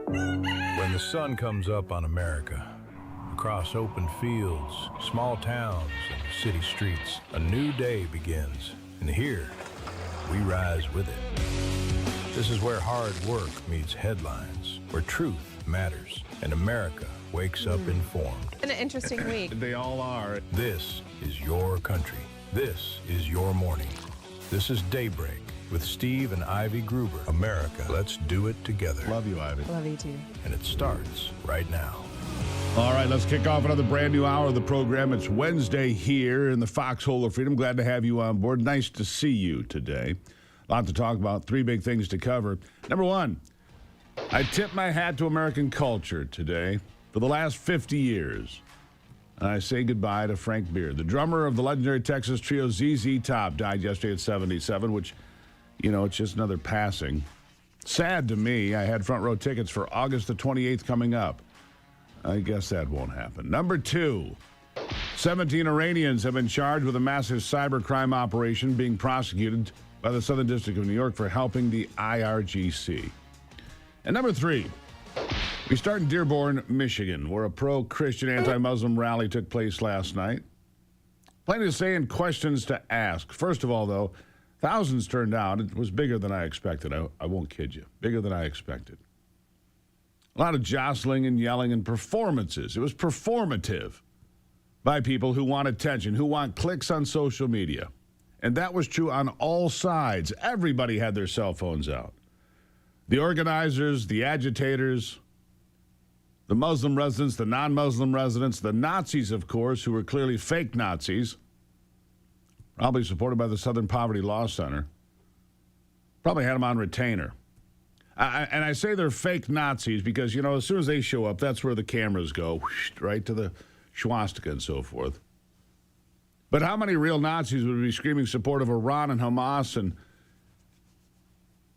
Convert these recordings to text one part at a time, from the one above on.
When the sun comes up on America, across open fields, small towns, and city streets, a new day begins. And here, we rise with it. This is where hard work meets headlines, where truth matters, and America wakes up informed. An interesting week. They all are. This is your country. This is your morning. This is Daybreak with Steve and Ivy Gruber. America, let's do it together. Love you, Ivy. Love you too. And it starts right now. All right, let's kick off another brand new hour of the program. It's Wednesday here in the Foxhole of Freedom. Glad to have you on board. Nice to see you today. A lot to talk about. Three big things to cover. Number one, I tip my hat to American culture today. For the last 50 years, I say goodbye to Frank Beard. The drummer of the legendary Texas trio ZZ Top died yesterday at 77, which, you know, it's just another passing. Sad to me. I had front row tickets for August the 28th coming up. I guess that won't happen. Number two, 17 Iranians have been charged with a massive cybercrime operation being prosecuted by the Southern District of New York for helping the IRGC. And number three, we start in Dearborn, Michigan, where a pro-Christian anti-Muslim rally took place last night. Plenty to say and questions to ask. First of all, though, thousands turned out. It was bigger than I expected. I won't kid you. Bigger than I expected. A lot of jostling and yelling and performances. It was performative by people who want attention, who want clicks on social media. And that was true on all sides. Everybody had their cell phones out. The organizers, the agitators, the Muslim residents, the non-Muslim residents, the Nazis, of course, who were clearly fake Nazis, probably supported by the Southern Poverty Law Center, probably had them on retainer. And I say they're fake Nazis because, you know, as soon as they show up, that's where the cameras go, whoosh, right to the swastika and so forth. But how many real Nazis would be screaming support of Iran and Hamas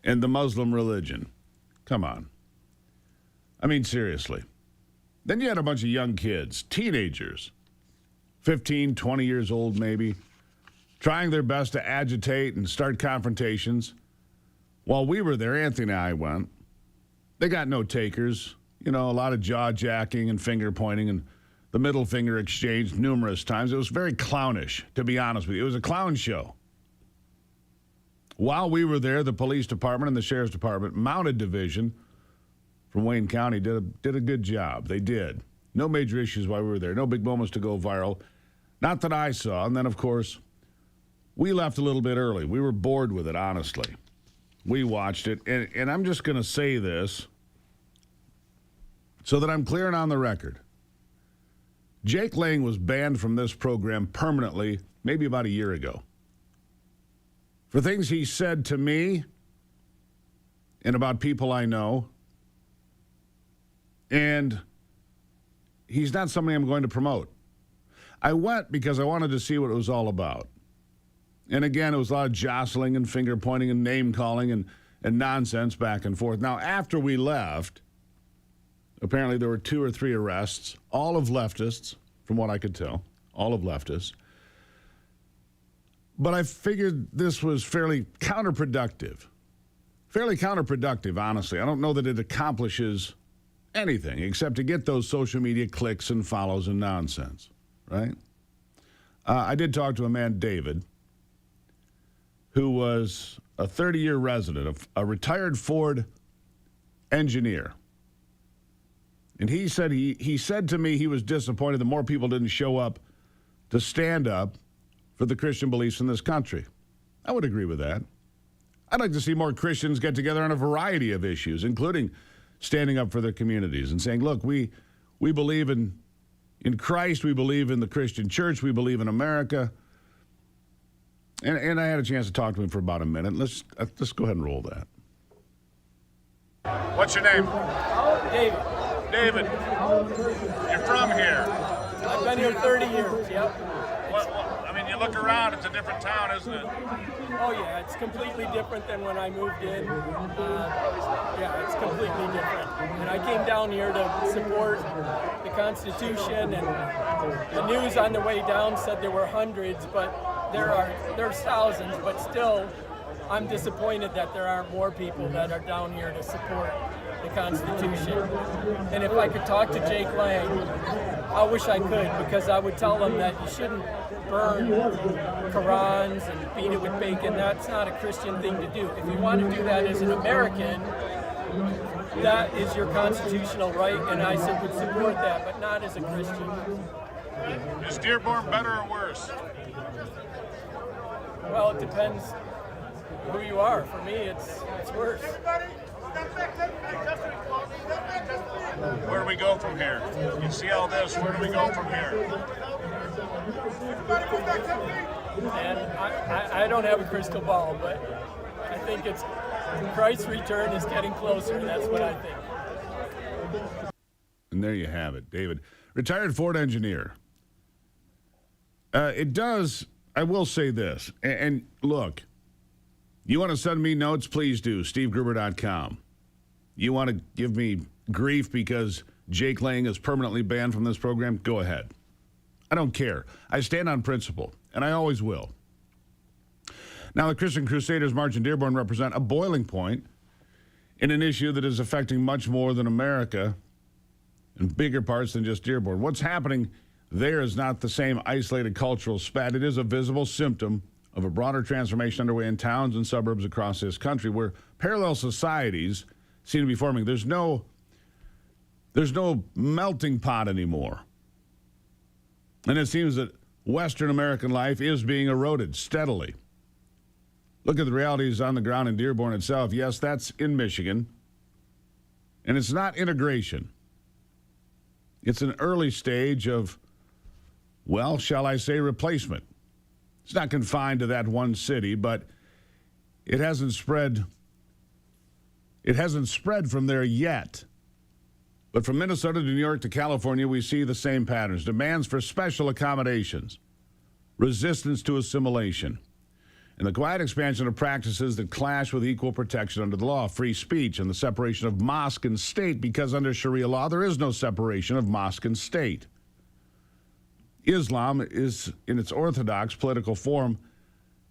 and the Muslim religion? Come on. I mean, seriously. Then you had a bunch of young kids, teenagers, 15, 20 years old maybe, trying their best to agitate and start confrontations. While we were there, Anthony and I went. They got no takers. You know, a lot of jaw-jacking and finger-pointing and the middle finger exchanged numerous times. It was very clownish, to be honest with you. It was a clown show. While we were there, the police department and the sheriff's department, mounted division from Wayne County, did a good job. They did. No major issues while we were there. No big moments to go viral. Not that I saw. And then, of course, we left a little bit early. We were bored with it, honestly. We watched it, and I'm just going to say this so that I'm clear and on the record. Jake Lang was banned from this program permanently maybe about a year ago for things he said to me and about people I know, and he's not somebody I'm going to promote. I went because I wanted to see what it was all about. And again, it was a lot of jostling and finger-pointing and name-calling and nonsense back and forth. Now, after we left, apparently there were 2 or 3 arrests, all of leftists, from what I could tell, all of leftists. But I figured this was fairly counterproductive. Fairly counterproductive, honestly. I don't know that it accomplishes anything except to get those social media clicks and follows and nonsense, right? I did talk to a man, David, who was a 30-year resident, a retired Ford engineer. And he said he said to me he was disappointed that more people didn't show up to stand up for the Christian beliefs in this country. I would agree with that. I'd like to see more Christians get together on a variety of issues, including standing up for their communities and saying, look, we believe in Christ, we believe in the Christian church, we believe in America. And I had a chance to talk to him for about a minute. Let's go ahead and roll that. What's your name? David. David. You're from here. I've been here 30 years, yep. I mean, you look around, it's a different town, isn't it? Oh, yeah, it's completely different than when I moved in. Yeah, it's completely different. And I came down here to support the Constitution, and the news on the way down said there were hundreds, but there's thousands, but still, I'm disappointed that there aren't more people that are down here to support the Constitution. And if I could talk to Jake Lang, I wish I could, because I would tell him that you shouldn't burn Qurans and beat it with bacon. That's not a Christian thing to do. If you want to do that as an American, that is your constitutional right, and I would support that, but not as a Christian. Is Dearborn better or worse? Well, it depends who you are. For me, it's worse. Where do we go from here? You see all this, where do we go from here? And I don't have a crystal ball, but I think it's Christ's return is getting closer. That's what I think. And there you have it, David. Retired Ford engineer. I will say this, and look, you want to send me notes, please do, stevegruber.com. You want to give me grief because Jake Lang is permanently banned from this program? Go ahead. I don't care. I stand on principle, and I always will. Now, the Christian Crusaders March in Dearborn represent a boiling point in an issue that is affecting much more than America and bigger parts than just Dearborn. What's happening there is not the same isolated cultural spat. It is a visible symptom of a broader transformation underway in towns and suburbs across this country where parallel societies seem to be forming. There's no melting pot anymore. And it seems that Western American life is being eroded steadily. Look at the realities on the ground in Dearborn itself. Yes, that's in Michigan. And it's not integration. It's an early stage of, well, shall I say, replacement. It's not confined to that one city, but it hasn't spread. It hasn't spread from there yet. But from Minnesota to New York to California, we see the same patterns. Demands for special accommodations, resistance to assimilation, and the quiet expansion of practices that clash with equal protection under the law, free speech, and the separation of mosque and state, because under Sharia law, there is no separation of mosque and state. Islam is, in its orthodox political form,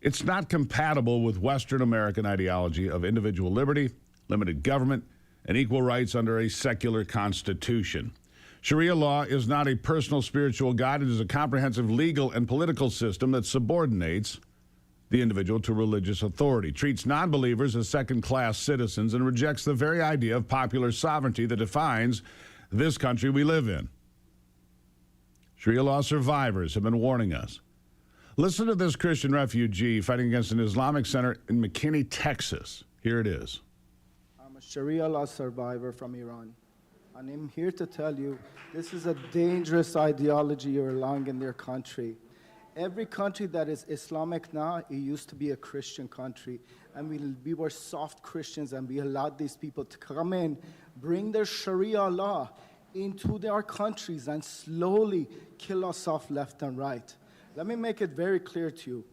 it's not compatible with Western American ideology of individual liberty, limited government, and equal rights under a secular constitution. Sharia law is not a personal spiritual guide. It is a comprehensive legal and political system that subordinates the individual to religious authority, treats non-believers as second-class citizens, and rejects the very idea of popular sovereignty that defines this country we live in. Sharia law survivors have been warning us. Listen to this Christian refugee fighting against an Islamic center in McKinney, Texas. Here it is. I'm a Sharia law survivor from Iran. And I'm here to tell you, this is a dangerous ideology you're allowing in their country. Every country that is Islamic now, it used to be a Christian country. And we were soft Christians, and we allowed these people to come in, bring their Sharia law into their countries, and slowly kill us off left and right. Let me make it very clear to you.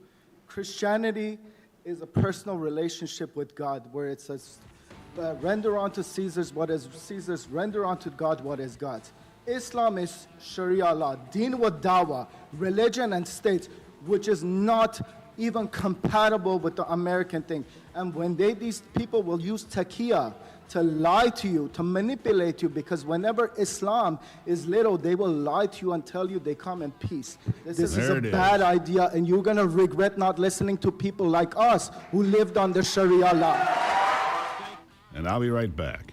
Christianity is a personal relationship with God, where it says, render unto Caesar's what is Caesar's, render unto God what is God's. Islam is Sharia law, deen wa dawah, religion and state, which is not even compatible with the American thing. And when these people will use taqiyya to lie to you, to manipulate you, because whenever Islam is little, they will lie to you and tell you they come in peace. This is a bad idea, and you're going to regret not listening to people like us who lived under Sharia law. And I'll be right back.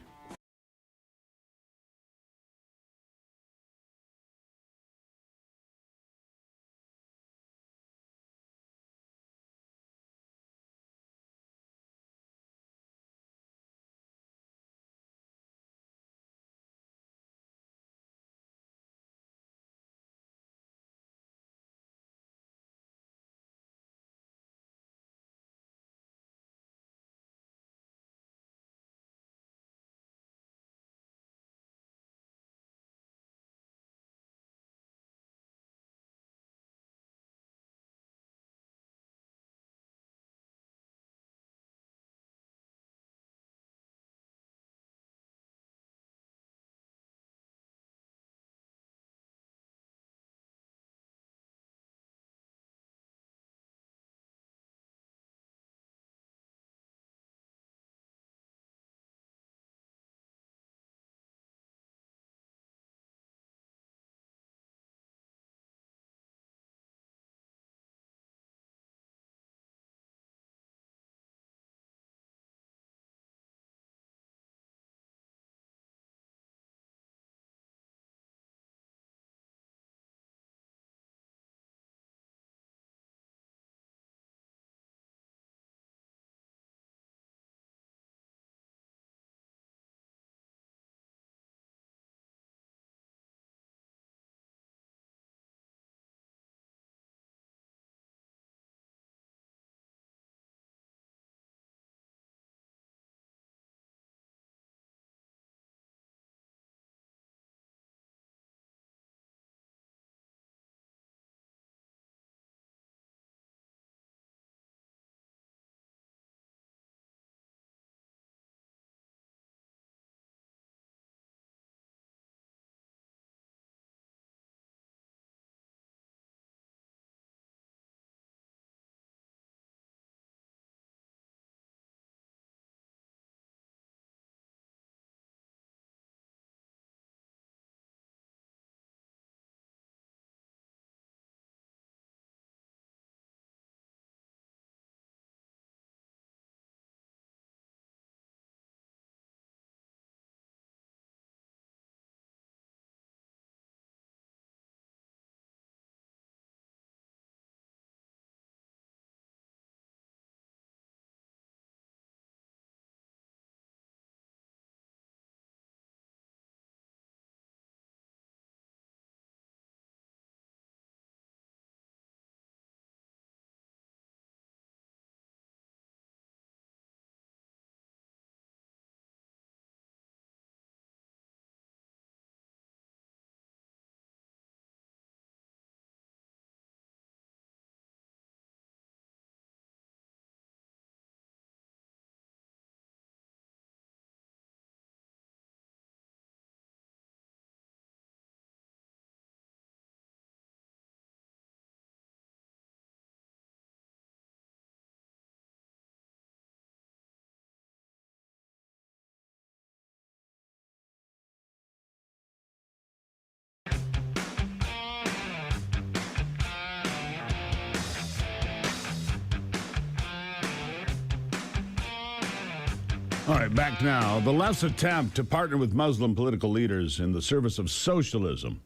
All right, back now. The left's attempt to partner with Muslim political leaders in the service of socialism.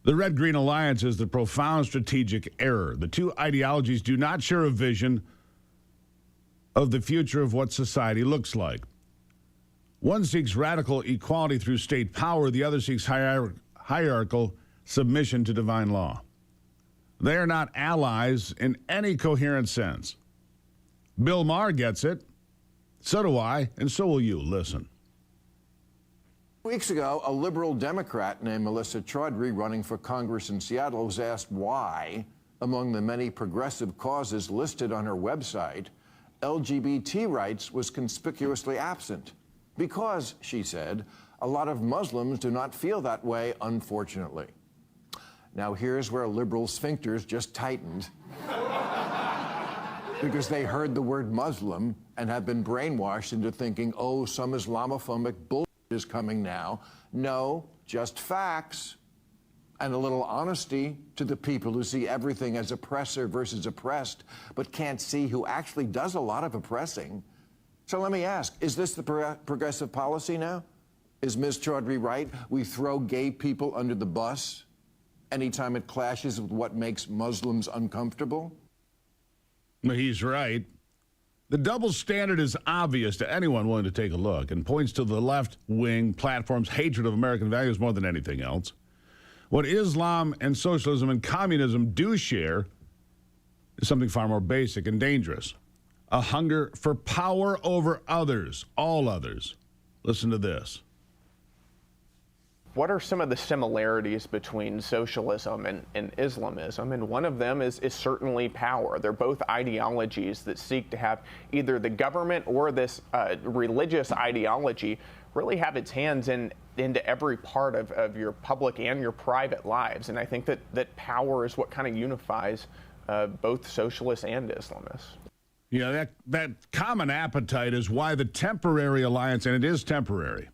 The Red-Green Alliance is the profound strategic error. The two ideologies do not share a vision of the future of what society looks like. One seeks radical equality through state power. The other seeks hierarchical submission to divine law. They are not allies in any coherent sense. Bill Maher gets it. So do I, and so will you. Listen. Weeks ago, a liberal Democrat named Melissa Chaudhry, running for Congress in Seattle, was asked why, among the many progressive causes listed on her website, LGBT rights was conspicuously absent. Because, she said, a lot of Muslims do not feel that way, unfortunately. Now, here's where liberal sphincters just tightened. Because they heard the word Muslim and have been brainwashed into thinking, oh, some Islamophobic bullshit is coming now. No, just facts. And a little honesty to the people who see everything as oppressor versus oppressed, but can't see who actually does a lot of oppressing. So let me ask, is this the progressive policy now? Is Ms. Chaudhry right? We throw gay people under the bus anytime it clashes with what makes Muslims uncomfortable? He's right. The double standard is obvious to anyone willing to take a look and points to the left-wing platform's hatred of American values more than anything else. What Islam and socialism and communism do share is something far more basic and dangerous. A hunger for power over others, all others. Listen to this. What are some of the similarities between socialism and Islamism? And one of them is certainly power. They're both ideologies that seek to have either the government or this religious ideology really have its hands into every part of your public and your private lives. And I think that power is what kind of unifies both socialists and Islamists. Yeah, that common appetite is why the temporary alliance, and it is temporary,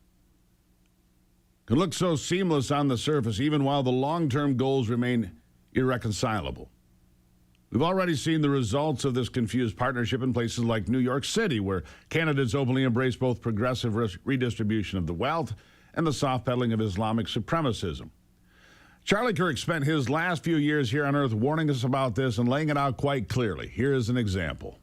can look so seamless on the surface, even while the long-term goals remain irreconcilable. We've already seen the results of this confused partnership in places like New York City, where candidates openly embrace both progressive redistribution of the wealth and the soft peddling of Islamic supremacism. Charlie Kirk spent his last few years here on Earth warning us about this and laying it out quite clearly. Here is an example.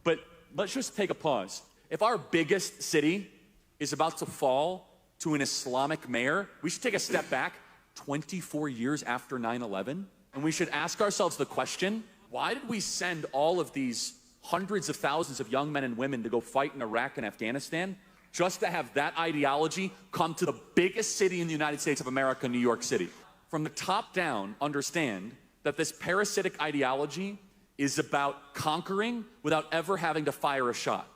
But let's just take a pause. If our biggest city is about to fall to an Islamic mayor, we should take a step back 24 years after 9/11, and we should ask ourselves the question, why did we send all of these hundreds of thousands of young men and women to go fight in Iraq and Afghanistan just to have that ideology come to the biggest city in the United States of America, New York City? From the top down, understand that this parasitic ideology is about conquering without ever having to fire a shot.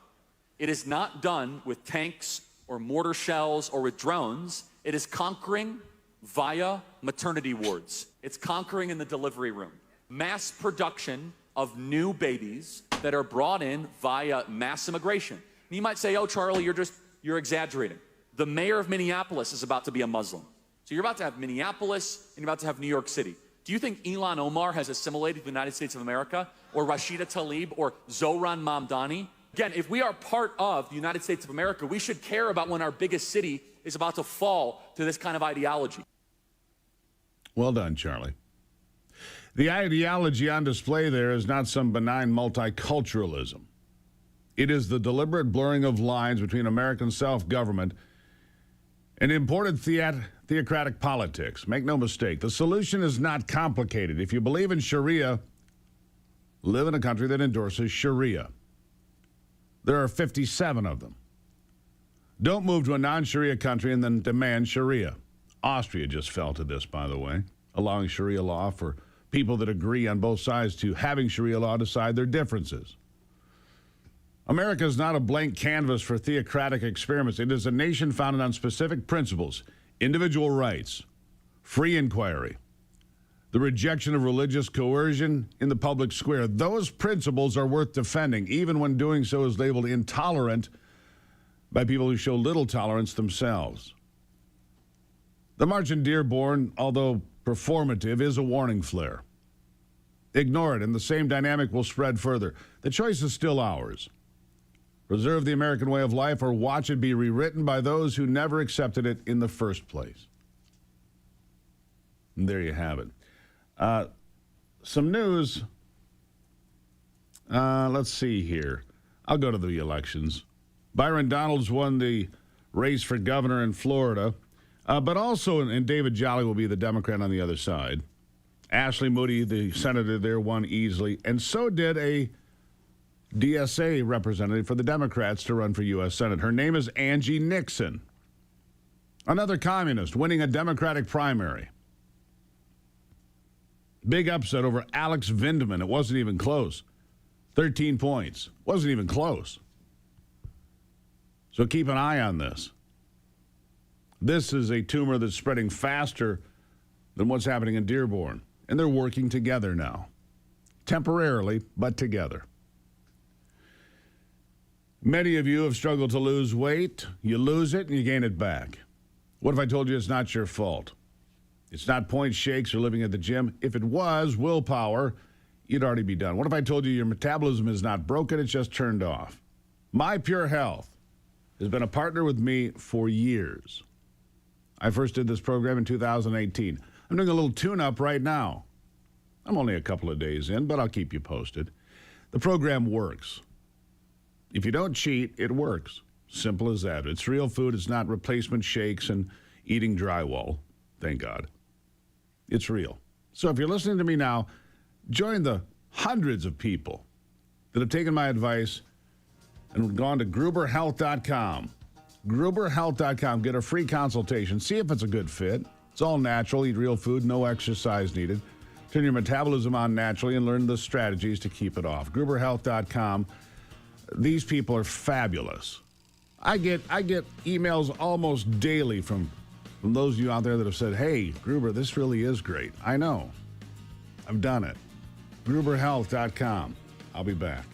It is not done with tanks or mortar shells or with drones. It is conquering via maternity wards. It's conquering in the delivery room. Mass production of new babies that are brought in via mass immigration. And you might say, oh, Charlie, you're exaggerating. The mayor of Minneapolis is about to be a Muslim. So you're about to have Minneapolis and you're about to have New York City. Do you think Ilhan Omar has assimilated the United States of America, or Rashida Tlaib, or Zohran Mamdani? Again, if we are part of the United States of America, we should care about when our biggest city is about to fall to this kind of ideology. Well done, Charlie. The ideology on display there is not some benign multiculturalism. It is the deliberate blurring of lines between American self-government and imported theocratic politics. Make no mistake, the solution is not complicated. If you believe in Sharia, live in a country that endorses Sharia. There are 57 of them. Don't move to a non-Sharia country and then demand Sharia. Austria just fell to this, by the way, allowing Sharia law for people that agree on both sides to having Sharia law decide their differences. America is not a blank canvas for theocratic experiments. It is a nation founded on specific principles: individual rights, free inquiry, the rejection of religious coercion in the public square. Those principles are worth defending, even when doing so is labeled intolerant by people who show little tolerance themselves. The march in Dearborn, although performative, is a warning flare. Ignore it, and the same dynamic will spread further. The choice is still ours. Preserve the American way of life or watch it be rewritten by those who never accepted it in the first place. And there you have it. Some news. Let's see here. I'll go to the elections. Byron Donalds won the race for governor in Florida, but also, and David Jolly will be the Democrat on the other side. Ashley Moody, the senator there, won easily, and so did a DSA representative for the Democrats to run for U.S. Senate. Her name is Angie Nixon, another communist winning a Democratic primary. Big upset over Alex Vindman. It wasn't even close. 13 points. Wasn't even close. So keep an eye on this. This is a tumor that's spreading faster than what's happening in Dearborn. And they're working together now. Temporarily, but together. Many of you have struggled to lose weight. You lose it and you gain it back. What if I told you it's not your fault? It's not point shakes or living at the gym. If it was willpower, you'd already be done. What if I told you your metabolism is not broken, it's just turned off? My Pure Health has been a partner with me for years. I first did this program in 2018. I'm doing a little tune-up right now. I'm only a couple of days in, but I'll keep you posted. The program works. If you don't cheat, it works. Simple as that. It's real food. It's not replacement shakes and eating drywall. Thank God. It's real. So if you're listening to me now, join the hundreds of people that have taken my advice and gone to GruberHealth.com. GruberHealth.com. Get a free consultation. See if it's a good fit. It's all natural. Eat real food. No exercise needed. Turn your metabolism on naturally and learn the strategies to keep it off. GruberHealth.com. These people are fabulous. I get emails almost daily from those of you out there that have said, hey, Gruber, this really is great. I know. I've done it. GruberHealth.com. I'll be back.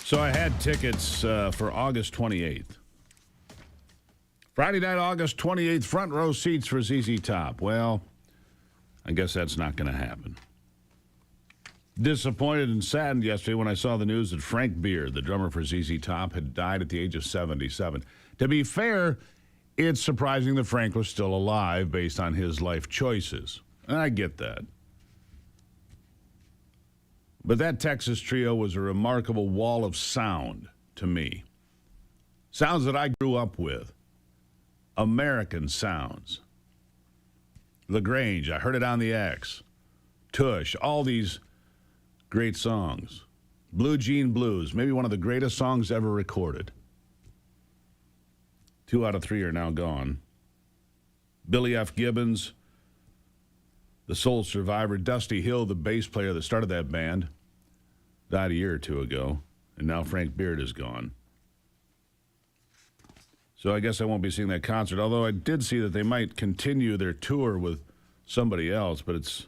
So I had tickets for August 28th. Friday night, August 28th, front row seats for ZZ Top. Well, I guess that's not going to happen. Disappointed and saddened yesterday when I saw the news that Frank Beard, the drummer for ZZ Top, had died at the age of 77. To be fair, it's surprising that Frank was still alive based on his life choices. And I get that. But that Texas trio was a remarkable wall of sound to me. Sounds that I grew up with. American sounds. LaGrange, I heard it on the X. Tush, all these great songs. Blue Jean Blues, maybe one of the greatest songs ever recorded. 2 out of 3 are now gone. Billy F. Gibbons, the soul survivor. Dusty Hill, the bass player that started that band, died a year or 2 ago. And now Frank Beard is gone. So I guess I won't be seeing that concert, although I did see that they might continue their tour with somebody else, but it's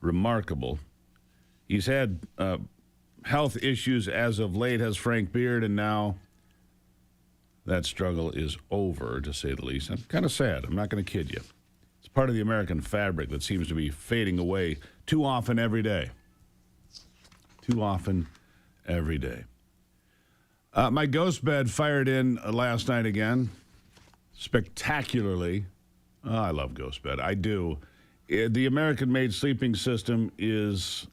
remarkable. He's had health issues as of late, has Frank Beard, and now that struggle is over, to say the least. I'm kind of sad. I'm not going to kid you. It's part of the American fabric that seems to be fading away too often every day. Too often every day. My ghost bed fired in last night again, spectacularly. Oh, I love ghost bed. I do. The American-made sleeping system is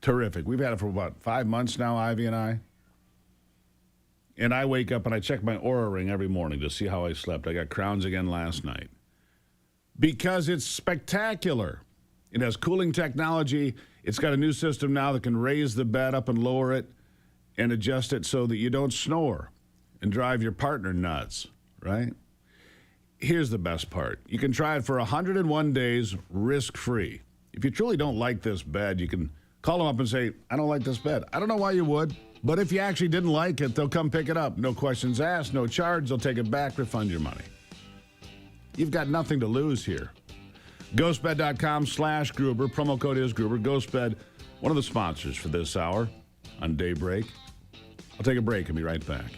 terrific. We've had it for about 5 months now, Ivy and I. And I wake up and I check my Oura ring every morning to see how I slept. I got crowns again last night. Because it's spectacular. It has cooling technology. It's got a new system now that can raise the bed up and lower it and adjust it so that you don't snore and drive your partner nuts, right? Here's the best part. You can try it for 101 days risk-free. If you truly don't like this bed, you can call them up and say, I don't like this bed. I don't know why you would, but if you actually didn't like it, they'll come pick it up. No questions asked, no charge. They'll take it back, refund your money. You've got nothing to lose here. Ghostbed.com/Gruber. Promo code is Gruber. Ghostbed, one of the sponsors for this hour on Daybreak. I'll take a break and be right back.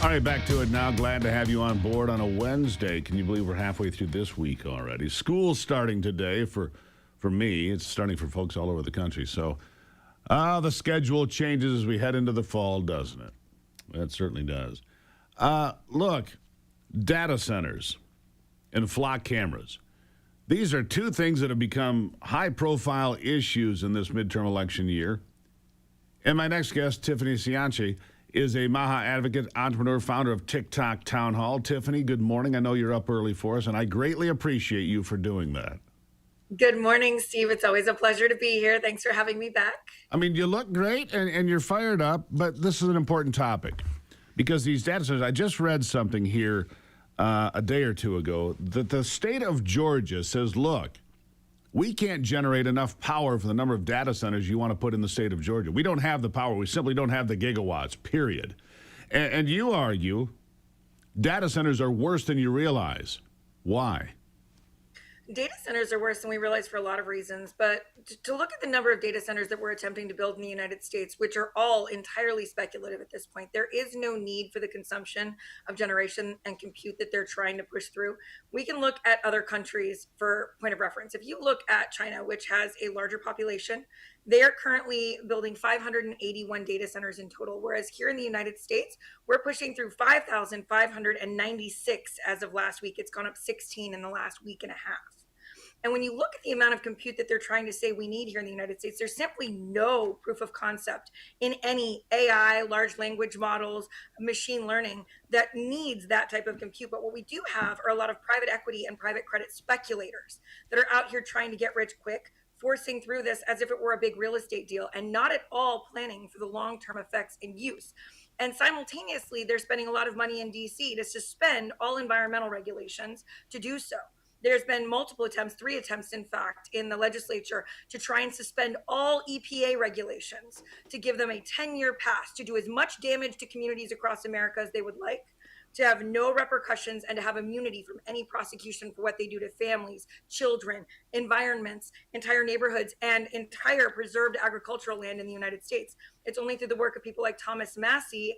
All right, back to it now. Glad to have you on board on a Wednesday. Can you believe we're halfway through this week already? School's starting today for me. It's starting for folks all over the country. So the schedule changes as we head into the fall, doesn't it? It certainly does. Look, data centers and flock cameras. These are two things that have become high-profile issues in this midterm election year. And my next guest, Tiffany Cianci, is a Maha advocate, entrepreneur, founder of TikTok Town Hall. Tiffany, good morning. I know you're up early for us, and I greatly appreciate you for doing that. Good morning, Steve. It's always a pleasure to be here. Thanks for having me back. I mean, you look great and you're fired up, but this is an important topic because these data centers, I just read something here a day or two ago that the state of Georgia says, look, we can't generate enough power for the number of data centers you want to put in the state of Georgia. We don't have the power. We simply don't have the gigawatts, period. And you argue data centers are worse than you realize. Why? Data centers are worse than we realize for a lot of reasons, but to look at the number of data centers that we're attempting to build in the United States, which are all entirely speculative at this point, there is no need for the consumption of generation and compute that they're trying to push through. We can look at other countries for point of reference. If you look at China, which has a larger population, they are currently building 581 data centers in total, whereas here in the United States, we're pushing through 5,596 as of last week. It's gone up 16 in the last week and a half. And when you look at the amount of compute that they're trying to say we need here in the United States, there's simply no proof of concept in any AI, large language models, machine learning that needs that type of compute. But what we do have are a lot of private equity and private credit speculators that are out here trying to get rich quick, forcing through this as if it were a big real estate deal and not at all planning for the long-term effects and use. And simultaneously, they're spending a lot of money in DC to suspend all environmental regulations to do so. There's been multiple attempts, 3 attempts, in fact, in the legislature to try and suspend all EPA regulations to give them a 10-year pass to do as much damage to communities across America as they would like, to have no repercussions, and to have immunity from any prosecution for what they do to families, children, environments, entire neighborhoods, and entire preserved agricultural land in the United States. It's only through the work of people like Thomas Massey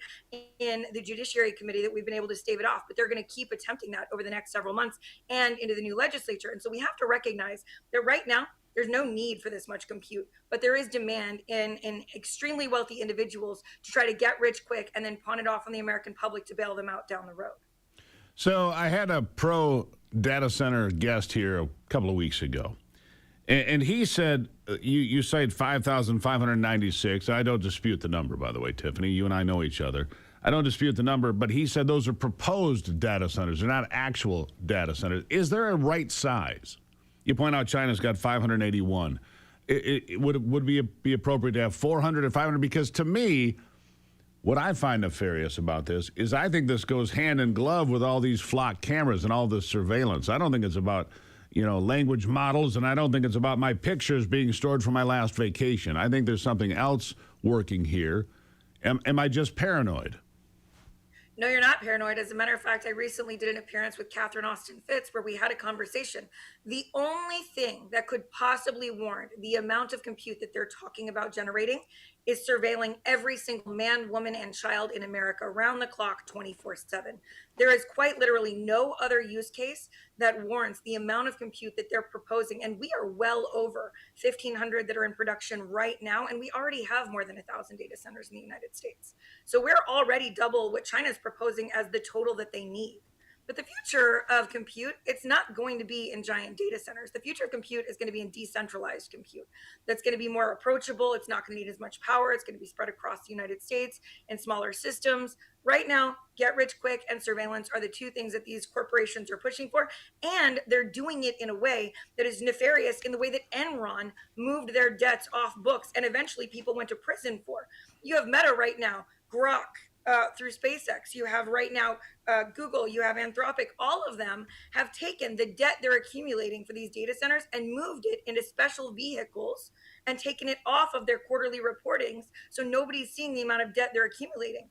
in the Judiciary Committee that we've been able to stave it off, but they're going to keep attempting that over the next several months and into the new legislature. And so we have to recognize that right now, there's no need for this much compute, but there is demand in extremely wealthy individuals to try to get rich quick and then pawn it off on the American public to bail them out down the road. So I had a pro data center guest here a couple of weeks ago, and he said, you cite 5,596. I don't dispute the number, by the way, Tiffany. You and I know each other. I don't dispute the number, but he said those are proposed data centers. They're not actual data centers. Is there a right size? You point out China's got 581. It would be appropriate to have 400 or 500? Because to me, what I find nefarious about this is I think this goes hand in glove with all these flock cameras and all this surveillance. I don't think it's about, language models, and I don't think it's about my pictures being stored from my last vacation. I think there's something else working here. Am I just paranoid? No, you're not paranoid. As a matter of fact, I recently did an appearance with Catherine Austin Fitts where we had a conversation. The only thing that could possibly warrant the amount of compute that they're talking about generating is surveilling every single man, woman, and child in America around the clock 24/7. There is quite literally no other use case that warrants the amount of compute that they're proposing. And we are well over 1,500 that are in production right now. And we already have more than 1,000 data centers in the United States. So we're already double what China is proposing as the total that they need. But the future of compute, it's not going to be in giant data centers. The future of compute is going to be in decentralized compute. That's going to be more approachable. It's not going to need as much power. It's going to be spread across the United States in smaller systems. Right now, get rich quick and surveillance are the two things that these corporations are pushing for. And they're doing it in a way that is nefarious in the way that Enron moved their debts off books and eventually people went to prison for. You have Meta right now, Grok, through SpaceX. You have right now Google, you have Anthropic. All of them have taken the debt they're accumulating for these data centers and moved it into special vehicles and taken it off of their quarterly reportings so nobody's seeing the amount of debt they're accumulating.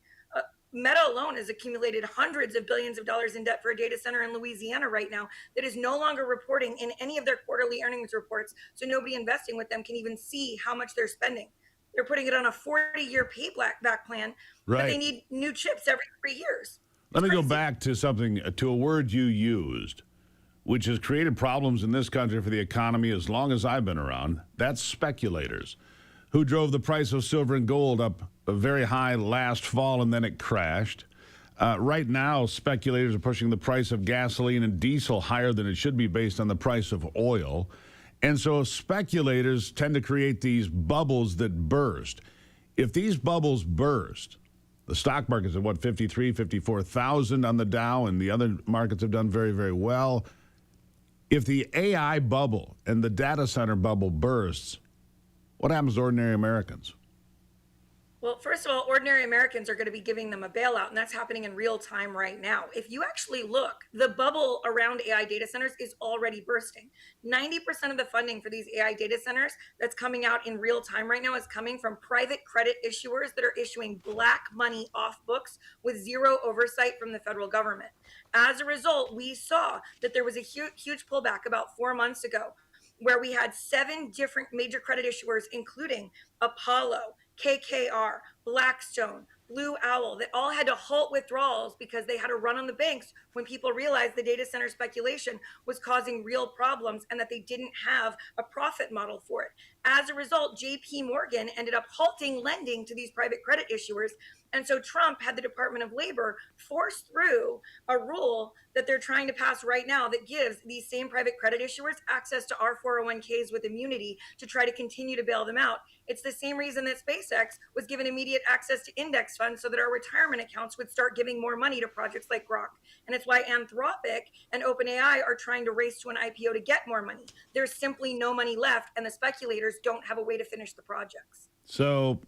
Meta alone has accumulated hundreds of billions of dollars in debt for a data center in Louisiana right now that is no longer reporting in any of their quarterly earnings reports, so nobody investing with them can even see how much they're spending. They're putting it on a 40-year payback plan, right. But they need new chips every 3 years. Let me go back to a word you used, which has created problems in this country for the economy as long as I've been around. That's speculators who drove the price of silver and gold up very high last fall, and then it crashed. Right now, speculators are pushing the price of gasoline and diesel higher than it should be based on the price of oil. And so speculators tend to create these bubbles that burst. If these bubbles burst, The stock market's at what, 53, 54,000 on the Dow, and the other markets have done very, very well. If the AI bubble and the data center bubble bursts, what happens to ordinary Americans? Well, first of all, ordinary Americans are going to be giving them a bailout, and that's happening in real time right now. If you actually look, the bubble around AI data centers is already bursting. 90% of the funding for these AI data centers that's coming out in real time right now is coming from private credit issuers that are issuing black money off books with zero oversight from the federal government. As a result, we saw that there was a huge pullback about 4 months ago, where we had 7 different major credit issuers, including Apollo, KKR, Blackstone, Blue Owl, that all had to halt withdrawals because they had to run on the banks when people realized the data center speculation was causing real problems and that they didn't have a profit model for it. As a result, JP Morgan ended up halting lending to these private credit issuers. And so Trump had the Department of Labor force through a rule that they're trying to pass right now that gives these same private credit issuers access to our 401ks with immunity to try to continue to bail them out. It's the same reason that SpaceX was given immediate access to index funds so that our retirement accounts would start giving more money to projects like Grok. And it's why Anthropic and OpenAI are trying to race to an IPO to get more money. There's simply no money left, and the speculators don't have a way to finish the projects. So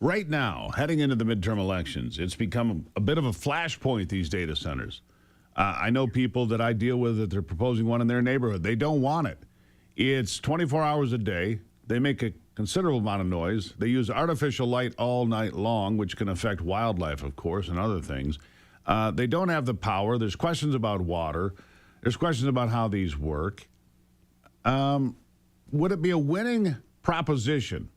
right now, heading into the midterm elections, it's become a bit of a flashpoint, these data centers. I know people that I deal with that they're proposing one in their neighborhood. They don't want it. It's 24 hours a day. They make a considerable amount of noise. They use artificial light all night long, which can affect wildlife, of course, and other things. They don't have the power. There's questions about water. There's questions about how these work. Would it be a winning proposition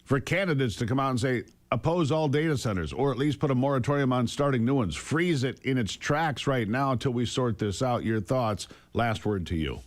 for candidates to come out and say, oppose all data centers, or at least put a moratorium on starting new ones, freeze it in its tracks right now until we sort this out? Your thoughts, last word to you.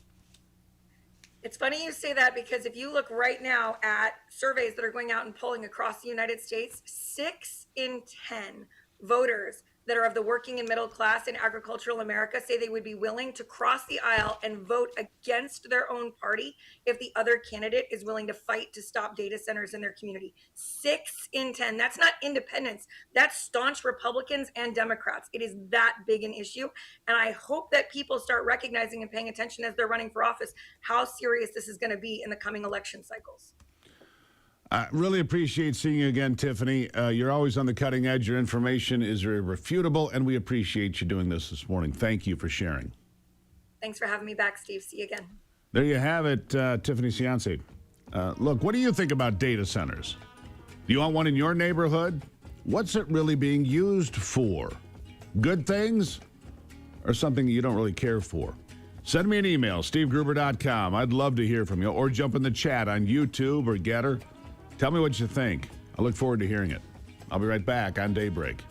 It's funny you say that, because if you look right now at surveys that are going out and polling across the United States, 6 in 10 voters that are of the working and middle class in agricultural America say they would be willing to cross the aisle and vote against their own party if the other candidate is willing to fight to stop data centers in their community. 6 in 10. That's not independents. That's staunch Republicans and Democrats. It is that big an issue. And I hope that people start recognizing and paying attention as they're running for office how serious this is going to be in the coming election cycles. I really appreciate seeing you again, Tiffany. You're always on the cutting edge. Your information is irrefutable, and we appreciate you doing this morning. Thank you for sharing. Thanks for having me back, Steve. See you again. There you have it, Tiffany Cianci. Look, what do you think about data centers? Do you want one in your neighborhood? What's it really being used for? Good things or something you don't really care for? Send me an email, stevegruber.com. I'd love to hear from you, or jump in the chat on YouTube or Getter. Tell me what you think. I look forward to hearing it. I'll be right back on Daybreak.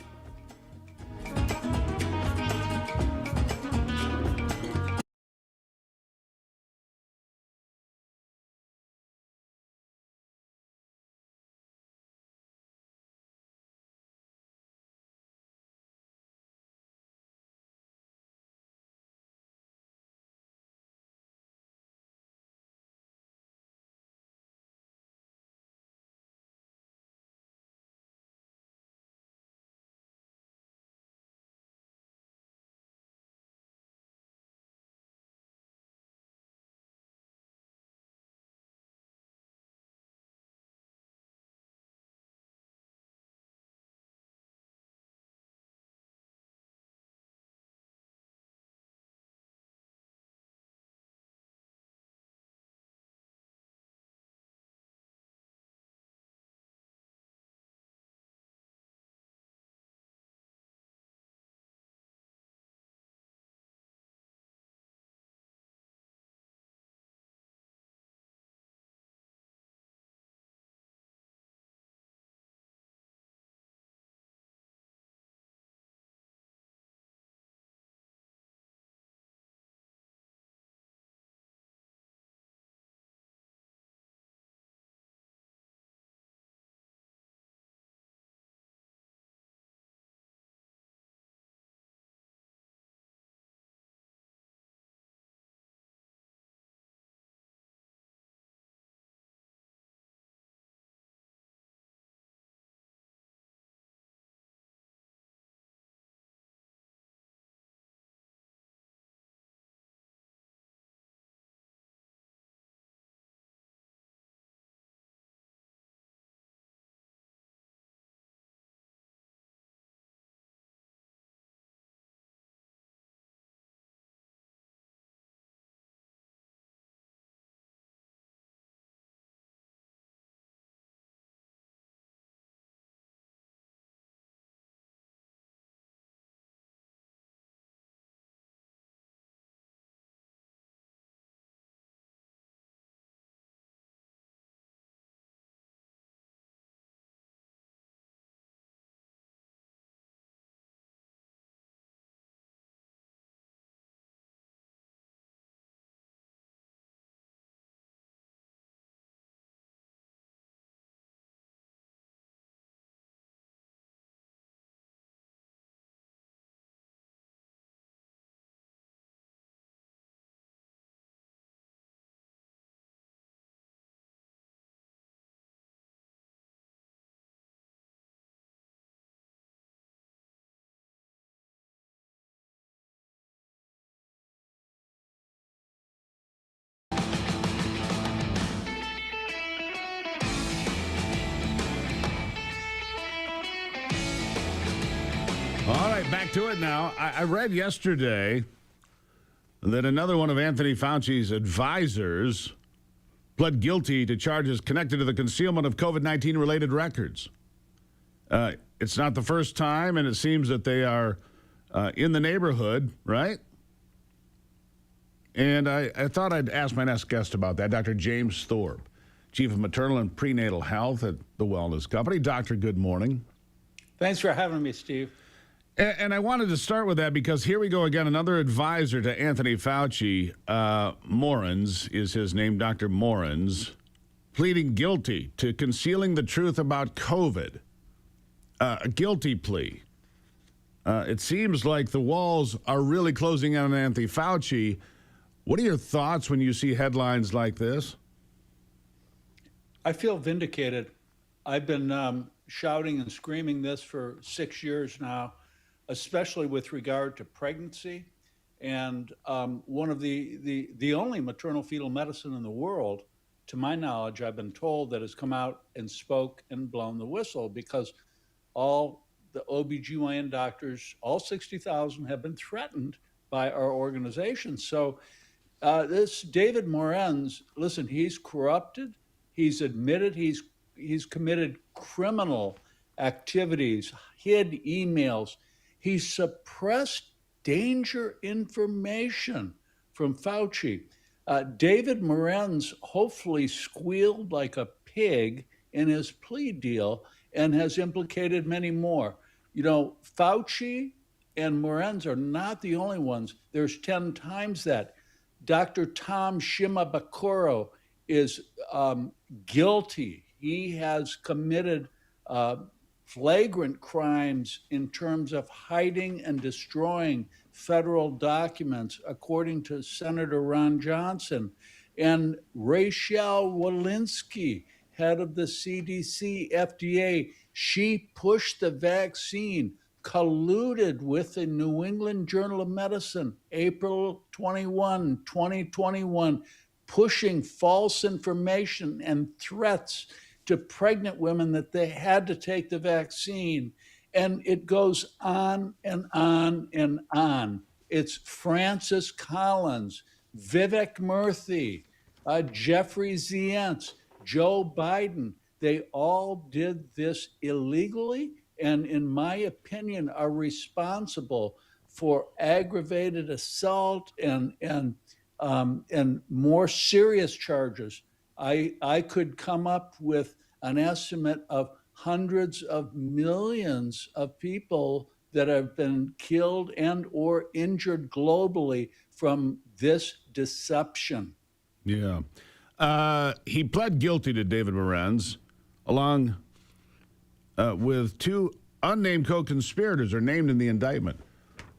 All right, back to it now. I read yesterday that another one of Anthony Fauci's advisors pled guilty to charges connected to the concealment of COVID-19 related records. It's not the first time, and it seems that they are in the neighborhood, right? And I thought I'd ask my next guest about that, Dr. James Thorpe, Chief of Maternal and Prenatal Health at the Wellness Company. Doctor, good morning. Thanks for having me, Steve. And I wanted to start with that because here we go again, another advisor to Anthony Fauci, Morens is his name, Dr. Morens, pleading guilty to concealing the truth about COVID. A guilty plea. It seems like the walls are really closing in on Anthony Fauci. What are your thoughts when you see headlines like this? I feel vindicated. I've been shouting and screaming this for 6 years now, especially with regard to pregnancy. And one of the only maternal fetal medicine in the world, to my knowledge, I've been told, that has come out and spoke and blown the whistle, because all the OBGYN doctors, all 60,000, have been threatened by our organization. So this David Morens, listen, he's corrupted. He's admitted he's committed criminal activities, hid emails. He suppressed danger information from Fauci. David Morens hopefully squealed like a pig in his plea deal and has implicated many more. You know, Fauci and Morens are not the only ones. There's 10 times that. Dr. Tom Shimabukuro is guilty. He has committed flagrant crimes in terms of hiding and destroying federal documents, according to Senator Ron Johnson. And Rachel Walensky, head of the CDC, FDA, she pushed the vaccine, colluded with the New England Journal of Medicine, April 21, 2021, pushing false information and threats to pregnant women that they had to take the vaccine. And it goes on and on and on. It's Francis Collins, Vivek Murthy, Jeffrey Zients, Joe Biden. They all did this illegally, and in my opinion, are responsible for aggravated assault and more serious charges. I could come up with an estimate of hundreds of millions of people that have been killed and or injured globally from this deception. Yeah. He pled guilty to David Morens, along with two unnamed co-conspirators are named in the indictment.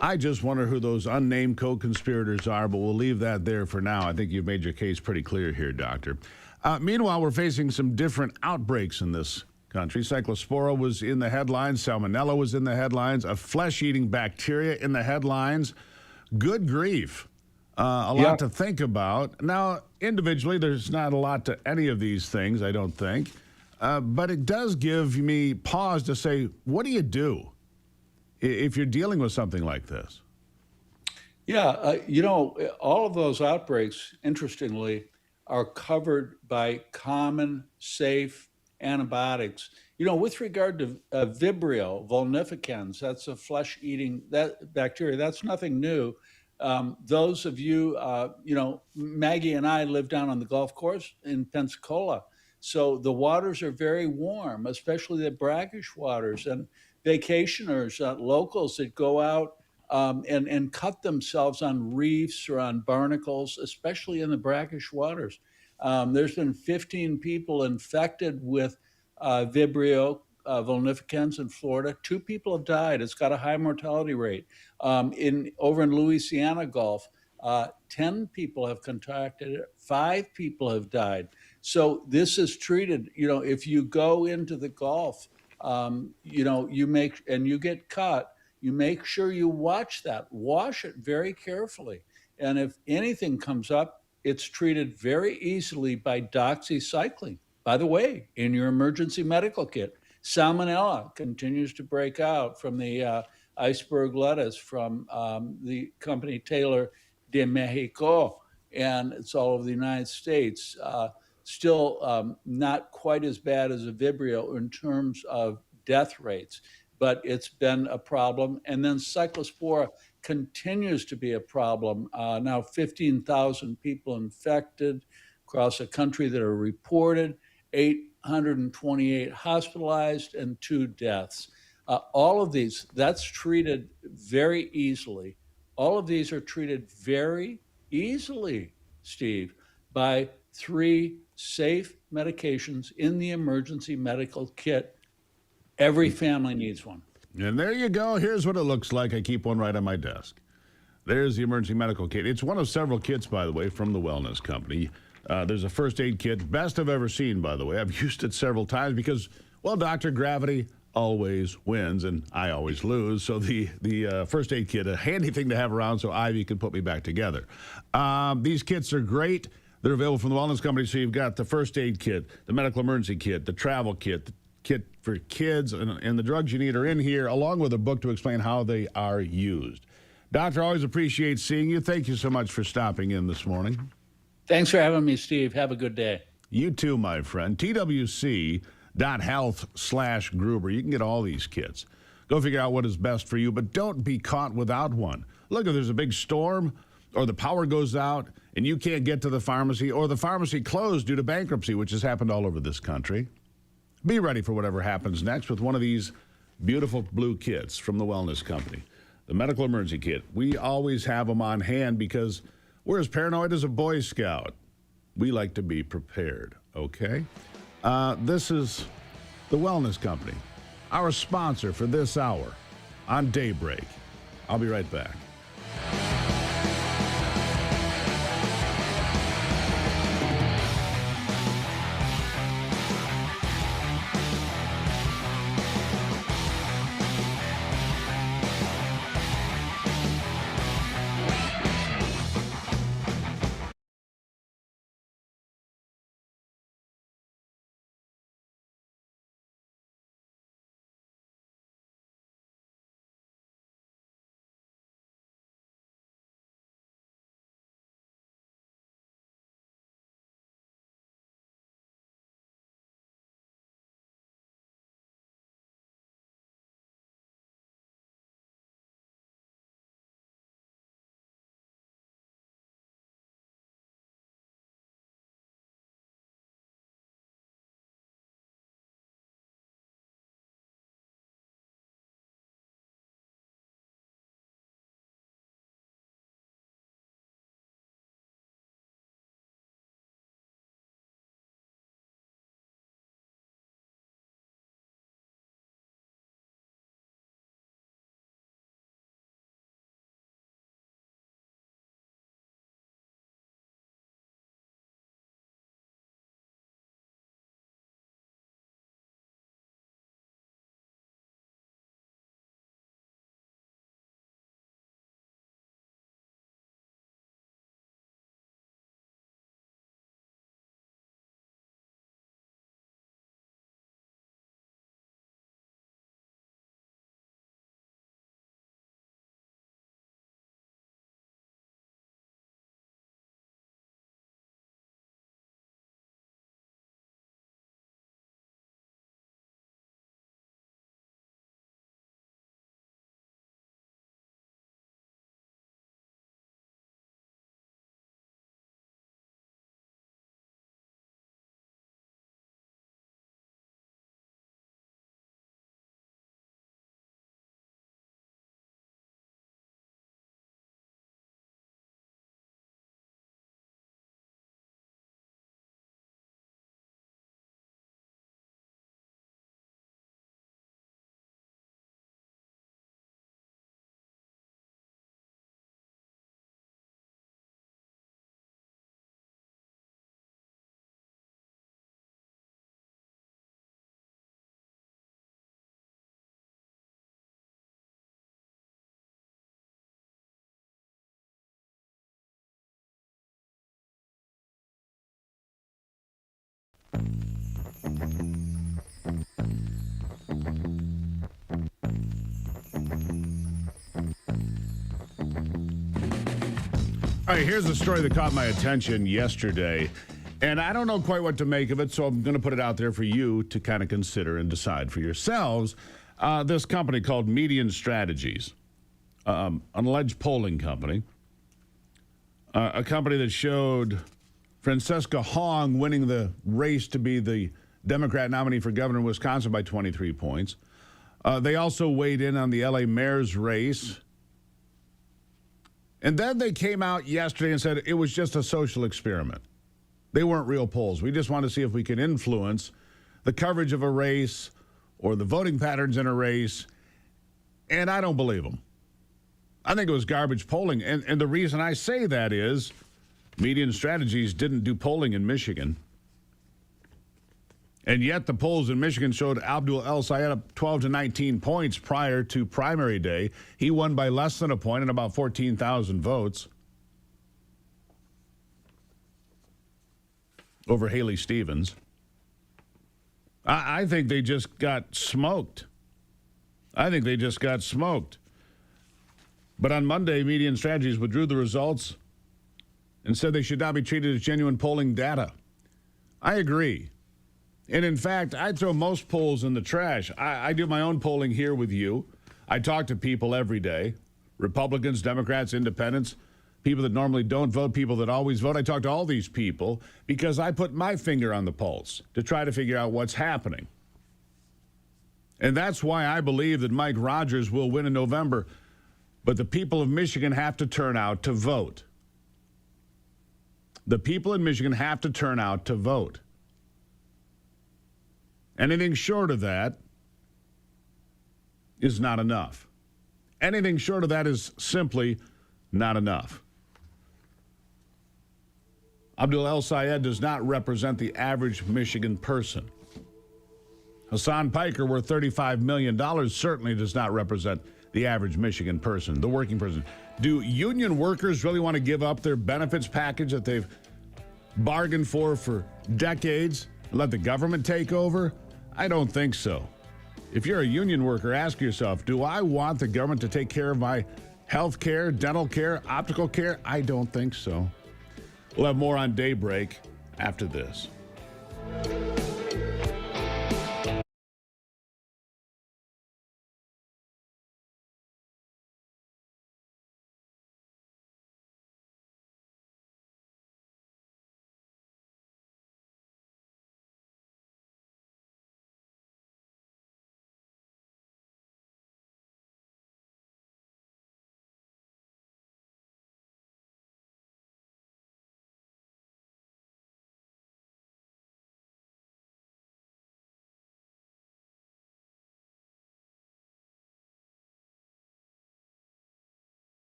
I just wonder who those unnamed co-conspirators are, but we'll leave that there for now. I think you've made your case pretty clear here, Doctor. Meanwhile, we're facing some different outbreaks in this country. Cyclospora was in the headlines. Salmonella was in the headlines. A flesh-eating bacteria in the headlines. Good grief. A lot to think about. Now, individually, there's not a lot to any of these things, I don't think. But it does give me pause to say, what do you do if you're dealing with something like this? Yeah, you know, all of those outbreaks, interestingly, are covered by common, safe antibiotics. You know, with regard to Vibrio vulnificans, that's a flesh-eating bacteria. That's nothing new. Those of you, you know, Maggie and I live down on the golf course in Pensacola. So the waters are very warm, especially the brackish waters. And vacationers, locals that go out and cut themselves on reefs or on barnacles, especially in the brackish waters. There's been 15 people infected with Vibrio vulnificans in Florida. 2 people have died. It's got a high mortality rate. Over in Louisiana Gulf, 10 people have contracted it. 5 people have died. So this is treated, you know, if you go into the Gulf, you know, you get caught, you make sure you wash it very carefully. And if anything comes up, it's treated very easily by doxycycline. By the way, in your emergency medical kit, Salmonella continues to break out from the iceberg lettuce from the company Taylor de Mexico, and it's all over the United States. Still not quite as bad as a Vibrio in terms of death rates, but it's been a problem. And then Cyclospora continues to be a problem. Now 15,000 people infected across the country that are reported, 828 hospitalized, and 2 deaths. All of these, that's treated very easily. All of these are treated very easily, Steve, by 3 safe medications in the emergency medical kit. Every family needs one. And there you go. Here's what it looks like. I keep one right on my desk. There's the emergency medical kit. It's one of several kits, by the way, from the Wellness Company. There's a first aid kit, best I've ever seen, by the way. I've used it several times because, well, Dr. Gravity always wins, and I always lose. So the first aid kit, a handy thing to have around so Ivy can put me back together. These kits are great. They're available from the Wellness Company. So you've got the first aid kit, the medical emergency kit, the travel kit, the kit for kids, and the drugs you need are in here, along with a book to explain how they are used. Doctor, always appreciate seeing you. Thank you so much for stopping in this morning. Thanks for having me, Steve. Have a good day. You too, my friend. TWC.health/Gruber. You can get all these kits. Go figure out what is best for you, but don't be caught without one. Look, if there's a big storm or the power goes out and you can't get to the pharmacy, or the pharmacy closed due to bankruptcy, which has happened all over this country, be ready for whatever happens next with one of these beautiful blue kits from the Wellness Company. The medical emergency kit. We always have them on hand because we're as paranoid as a Boy Scout. We like to be prepared, okay? This is the Wellness Company, our sponsor for this hour on Daybreak. I'll be right back. All right, here's a story that caught my attention yesterday, and I don't know quite what to make of it, so I'm going to put it out there for you to kind of consider and decide for yourselves. This company called Median Strategies, an alleged polling company, a company that showed Francesca Hong winning the race to be the Democrat nominee for governor in Wisconsin by 23 points. They also weighed in on the LA mayor's race. And then they came out yesterday and said it was just a social experiment. They weren't real polls. We just wanted to see if we could influence the coverage of a race or the voting patterns in a race. And I don't believe them. I think it was garbage polling. And the reason I say that is Median Strategies didn't do polling in Michigan. And yet the polls in Michigan showed Abdul El Sayed up 12 to 19 points prior to primary day. He won by less than a point and about 14,000 votes over Haley Stevens. I think they just got smoked. But on Monday, Median Strategies withdrew the results and said they should not be treated as genuine polling data. I agree. And in fact, I'd throw most polls in the trash. I do my own polling here with you. I talk to people every day, Republicans, Democrats, independents, people that normally don't vote, people that always vote. I talk to all these people because I put my finger on the pulse to try to figure out what's happening. And that's why I believe that Mike Rogers will win in November. But the people of Michigan have to turn out to vote. The people in Michigan have to turn out to vote. Anything short of that is not enough. Anything short of that is simply not enough. Abdul El Sayed does not represent the average Michigan person. Hassan Piker, worth $35 million, certainly does not represent the average Michigan person, the working person. Do union workers really want to give up their benefits package that they've bargained for decades and let the government take over? I don't think so. If you're a union worker, ask yourself, do I want the government to take care of my health care, dental care, optical care? I don't think so. We'll have more on Daybreak after this.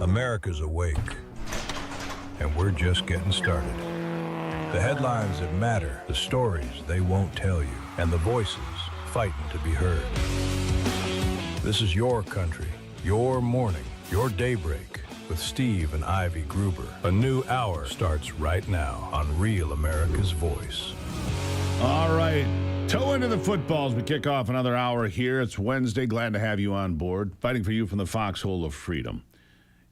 America's awake, and we're just getting started. The headlines that matter, the stories they won't tell you, and the voices fighting to be heard. This is your country, your morning, your daybreak with Steve and Ivy Gruber. A new hour starts right now on Real America's Voice. All right. Toe into the footballs. We kick off another hour here. It's Wednesday. Glad to have you on board. Fighting for you from the foxhole of freedom.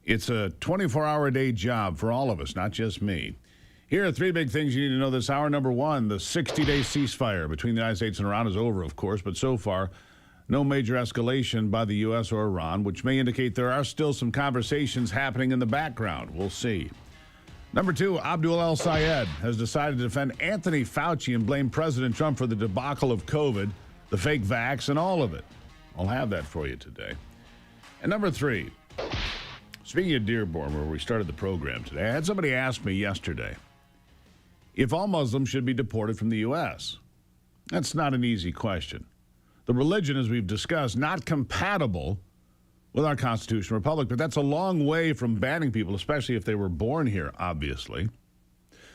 It's a 24-hour-a-day job for all of us, not just me. Here are three big things you need to know this hour. Number one, the 60-day ceasefire between the United States and Iran is over, of course, but so far, no major escalation by the U.S. or Iran, which may indicate there are still some conversations happening in the background. We'll see. Number two, Abdul El-Sayed has decided to defend Anthony Fauci and blame President Trump for the debacle of COVID, the fake vax, and all of it. I'll have that for you today. And number three, speaking of Dearborn, where we started the program today, I had somebody ask me yesterday if all Muslims should be deported from the U.S. That's not an easy question. The religion, as we've discussed, not compatible with our constitutional republic, but that's a long way from banning people, especially if they were born here, obviously.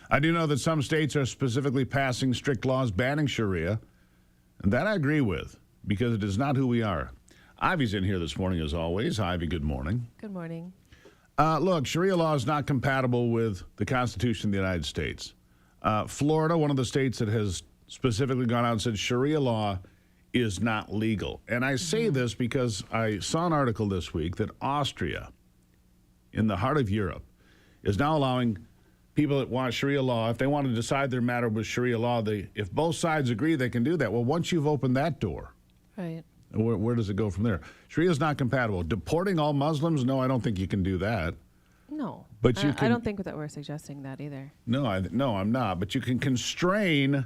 I do know that some states are specifically passing strict laws banning Sharia, and that I agree with, because it is not who we are. Ivy's in here this morning, as always. Ivy, good morning. Good morning. Look, Sharia law is not compatible with the Constitution of the United States. Florida, one of the states that has specifically gone out and said Sharia law is not legal. And I say this because I saw an article this week that Austria, in the heart of Europe, is now allowing people that want Sharia law, if they want to decide their matter with Sharia law, if both sides agree, they can do that. Well, once you've opened that door, right, where does it go from there? Sharia is not compatible. Deporting all Muslims? No, I don't think you can do that. No, but you can, I don't think that we're suggesting that either. No, I'm not. But you can constrain.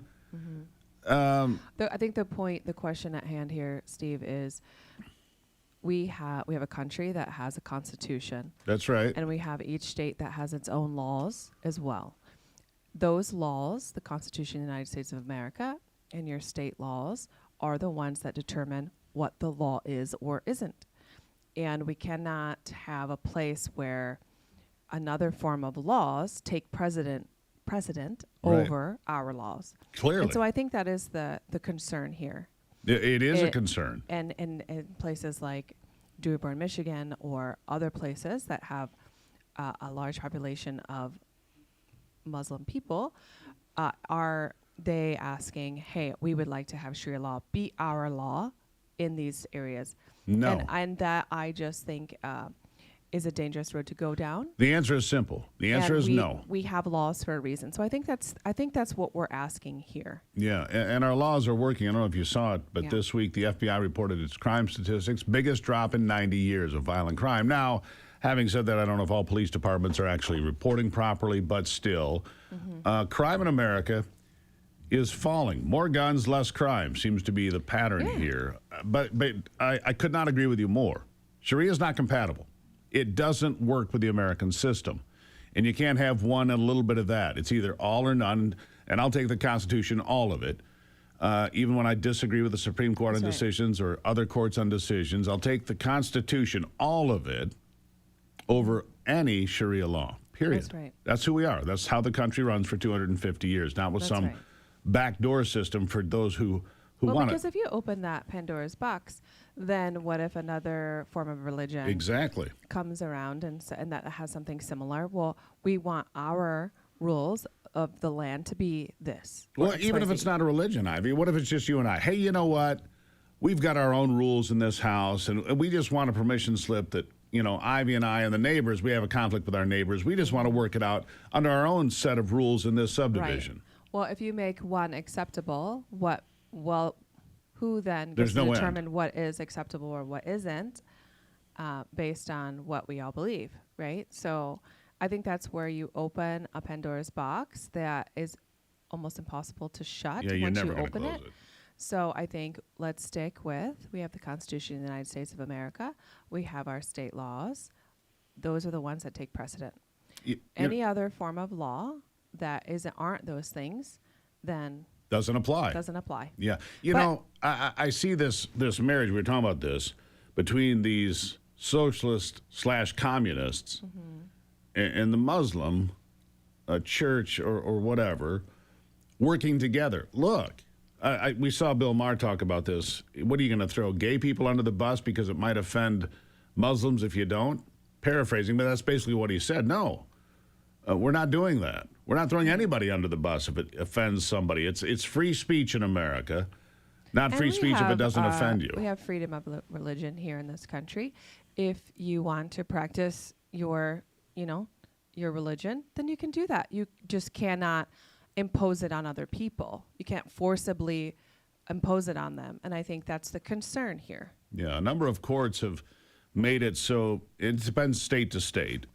I think the question at hand here, Steve, is we have a country that has a constitution. That's right. And we have each state that has its own laws as well. Those laws, the Constitution of the United States of America and your state laws, are the ones that determine what the law is or isn't. And we cannot have a place where another form of laws take precedent over our laws. Clearly. And so I think that is the concern here. It is a concern. And in places like Dearborn, Michigan, or other places that have a large population of Muslim people, are they asking, hey, we would like to have Sharia law be our law in these areas? No. And that I just think is a dangerous road to go down. The answer is simple. The answer is no. We have laws for a reason. So I think that's what we're asking here. Yeah, and our laws are working. I don't know if you saw it, but this week the FBI reported its crime statistics, biggest drop in 90 years of violent crime. Now, having said that, I don't know if all police departments are actually reporting properly, but still, crime in America is falling. More guns, less crime seems to be the pattern here. But I could not agree with you more. Sharia is not compatible. It doesn't work with the American system. And you can't have one and a little bit of that. It's either all or none, and I'll take the Constitution, all of it. Even when I disagree with the Supreme Court on decisions or other courts on decisions, I'll take the Constitution, all of it, over any Sharia law, period. That's right. That's who we are. That's how the country runs for 250 years, not with some backdoor system for those who want it. Because if you open that Pandora's box, then what if another form of religion comes around and that has something similar? Well, we want our rules of the land to be this. Well, even if it's not a religion, Ivy, what if it's just you and I? Hey, you know what? We've got our own rules in this house, and we just want a permission slip that, Ivy and I and the neighbors, we have a conflict with our neighbors. We just want to work it out under our own set of rules in this subdivision. Right. Well, if you make one acceptable, who then There's gets no to end. determine what is acceptable or what isn't based on what we all believe, right? So I think that's where you open a Pandora's box that is almost impossible to shut Yeah, you're once never you gonna open close it. it. So I think let's stick with, we have the Constitution of the United States of America. We have our state laws. Those are the ones that take precedent. Any other form of law that aren't those things, then doesn't apply. Doesn't apply. Yeah. I see this marriage, we were talking about this, between these socialist / communists and the Muslim church or whatever working together. Look, we saw Bill Maher talk about this. What are you going to throw gay people under the bus because it might offend Muslims if you don't? Paraphrasing, but that's basically what he said. No, we're not doing that. We're not throwing anybody under the bus if it offends somebody. It's free speech in America, not free speech if it doesn't offend you. We have freedom of religion here in this country. If you want to practice your religion, then you can do that. You just cannot impose it on other people. You can't forcibly impose it on them. And I think that's the concern here. Yeah, a number of courts have made it so it depends state to state.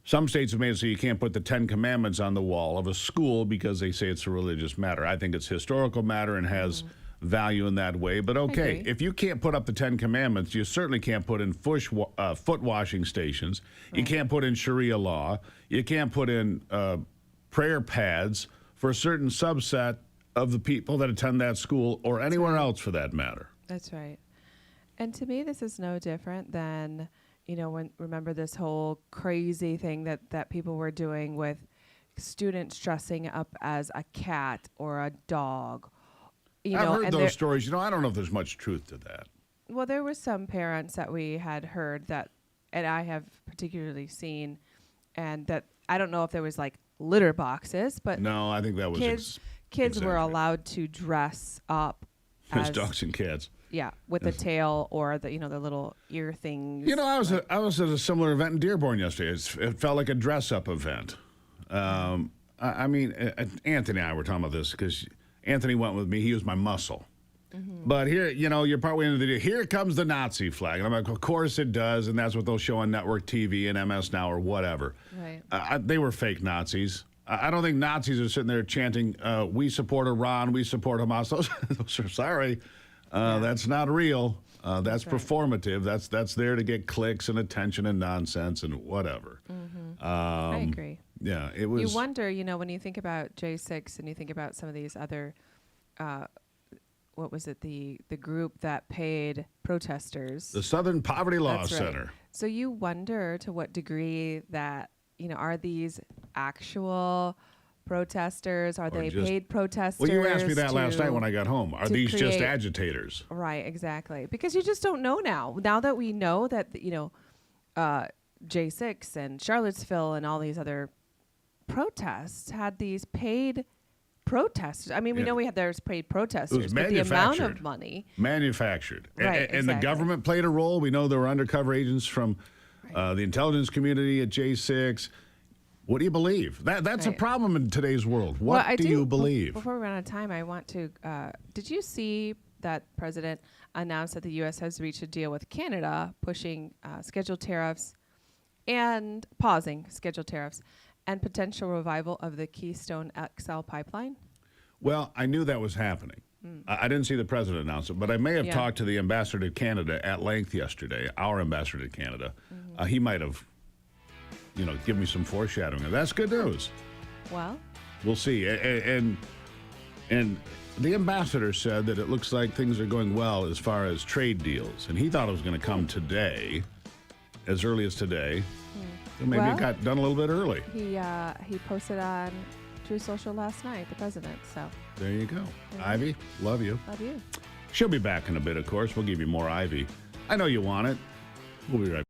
Some states have made it so you can't put the 10 Commandments on the wall of a school because they say it's a religious matter. I think it's a historical matter and has value in that way. But okay, if you can't put up the 10 Commandments, you certainly can't put in foot washing stations. Right. You can't put in Sharia law. You can't put in prayer pads for a certain subset of the people that attend that school or anywhere else for that matter. That's right. And to me, this is no different than, remember this whole crazy thing that people were doing with students dressing up as a cat or a dog. I've heard those stories. I don't know if there's much truth to that. Well, there were some parents that we had heard that, and I have particularly seen, and that I don't know if there was like litter boxes, but no, I think that was kids were allowed to dress up as dogs and cats. Yeah, with the tail or the the little ear things. I was at a similar event in Dearborn yesterday. It felt like a dress-up event. I mean, Anthony and I were talking about this because Anthony went with me. He was my muscle. But here, you're partway into the day. Here comes the Nazi flag. And I'm like, of course it does. And that's what they'll show on network TV and MS Now or whatever. Right. They were fake Nazis. I don't think Nazis are sitting there chanting, we support Iran, we support Hamas. Those are sorry. That's not real. That's performative. That's there to get clicks and attention and nonsense and whatever. I agree. Yeah, it was. You wonder, when you think about J6 and you think about some of these other, what was it, the group that paid protesters. The Southern Poverty Law Center. Right. So you wonder to what degree that, are these actual protesters? Are they paid protesters? Well, you asked me that last night when I got home. Are these just agitators? Right, exactly. Because you just don't know now. Now that we know that, J6 and Charlottesville and all these other protests had these paid protesters. I mean, we know there's paid protesters, but the amount of money. Manufactured. Right, and the government played a role. We know there were undercover agents from the intelligence community at J6. What do you believe? That's a problem in today's world. What do you believe? Before we run out of time, I want to, did you see that President announced that the U.S. has reached a deal with Canada, pushing scheduled tariffs and pausing scheduled tariffs and potential revival of the Keystone XL pipeline? Well, I knew that was happening. I didn't see the president announce it, but I may have talked to the ambassador to Canada at length yesterday, our ambassador to Canada. He might have, give me some foreshadowing. That's good news. Well, we'll see. And the ambassador said that it looks like things are going well as far as trade deals, and he thought it was going to come today, as early as today. So maybe it got done a little bit early. He posted on True Social last night, the president. So there you go. Ivy, love you. Love you. She'll be back in a bit, of course. We'll give you more Ivy. I know you want it. We'll be right back.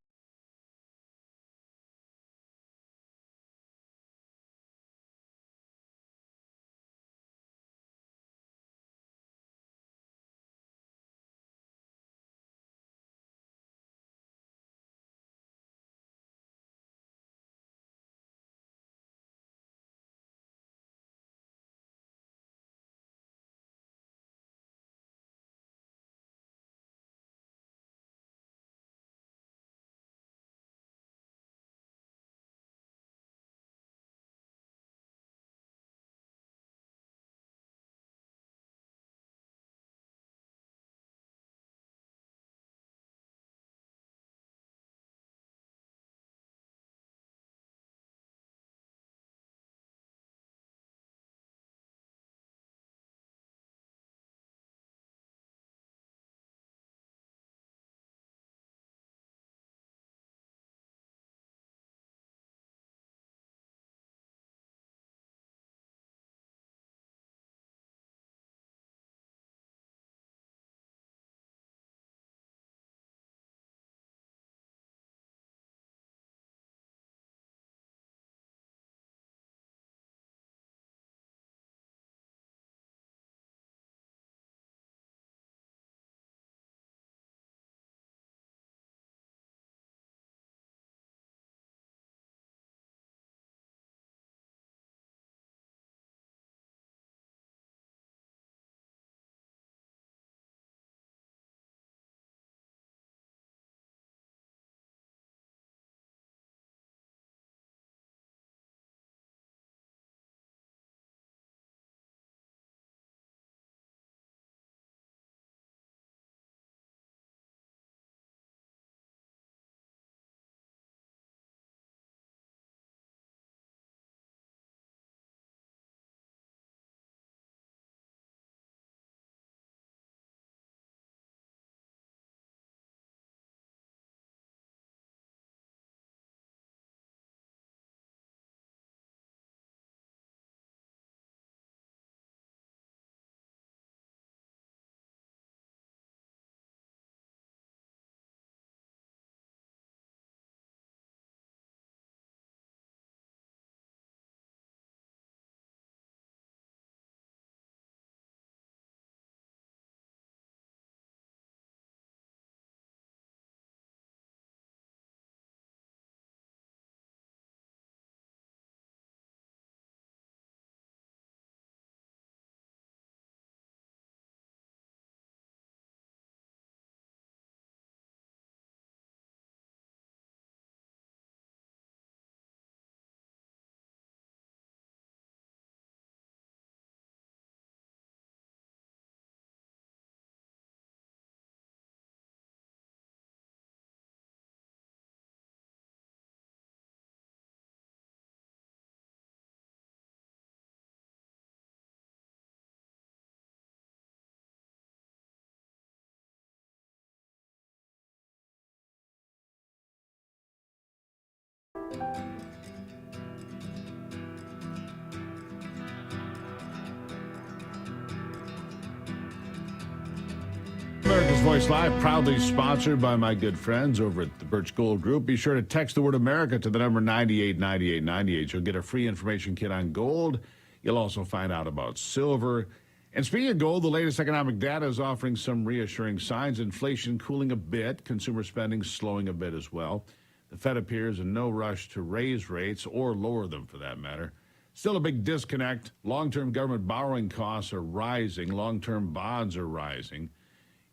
Voice Live, proudly sponsored by my good friends over at the Birch Gold Group. Be sure to text the word America to the number 989898. You'll get a free information kit on gold. You'll also find out about silver. And speaking of gold, the latest economic data is offering some reassuring signs. Inflation cooling a bit, consumer spending slowing a bit as well. The Fed appears in no rush to raise rates or lower them for that matter. Still a big disconnect. Long-term government borrowing costs are rising. Long-term bonds are rising.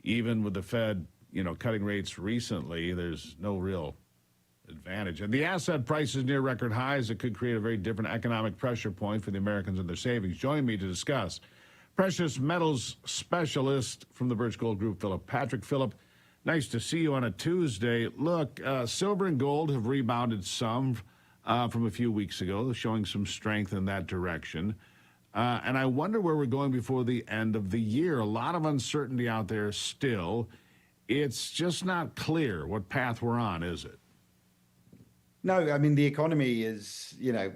Even with the Fed, cutting rates recently, there's no real advantage. And the asset prices near record highs that could create a very different economic pressure point for the Americans and their savings. Join me to discuss precious metals specialist from the Birch Gold Group, Philip Patrick. Philip, nice to see you on a Tuesday. Look, silver and gold have rebounded some from a few weeks ago, showing some strength in that direction. And I wonder where we're going before the end of the year. A lot of uncertainty out there still. It's just not clear what path we're on, is it? No, I mean, the economy is,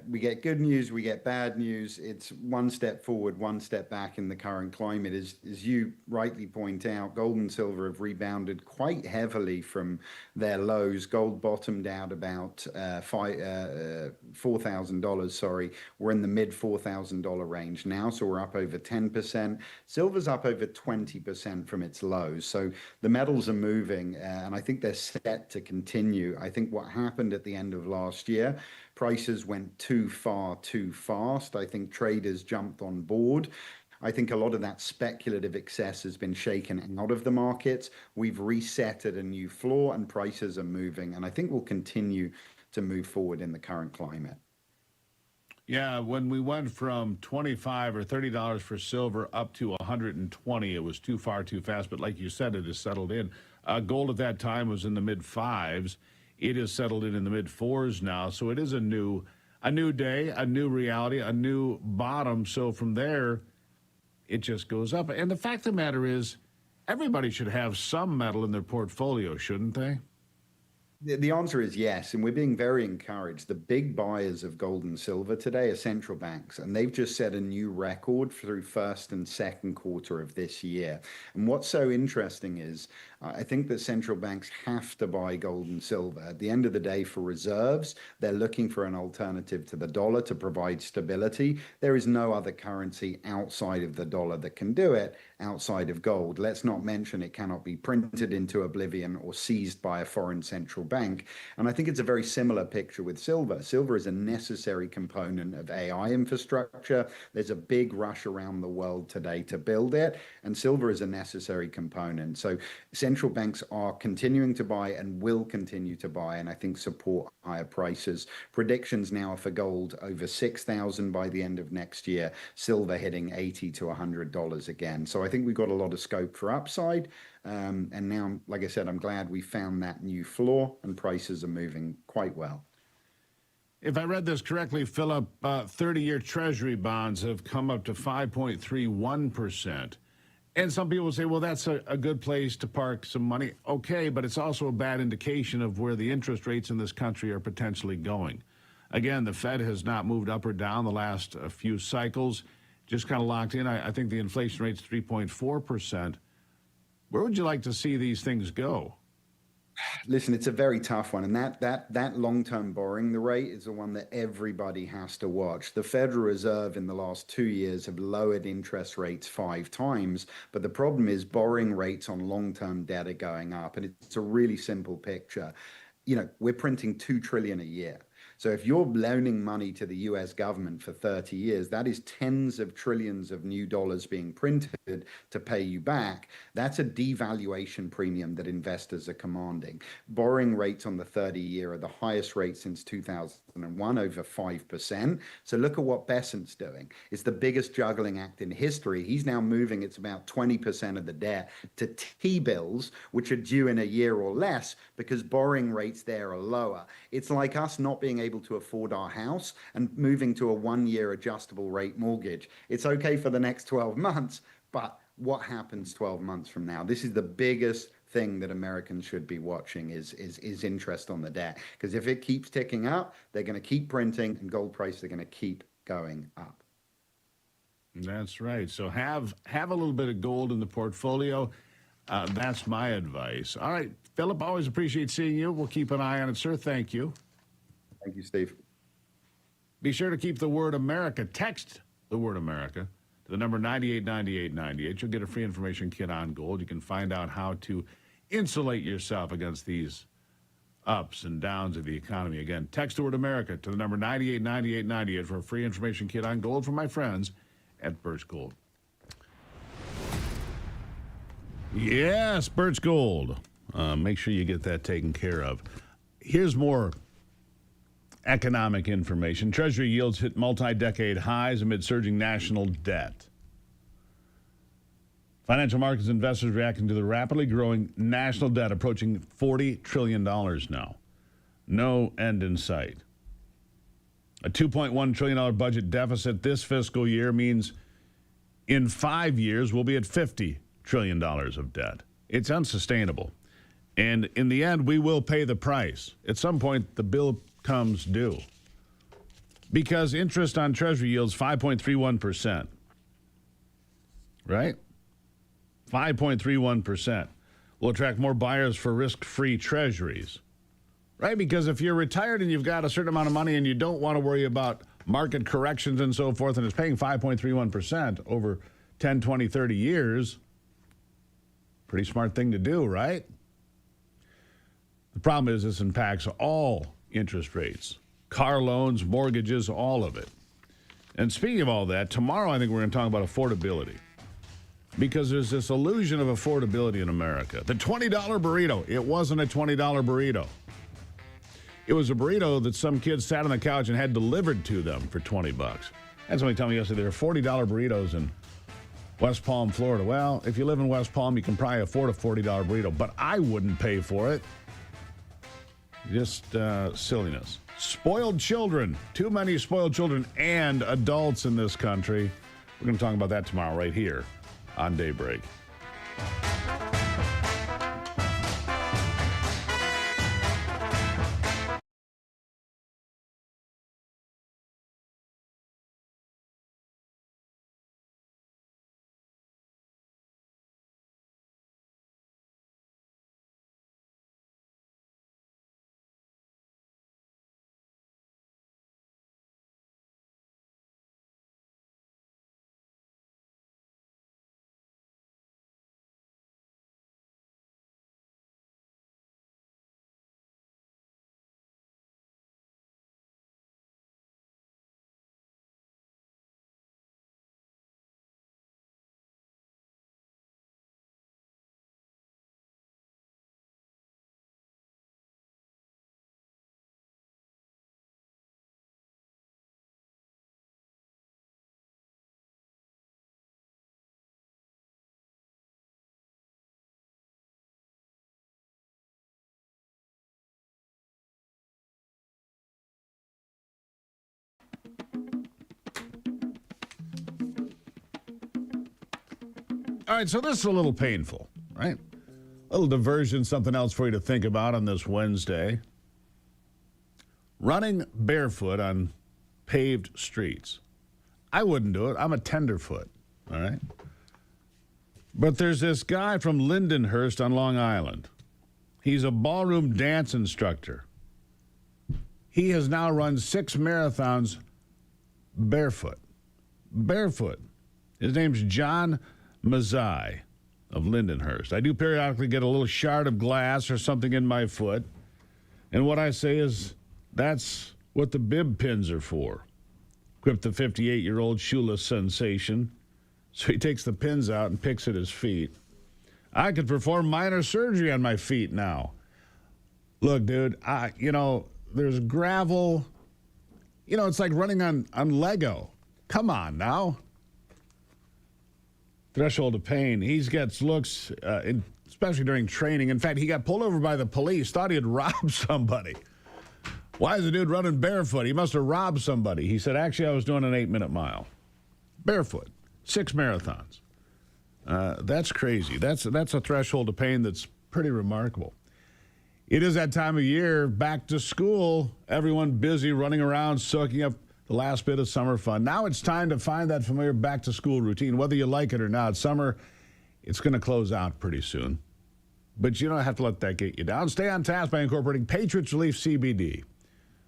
we get good news, we get bad news. It's one step forward, one step back in the current climate. As you rightly point out, gold and silver have rebounded quite heavily from their lows. Gold bottomed out about $4,000, sorry. We're in the mid $4,000 range now, so we're up over 10%. Silver's up over 20% from its lows. So the metals are moving, and I think they're set to continue. I think what happened at the end of last year, prices went too far too fast. I think traders jumped on board. I think a lot of that speculative excess has been shaken out of the markets. We've reset at a new floor and prices are moving, and I think we'll continue to move forward in the current climate. Yeah, when we went from $25 or $30 for silver up to $120, it was too far too fast, but like you said, it has settled in. Gold at that time was in the mid fives. It is settled in the mid fours now, so it is a new day, a new reality, a new bottom. So from there, it just goes up. And the fact of the matter is, everybody should have some metal in their portfolio, shouldn't they? The answer is yes, and we're being very encouraged. The big buyers of gold and silver today are central banks, and they've just set a new record through first and second quarter of this year. And what's so interesting is I think that central banks have to buy gold and silver. At the end of the day, for reserves, they're looking for an alternative to the dollar to provide stability. There is no other currency outside of the dollar that can do it, outside of gold. Let's not mention it cannot be printed into oblivion or seized by a foreign central bank. And I think it's a very similar picture with silver. Silver is a necessary component of AI infrastructure. There's a big rush around the world today to build it, and silver is a necessary component. So central banks are continuing to buy and will continue to buy, and I think support higher prices. Predictions now are for gold over $6,000 by the end of next year, silver hitting $80 to $100 again. So I think we've got a lot of scope for upside. And now, like I said, I'm glad we found that new floor and prices are moving quite well. If I read this correctly, Philip, 30-year Treasury bonds have come up to 5.31%. And some people say, well, that's a good place to park some money. Okay, but it's also a bad indication of where the interest rates in this country are potentially going. Again, the Fed has not moved up or down the last few cycles, just kind of locked in. I think the inflation rate's 3.4%. Where would you like to see these things go? Listen, it's a very tough one, and that long-term borrowing the rate is the one that everybody has to watch. The Federal Reserve in the last 2 years have lowered interest rates 5 times, but the problem is borrowing rates on long-term debt are going up, and it's a really simple picture. We're printing $2 trillion a year. So if you're loaning money to the US government for 30 years, that is tens of trillions of new dollars being printed to pay you back. That's a devaluation premium that investors are commanding. Borrowing rates on the 30-year are the highest rate since 2001, over 5%. So look at what Bessent's doing. It's the biggest juggling act in history. He's now moving, it's about 20% of the debt to T-bills, which are due in a year or less because borrowing rates there are lower. It's like us not being able to afford our house and moving to a 1-year adjustable rate mortgage. It's okay for the next 12 months, but what happens 12 months from now? This is the biggest thing that Americans should be watching is interest on the debt. Because if it keeps ticking up, they're going to keep printing and gold prices are going to keep going up. That's right. So have a little bit of gold in the portfolio. That's my advice. All right, Philip, always appreciate seeing you. We'll keep an eye on it, sir. Thank you. Thank you, Steve. Be sure to keep the word America. Text the word America to the number 989898. You'll get a free information kit on gold. You can find out how to insulate yourself against these ups and downs of the economy. Again, text the word America to the number 989898 for a free information kit on gold from my friends at Birch Gold. Yes, Birch Gold. Make sure you get that taken care of. Here's more economic information. Treasury yields hit multi-decade highs amid surging national debt. Financial markets investors reacting to the rapidly growing national debt approaching $40 trillion now. No end in sight. A $2.1 trillion budget deficit this fiscal year means in 5 years we'll be at $50 trillion of debt. It's unsustainable. And in the end, we will pay the price. At some point, the bill comes due. Because interest on Treasury yields 5.31%. Right? 5.31% will attract more buyers for risk-free treasuries. Right? Because if you're retired and you've got a certain amount of money and you don't want to worry about market corrections and so forth, and it's paying 5.31% over 10, 20, 30 years, pretty smart thing to do, right? The problem is this impacts all interest rates, car loans, mortgages, all of it. And speaking of all that, tomorrow I think we're going to talk about affordability. Because there's this illusion of affordability in America. The $20 burrito, it wasn't a $20 burrito. It was a burrito that some kids sat on the couch and had delivered to them for $20. That's somebody told me yesterday there are $40 burritos in West Palm, Florida. Well, if you live in West Palm, you can probably afford a $40 burrito, but I wouldn't pay for it. Just silliness. Spoiled children. Too many spoiled children and adults in this country. We're going to talk about that tomorrow right here on Daybreak. All right, so this is a little painful, right? A little diversion, something else for you to think about on this Wednesday. Running barefoot on paved streets. I wouldn't do it. I'm a tenderfoot, all right? But there's this guy from Lindenhurst on Long Island. He's a ballroom dance instructor. He has now run 6 marathons barefoot. Barefoot. His name's John Mazzai of Lindenhurst. I do periodically get a little shard of glass or something in my foot. And what I say is, that's what the bib pins are for. Quipped the 58-year-old shoeless sensation. So he takes the pins out and picks at his feet. I could perform minor surgery on my feet now. Look, dude, there's gravel. It's like running on Lego. Come on now. Threshold of pain. He gets looks, especially during training. In fact, he got pulled over by the police, thought he had robbed somebody. Why is the dude running barefoot? He must have robbed somebody. He said, actually, I was doing an 8-minute mile. Barefoot. 6 marathons. That's crazy. That's a threshold of pain that's pretty remarkable. It is that time of year, back to school, everyone busy running around, soaking up the last bit of summer fun. Now it's time to find that familiar back-to-school routine, whether you like it or not. Summer It's going to close out pretty soon. But you don't have to let that get you down. Stay on task by incorporating Patriots Relief CBD,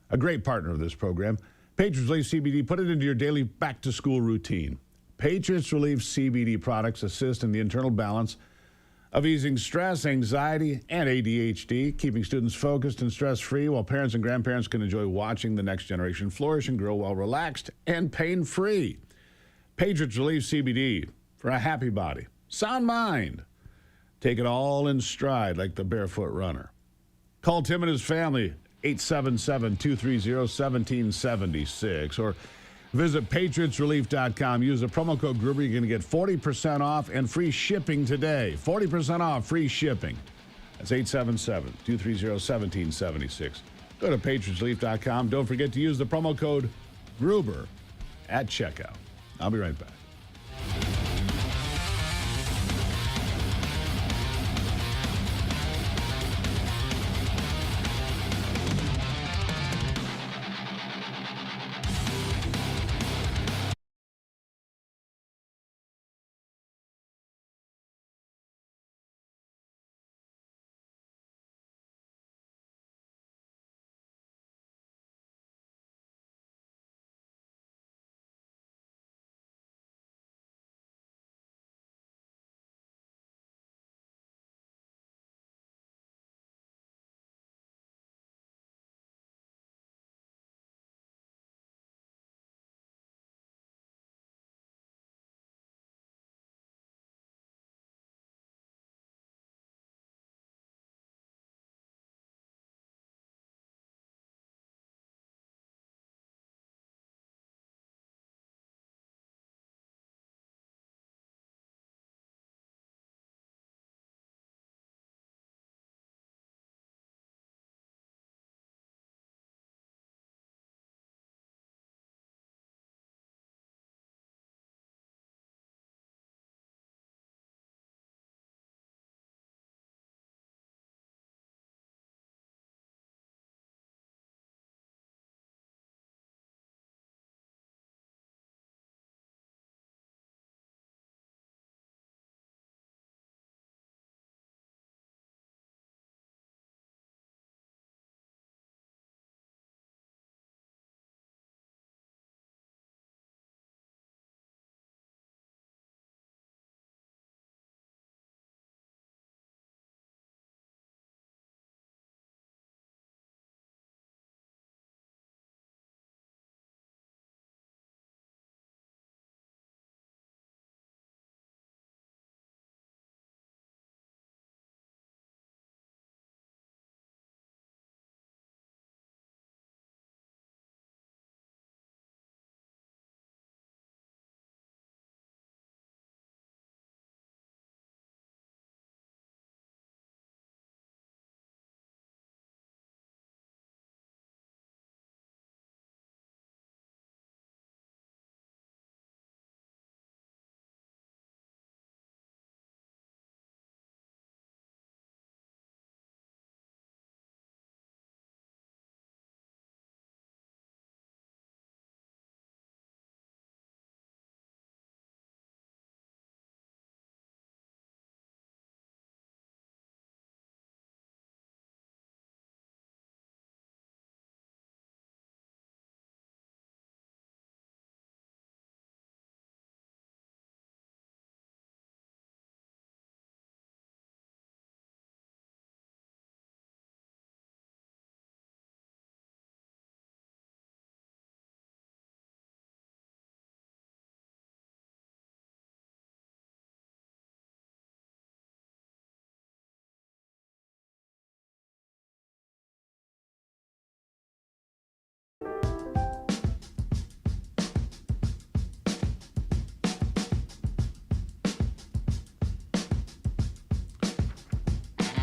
a great partner of this program. Patriots Relief CBD, put it into your daily back-to-school routine. Patriots Relief CBD products assist in the internal balance of easing stress, anxiety, and ADHD, keeping students focused and stress-free while parents and grandparents can enjoy watching the next generation flourish and grow while relaxed and pain-free. Patriots Relief CBD for a happy body, sound mind. Take it all in stride like the barefoot runner. Call Tim and his family, 877-230-1776, or visit patriotsrelief.com. Use the promo code Gruber. You're going to get 40% off and free shipping today. 40% off, free shipping. That's 877-230-1776. Go to patriotsrelief.com. Don't forget to use the promo code Gruber at checkout. I'll be right back.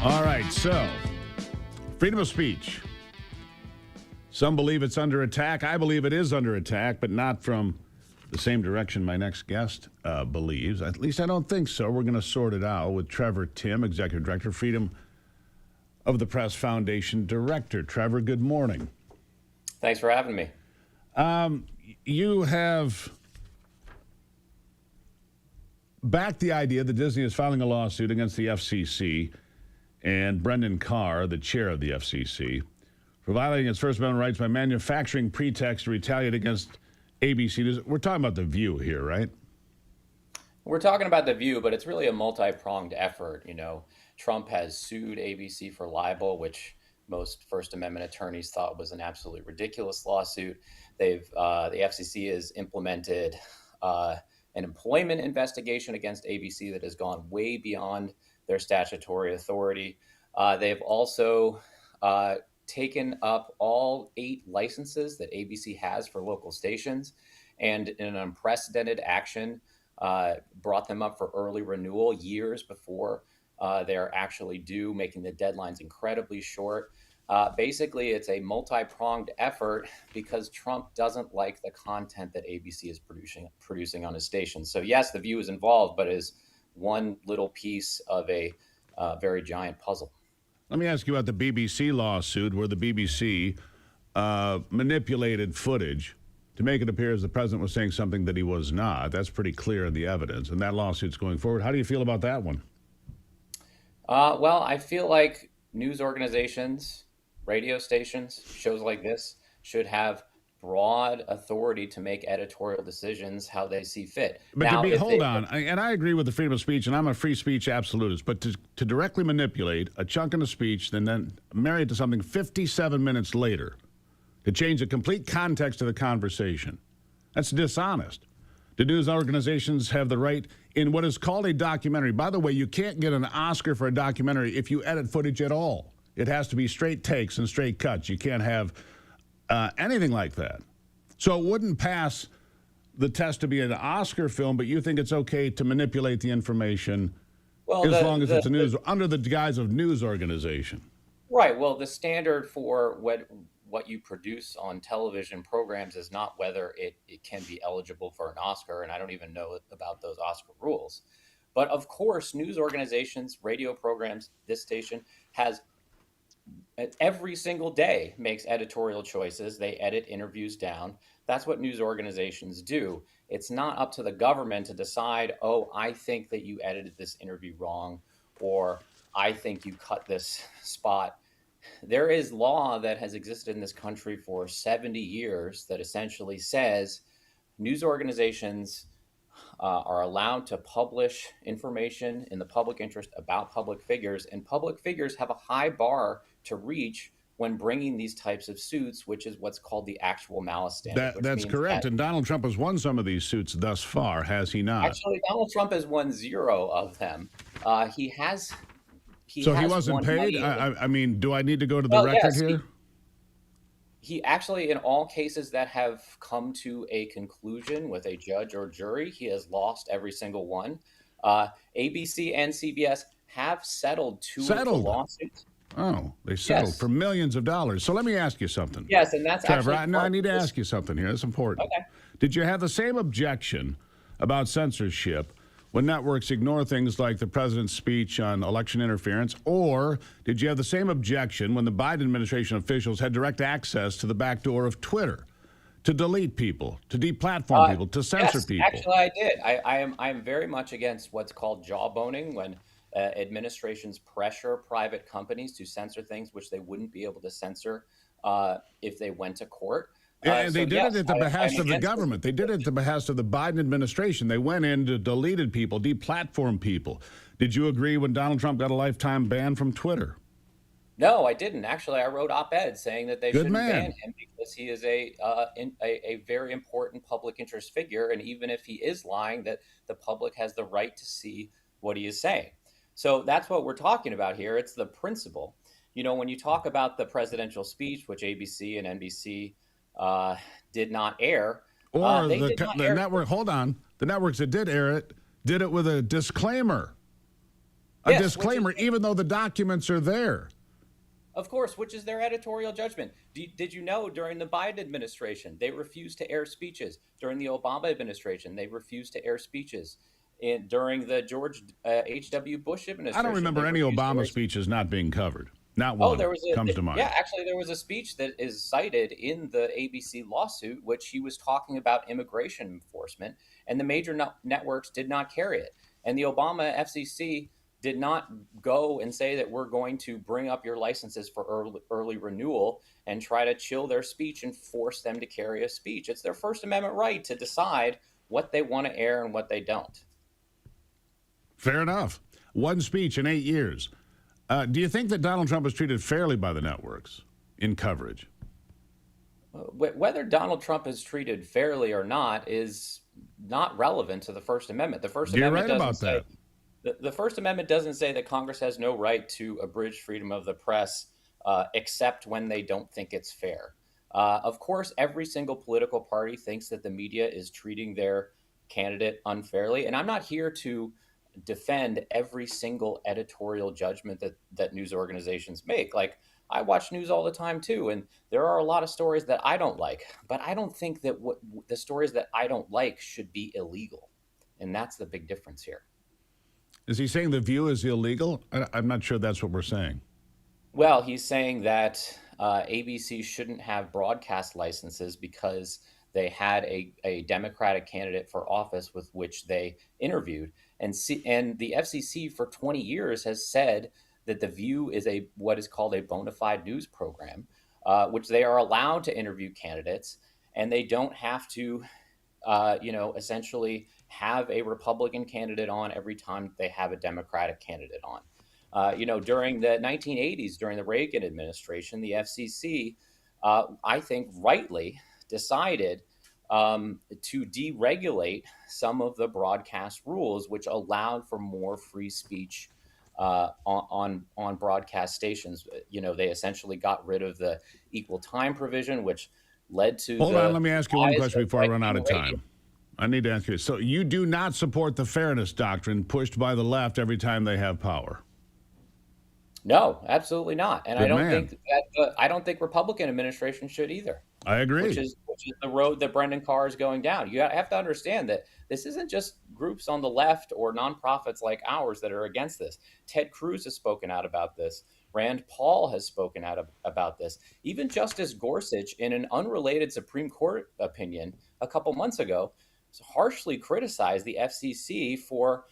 All right, so freedom of speech. Some believe it's under attack. I believe it is under attack, but not from the same direction my next guest believes. At least I don't think so. We're going to sort it out with Trevor Timm, Executive Director, Freedom of the Press Foundation Director. Trevor, good morning. Thanks for having me. You have backed the idea that Disney is filing a lawsuit against the FCC and Brendan Carr, the chair of the FCC, for violating its First Amendment rights by manufacturing pretext to retaliate against ABC News. We're talking about The View here, right? We're talking about The View, but it's really a multi-pronged effort. You know, Trump has sued ABC for libel, which most First Amendment attorneys thought was an absolutely ridiculous lawsuit. The FCC has implemented an employment investigation against ABC that has gone way beyond their statutory authority. They've also taken up all 8 licenses that ABC has for local stations, and in an unprecedented action, brought them up for early renewal years before they're actually due, making the deadlines incredibly short. Basically, it's a multi-pronged effort because Trump doesn't like the content that ABC is producing on his station. So yes, The View is involved, but is one little piece of a very giant puzzle. Let me ask you about the BBC lawsuit where the BBC manipulated footage to make it appear as the president was saying something that he was not. That's pretty clear in the evidence, and that lawsuit's going forward. How do you feel about that one? Well, I feel like news organizations, radio stations, shows like this should have broad authority to make editorial decisions how they see fit. But now, hold on, and I agree with the freedom of speech, and I'm a free speech absolutist, but to directly manipulate a chunk of the speech and then marry it to something 57 minutes later, to change the complete context of the conversation, that's dishonest. Do news organizations have the right in what is called a documentary? By the way, you can't get an Oscar for a documentary if you edit footage at all. It has to be straight takes and straight cuts. You can't have anything like that. So it wouldn't pass the test to be an Oscar film, but you think it's okay to manipulate the information as long as it's a news under the guise of news organization. Right. Well, the standard for what you produce on television programs is not whether it can be eligible for an Oscar, and I don't even know about those Oscar rules. But of course, news organizations, radio programs, this station has every single day makes editorial choices. They edit interviews down. That's what news organizations do. It's not up to the government to decide, oh, I think that you edited this interview wrong, or I think you cut this spot. There is law that has existed in this country for 70 years that essentially says news organizations are allowed to publish information in the public interest about public figures, and public figures have a high bar to reach when bringing these types of suits, which is what's called the actual malice standard. That's correct. And Donald Trump has won some of these suits thus far, has he not? Actually, Donald Trump has won 0 of them. He wasn't paid? I mean, do I need to go to the record here? He actually, in all cases that have come to a conclusion with a judge or jury, he has lost every single one. ABC and CBS have settled 2 of the lawsuits. Oh, they settled for millions of dollars. So let me ask you something. Yes, and that's Trevor, actually... I need to ask you something here. That's important. Okay. Did you have the same objection about censorship when networks ignore things like the president's speech on election interference, or did you have the same objection when the Biden administration officials had direct access to the back door of Twitter to delete people, to deplatform people, to censor people? Actually, I did. I am very much against what's called jawboning, when administrations pressure private companies to censor things which they wouldn't be able to censor if they went to court. And they did it at the behest of the government. They did it at the behest of the Biden administration. They went in to deleted people, deplatformed people. Did you agree when Donald Trump got a lifetime ban from Twitter? No, I didn't. Actually, I wrote op-eds saying that they shouldn't ban him because he is a very important public interest figure. And even if he is lying, that the public has the right to see what he is saying. So that's what we're talking about here. It's the principle. You know, when you talk about the presidential speech, which ABC and NBC did not air. Or the network, hold on, the networks that did air it did it with a disclaimer. A disclaimer, even though the documents are there. Of course, which is their editorial judgment. Did you know during the Biden administration, they refused to air speeches? During the Obama administration, they refused to air speeches. During the George H.W. Bush administration. I don't remember any Obama speeches not being covered. Not one comes to mind. Yeah, actually, there was a speech that is cited in the ABC lawsuit, which he was talking about immigration enforcement, and the major networks did not carry it. And the Obama FCC did not go and say that we're going to bring up your licenses for early renewal and try to chill their speech and force them to carry a speech. It's their First Amendment right to decide what they want to air and what they don't. Fair enough. One speech in 8 years. Do you think that Donald Trump was treated fairly by the networks in coverage? Whether Donald Trump is treated fairly or not is not relevant to the First Amendment. The First You're Amendment right doesn't about say that. the First Amendment doesn't say that Congress has no right to abridge freedom of the press, except when they don't think it's fair. Of course, every single political party thinks that the media is treating their candidate unfairly, and I'm not here to defend every single editorial judgment that news organizations make. Like, I watch news all the time too, and there are a lot of stories that I don't like, but I don't think that the stories that I don't like should be illegal, and that's the big difference here. Is he saying The View is illegal? I'm not sure that's what we're saying. Well, he's saying that ABC shouldn't have broadcast licenses because they had a Democratic candidate for office with which they interviewed. And the FCC for 20 years has said that The View is what is called a bona fide news program, which they are allowed to interview candidates, and they don't have to, essentially have a Republican candidate on every time they have a Democratic candidate on. During the 1980s, during the Reagan administration, the FCC, I think rightly, decided to deregulate some of the broadcast rules, which allowed for more free speech on broadcast stations. They essentially got rid of the equal time provision, which led to Hold on, let me ask you one question before I run out of radio. time. I need to ask you. So you do not support the fairness doctrine pushed by the left every time they have power? No, absolutely not. And Good man. I don't think Republican administrations should either. I agree. Which is the road that Brendan Carr is going down. You have to understand that this isn't just groups on the left or nonprofits like ours that are against this. Ted Cruz has spoken out about this. Rand Paul has spoken out about this. Even Justice Gorsuch, in an unrelated Supreme Court opinion a couple months ago, harshly criticized the FCC for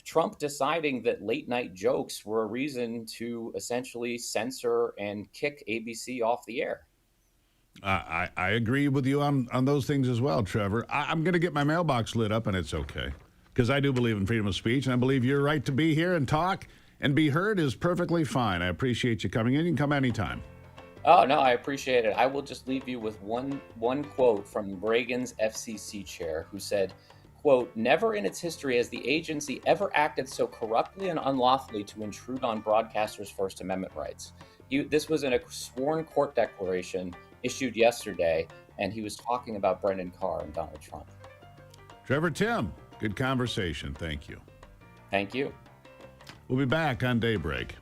Trump deciding that late night jokes were a reason to essentially censor and kick ABC off the air. I agree with you on those things as well, Trevor. I'm going to get my mailbox lit up, and it's okay. Because I do believe in freedom of speech, and I believe your right to be here and talk and be heard is perfectly fine. I appreciate you coming in. You can come anytime. Oh, no, I appreciate it. I will just leave you with one quote from Reagan's FCC chair, who said, quote, "Never in its history has the agency ever acted so corruptly and unlawfully to intrude on broadcasters' First Amendment rights." This was in a sworn court declaration issued yesterday, and he was talking about Brendan Carr and Donald Trump. Trevor Tim, good conversation. Thank you. Thank you. We'll be back on Daybreak.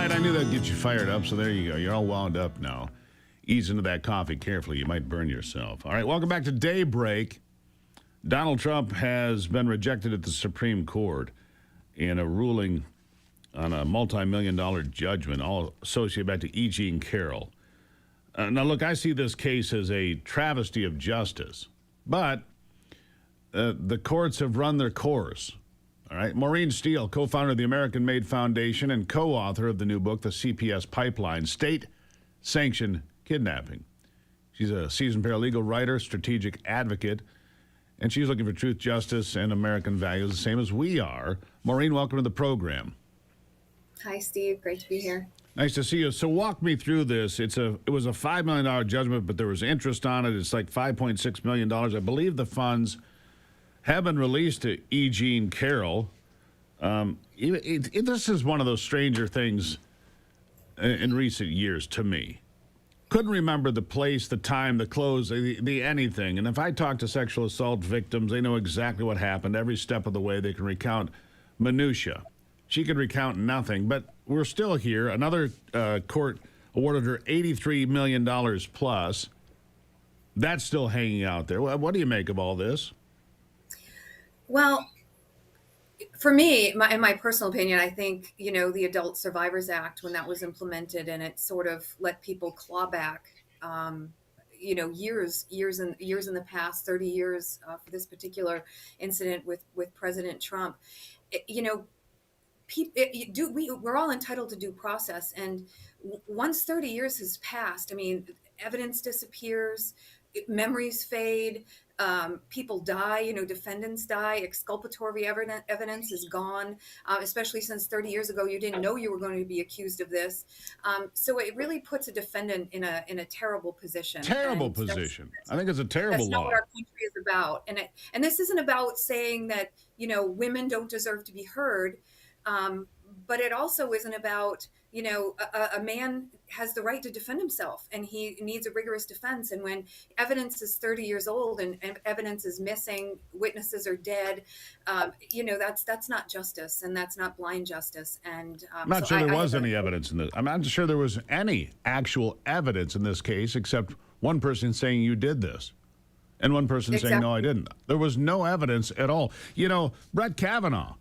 right, I knew that'd get you fired up, so there you go. You're all wound up now. Ease into that coffee carefully. You might burn yourself. All right, welcome back to Daybreak. Donald Trump has been rejected at the Supreme Court in a ruling on a multi-million-dollar judgment, all associated back to E. Jean Carroll. Now, look, I see this case as a travesty of justice, but the courts have run their course. All right, Maureen Steele, co-founder of the American Made Foundation and co-author of the new book, The CPS Pipeline, State-Sanctioned Kidnapping. She's a seasoned paralegal writer, strategic advocate, and she's looking for truth, justice, and American values, the same as we are. Maureen, welcome to the program. Hi, Steve. Great to be here. Nice to see you. So walk me through this. It was a $5 million judgment, but there was interest on it. It's like $5.6 million. I believe the funds have been released to E. Jean Carroll. This is one of those stranger things in recent years to me. Couldn't remember the place, the time, the clothes, the anything. And if I talk to sexual assault victims, they know exactly what happened. Every step of the way, they can recount minutia. She could recount nothing, but we're still here. Another court awarded her $83 million plus. That's still hanging out there. What do you make of all this? Well, for me, in my personal opinion, I think, the Adult Survivors Act, when that was implemented and it sort of let people claw back, years in the past, 30 years for this particular incident with President Trump, we're all entitled to due process. And once 30 years has passed, evidence disappears, memories fade, people die, defendants die, exculpatory evidence is gone, especially since 30 years ago, you didn't know you were going to be accused of this. So it really puts a defendant in a terrible position. Terrible position. I think it's a terrible law. That's not what our country is about. And this isn't about saying that, women don't deserve to be heard. But it also isn't about, a man has the right to defend himself and he needs a rigorous defense. And when evidence is 30 years old and evidence is missing, witnesses are dead, that's not justice, and that's not blind justice. And I'm not sure there was any evidence in this. I'm not sure there was any actual evidence in this case, except one person saying you did this and one person saying, no, I didn't. There was no evidence at all. Brett Kavanaugh,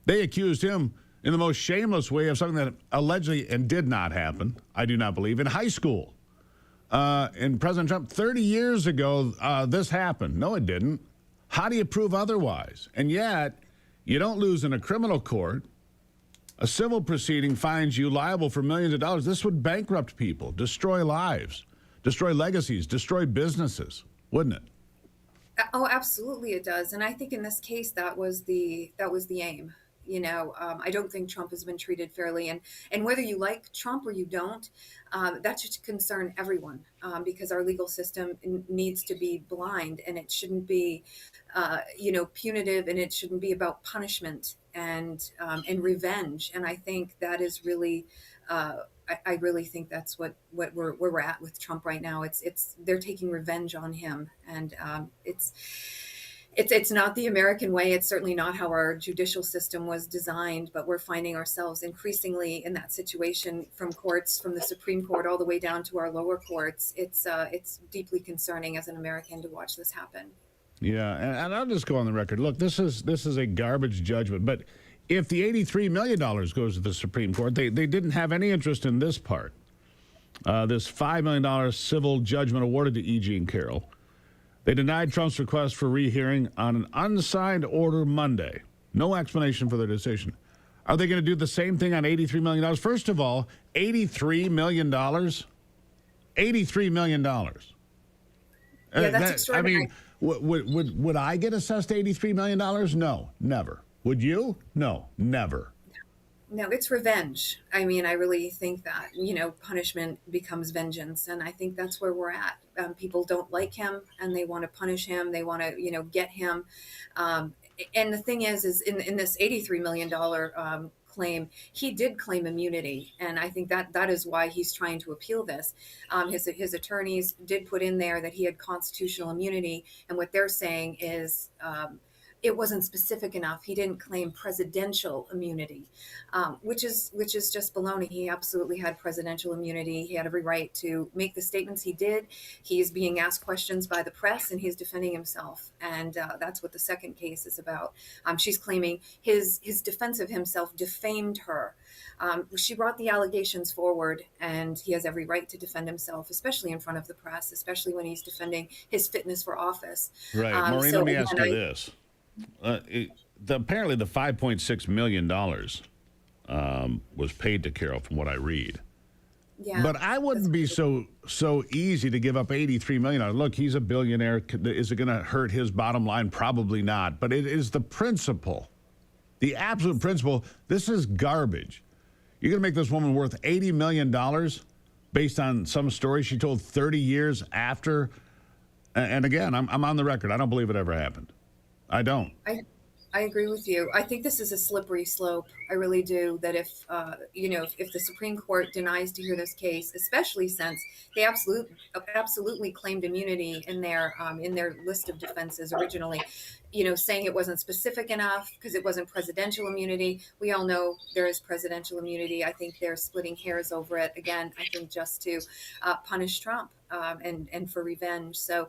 they accused him in the most shameless way of something that allegedly and did not happen, I do not believe, in high school. And President Trump, 30 years ago, this happened. No, it didn't. How do you prove otherwise? And yet, you don't lose in a criminal court. A civil proceeding finds you liable for millions of dollars. This would bankrupt people, destroy lives, destroy legacies, destroy businesses, wouldn't it? Oh, absolutely it does. And I think in this case, that was the aim. I don't think Trump has been treated fairly. And whether you like Trump or you don't, that should concern everyone, because our legal system needs to be blind, and it shouldn't be, punitive, and it shouldn't be about punishment and revenge. And I think that is really, I really think that's what where we're at with Trump right now. They're taking revenge on him, and It's not the American way. It's certainly not how our judicial system was designed, but we're finding ourselves increasingly in that situation from courts, from the Supreme Court all the way down to our lower courts. It's deeply concerning as an American to watch this happen. Yeah, and I'll just go on the record. Look, this is a garbage judgment, but if the $83 million goes to the Supreme Court, they didn't have any interest in this part. This $5 million civil judgment awarded to E. Jean Carroll. They denied Trump's request for rehearing on an unsigned order Monday. No explanation for their decision. Are they going to do the same thing on $83 million? First of all, $83 million? $83 million. Yeah, that's extraordinary. Would I get assessed $83 million? No, never. Would you? No, never. No, it's revenge. I really think that, punishment becomes vengeance. And I think that's where we're at. People don't like him and they want to punish him. They want to, get him. And the thing is in this $83 million claim, he did claim immunity. And I think that is why he's trying to appeal this. His attorneys did put in there that he had constitutional immunity. And what they're saying is, it wasn't specific enough. He didn't claim presidential immunity, which is just baloney. He absolutely had presidential immunity. He had every right to make the statements he did. He is being asked questions by the press, and he's defending himself. And that's what the second case is about. She's claiming his defense of himself defamed her. She brought the allegations forward, and he has every right to defend himself, especially in front of the press, especially when he's defending his fitness for office. Right. Maureen, So let me ask you again, this. Apparently the $5.6 million was paid to Carroll, from what I read. Yeah, but I wouldn't be so easy to give up $83 million. Look, he's a billionaire. Is it going to hurt his bottom line? Probably not. But it is the principle, the absolute principle. This is garbage. You're going to make this woman worth $80 million based on some story she told 30 years after. And again, I'm on the record. I don't believe it ever happened. I don't. I agree with you. I think this is a slippery slope. I really do. That if if the Supreme Court denies to hear this case, especially since they absolutely claimed immunity in their list of defenses originally, saying it wasn't specific enough because it wasn't presidential immunity. We all know there is presidential immunity. I think they're splitting hairs over it again. I think just to punish Trump. And for revenge. So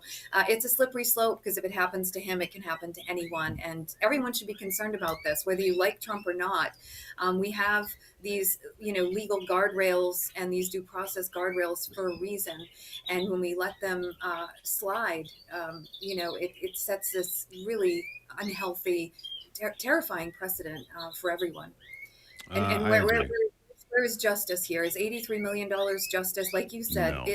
it's a slippery slope because if it happens to him, it can happen to anyone. And everyone should be concerned about this, whether you like Trump or not. We have these, legal guardrails and these due process guardrails for a reason. And when we let them slide, it sets this really unhealthy, terrifying precedent for everyone. And where is justice here? Is $83 million justice? Like you said, No.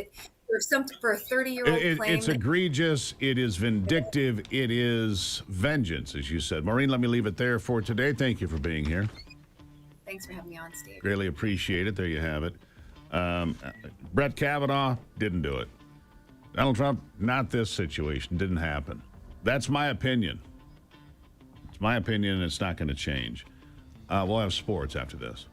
For a 30-year-old claim. It's egregious. It is vindictive. It is vengeance, as you said. Maureen, let me leave it there for today. Thank you for being here. Thanks for having me on, Steve. Greatly appreciate it. There you have it. Brett Kavanaugh didn't do it. Donald Trump, not this situation. Didn't happen. That's my opinion. It's my opinion, and it's not going to change. We'll have sports after this.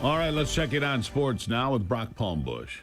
All right, let's check it on sports now with Brock Palmbush.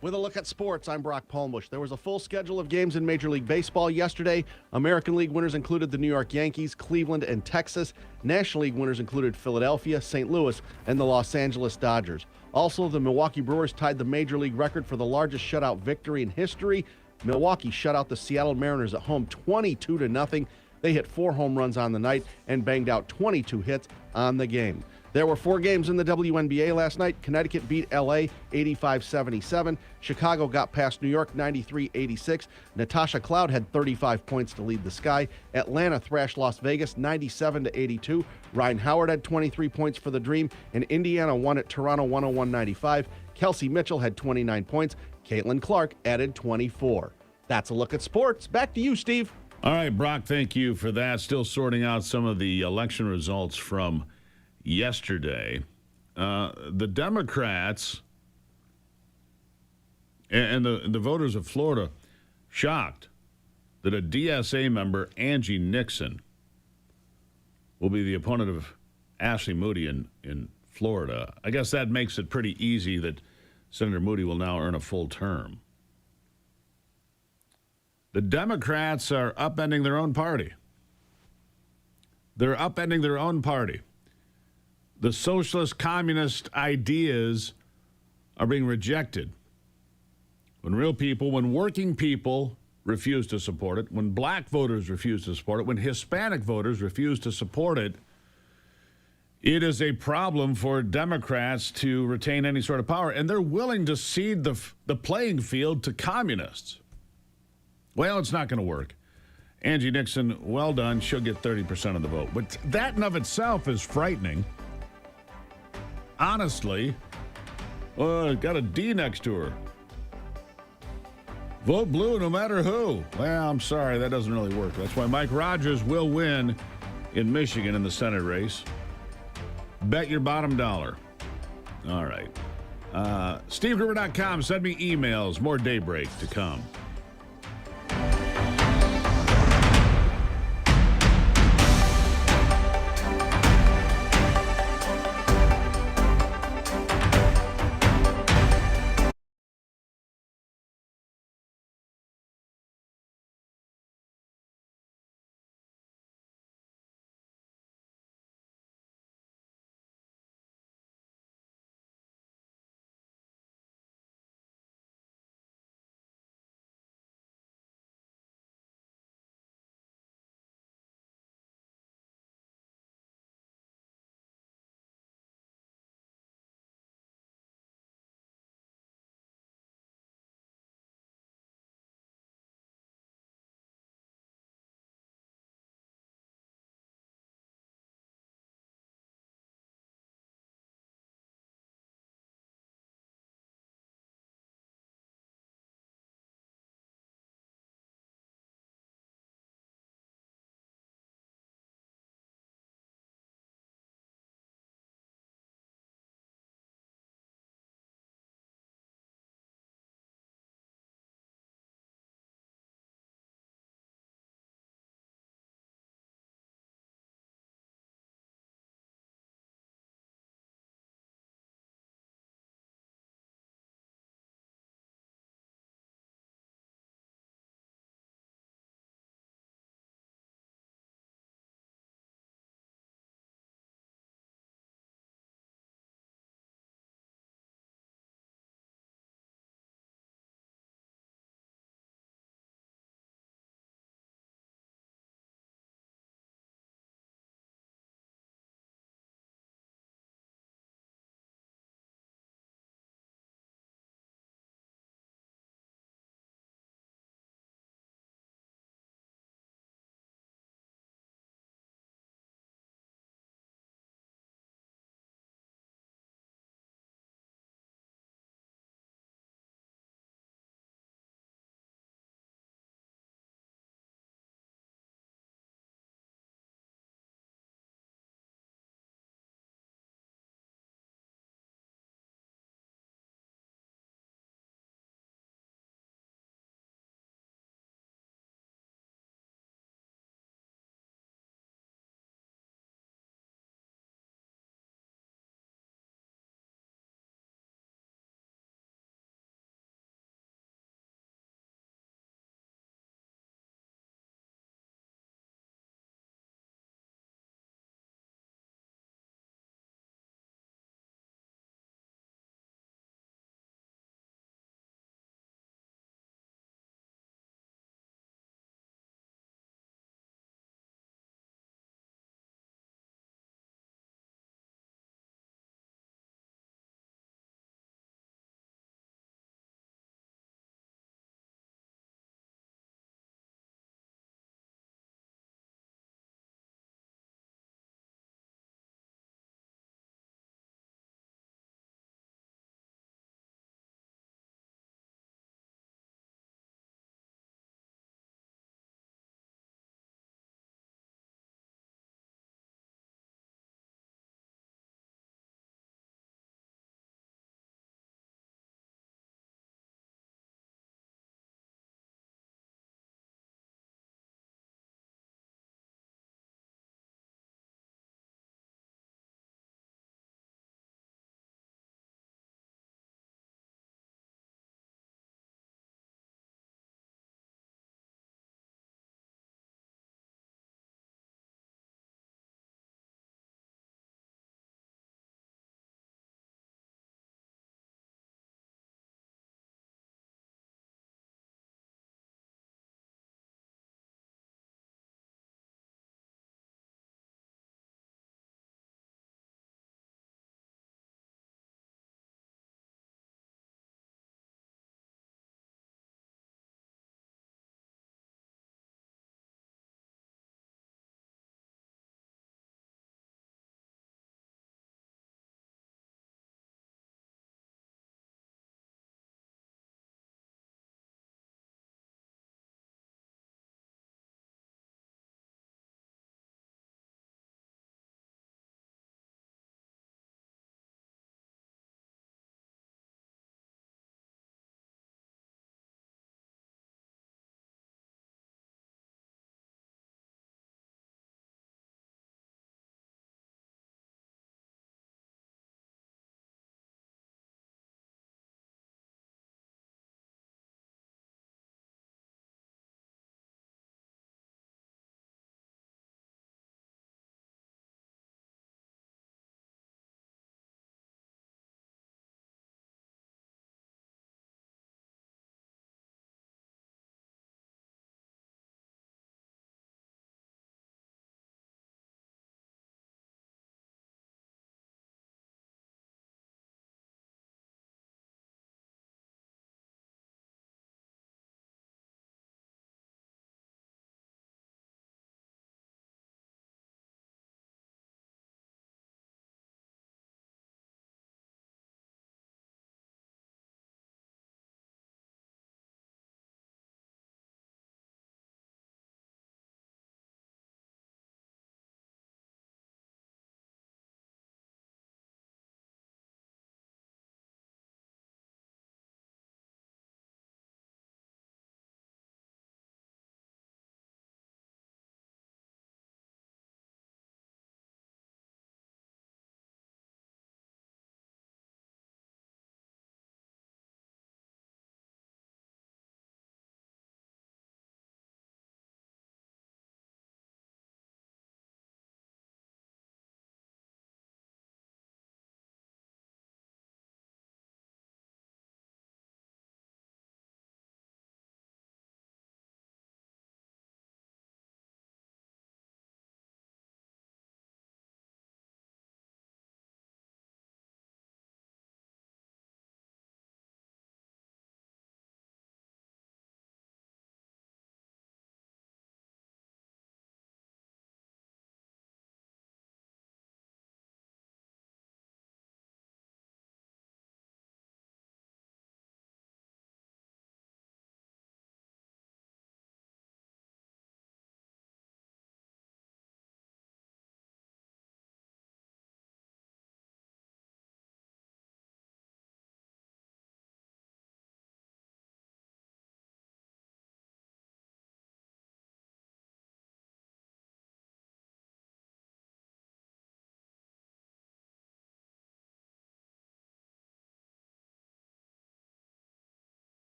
With a look at sports, I'm Brock Palmbush. There was a full schedule of games in Major League Baseball yesterday. American League winners included the New York Yankees, Cleveland, and Texas. National League winners included Philadelphia, St. Louis, and the Los Angeles Dodgers. Also, the Milwaukee Brewers tied the Major League record for the largest shutout victory in history. Milwaukee shut out the Seattle Mariners at home 22-0. They hit 4 home runs on the night and banged out 22 hits on the game. There were 4 games in the WNBA last night. Connecticut beat LA 85-77. Chicago got past New York 93-86. Natasha Cloud had 35 points to lead the Sky. Atlanta thrashed Las Vegas 97-82. Ryan Howard had 23 points for the Dream, and Indiana won at Toronto 101-95. Kelsey Mitchell had 29 points. Caitlin Clark added 24. That's a look at sports. Back to you, Steve. All right, Brock, thank you for that. Still sorting out some of the election results from yesterday. The Democrats and the voters of Florida shocked that a DSA member, Angie Nixon, will be the opponent of Ashley Moody in Florida. I guess that makes it pretty easy that Senator Moody will now earn a full term. The Democrats are upending their own party. They're upending their own party. The socialist communist ideas are being rejected. When real people, when working people refuse to support it, when black voters refuse to support it, when Hispanic voters refuse to support it, it is a problem for Democrats to retain any sort of power. And they're willing to cede the playing field to communists. Well, it's not going to work. Angie Nixon, well done. She'll get 30% of the vote. But that in of itself is frightening. Honestly, got a D next to her. Vote blue no matter who. Well, I'm sorry, that doesn't really work. That's why Mike Rogers will win in Michigan in the Senate race. Bet your bottom dollar. All right. SteveGruber.com. Send me emails. More Daybreak to come.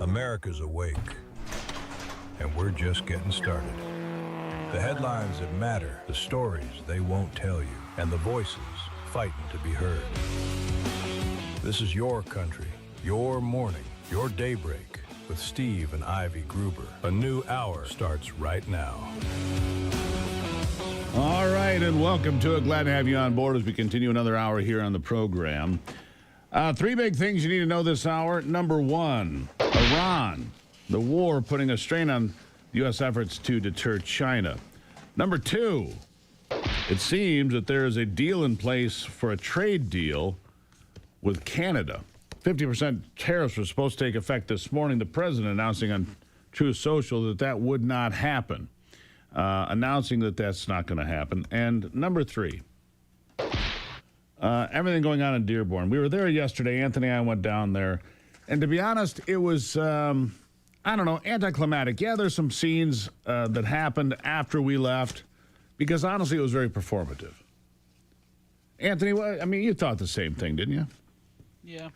America's awake, and we're just getting started. The headlines that matter, the stories they won't tell you, and the voices fighting to be heard. This is your country, your morning, your daybreak with Steve and Ivy Gruber. A new hour starts right now. All right, and welcome to it. Glad to have you on board as we continue another hour here on the program. Three big things you need to know this hour. Number one, Iran. The war putting a strain on U.S. efforts to deter China. Number two, it seems that there is a deal in place for a trade deal with Canada. 50% tariffs were supposed to take effect this morning. The president announcing on Truth Social that that would not happen. Announcing that that's not going to happen. And number three, everything going on in Dearborn. We were there yesterday. Anthony and I went down there. And to be honest, it was, anticlimactic. Yeah, there's some scenes that happened after we left because honestly, it was very performative. Anthony, you thought the same thing, didn't you? Yeah.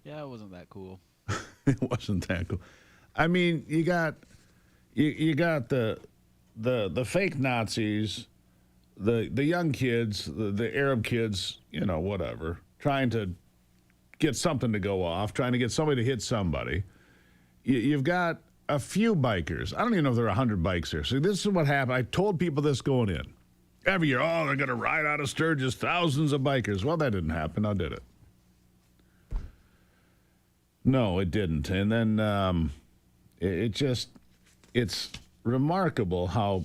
Yeah, it wasn't that cool. It wasn't that cool. I mean, you got the fake Nazis, the young kids, the Arab kids, whatever, trying to get something to go off, trying to get somebody to hit somebody. You've got a few bikers. I don't even know if there are 100 bikes here. So this is what happened. I told people this going in. Every year, they're going to ride out of Sturgis, thousands of bikers. Well, that didn't happen. Now did it? No, it didn't. And then it's remarkable how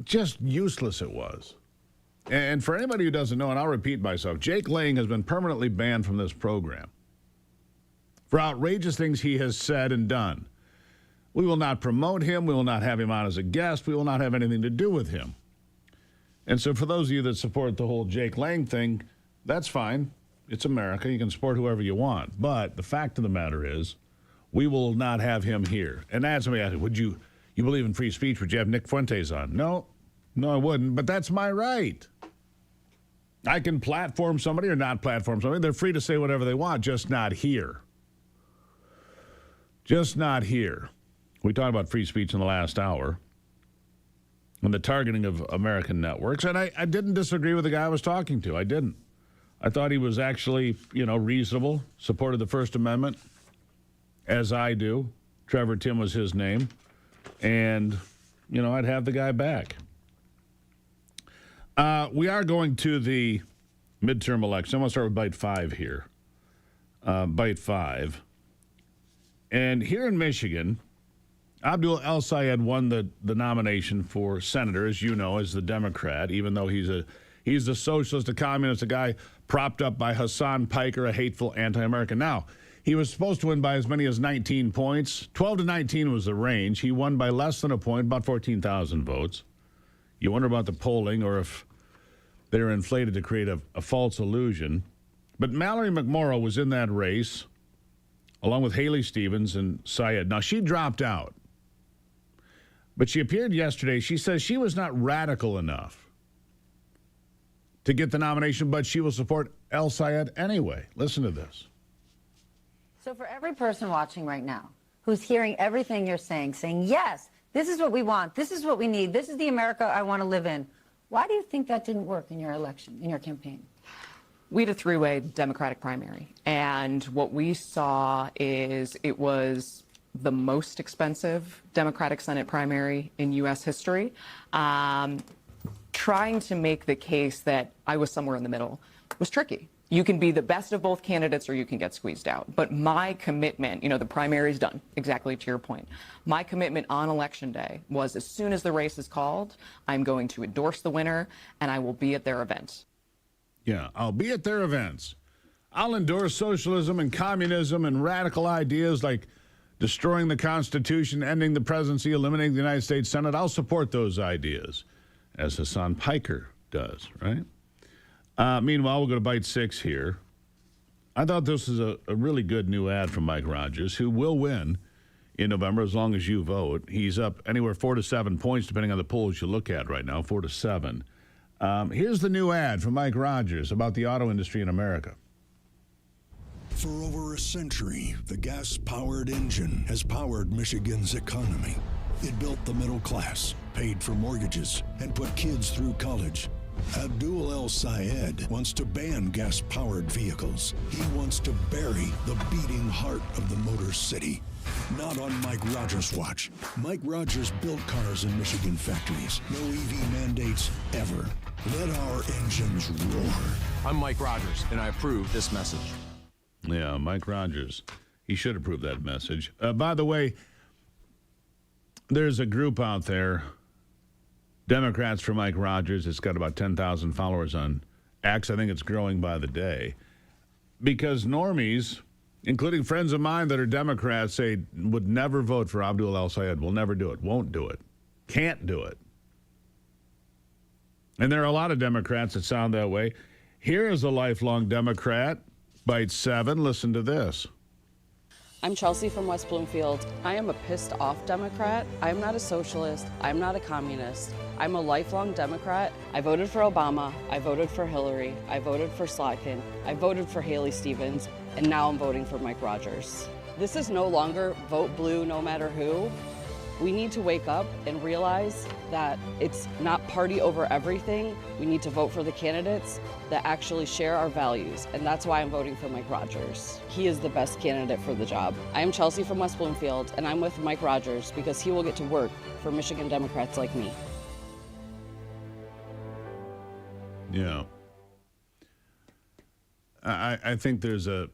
just useless it was. And for anybody who doesn't know, and I'll repeat myself, Jake Lang has been permanently banned from this program for outrageous things he has said and done. We will not promote him. We will not have him on as a guest. We will not have anything to do with him. And so for those of you that support the whole Jake Lang thing, that's fine. It's America. You can support whoever you want. But the fact of the matter is, we will not have him here. And that's somebody asked, would you believe in free speech? Would you have Nick Fuentes on? No, I wouldn't. But that's my right. I can platform somebody or not platform somebody. They're free to say whatever they want, just not here. Just not here. We talked about free speech in the last hour and the targeting of American networks. And I didn't disagree with the guy I was talking to. I didn't. I thought he was actually, reasonable, supported the First Amendment, as I do. Trevor Tim was his name. And, I'd have the guy back. We are going to the midterm election. I'm going to start with Bite 5 here. Bite 5. And here in Michigan, Abdul El-Sayed won the nomination for senator, as you know, as the Democrat, even though he's a socialist, a communist, a guy propped up by Hassan Piker, a hateful anti-American. Now, he was supposed to win by as many as 19 points. 12 to 19 was the range. He won by less than a point, about 14,000 votes. You wonder about the polling or if they're inflated to create a false illusion. But Mallory McMorrow was in that race, along with Haley Stevens and Syed. Now, she dropped out. But she appeared yesterday. She says she was not radical enough to get the nomination, but she will support El-Sayed anyway. Listen to this. So for every person watching right now who's hearing everything you're saying, yes, this is what we want, this is what we need, this is the America I want to live in, why do you think that didn't work in your election, in your campaign? We had a three-way Democratic primary, and what we saw is it was the most expensive Democratic Senate primary in U.S. history. Trying to make the case that I was somewhere in the middle was tricky. You can be the best of both candidates or you can get squeezed out. But my commitment, the primary's done, exactly to your point. My commitment on Election Day was as soon as the race is called, I'm going to endorse the winner and I will be at their events. Yeah, I'll be at their events. I'll endorse socialism and communism and radical ideas like destroying the Constitution, ending the presidency, eliminating the United States Senate. I'll support those ideas, as Hassan Piker does, right? Meanwhile, we'll go to Bite 6 here. I thought this was a really good new ad from Mike Rogers, who will win in November as long as you vote. He's up anywhere 4 to 7 points, depending on the polls you look at right now, 4 to 7. Here's the new ad from Mike Rogers about the auto industry in America. For over a century, the gas-powered engine has powered Michigan's economy. It built the middle class, paid for mortgages, and put kids through college. Abdul El Sayed wants to ban gas-powered vehicles. He wants to bury the beating heart of the Motor City. Not on Mike Rogers' watch. Mike Rogers built cars in Michigan factories. No EV mandates ever. Let our engines roar. I'm Mike Rogers, and I approve this message. Yeah, Mike Rogers. He should approve that message. By the way, there's a group out there, Democrats for Mike Rogers. It's got about 10,000 followers on X. I think it's growing by the day. Because normies, including friends of mine that are Democrats, say would never vote for Abdul El Sayed. Will never do it. Won't do it. Can't do it. And there are a lot of Democrats that sound that way. Here is a lifelong Democrat. Bite 7. Listen to this. I'm Chelsea from West Bloomfield. I am a pissed off Democrat. I'm not a socialist. I'm not a communist. I'm a lifelong Democrat. I voted for Obama. I voted for Hillary. I voted for Slotkin. I voted for Haley Stevens. And now I'm voting for Mike Rogers. This is no longer vote blue no matter who. We need to wake up and realize that it's not party over everything. We need to vote for the candidates that actually share our values, and that's why I'm voting for Mike Rogers. He is the best candidate for the job. I am Chelsea from West Bloomfield, and I'm with Mike Rogers because he will get to work for Michigan Democrats like me. Yeah. I think there's a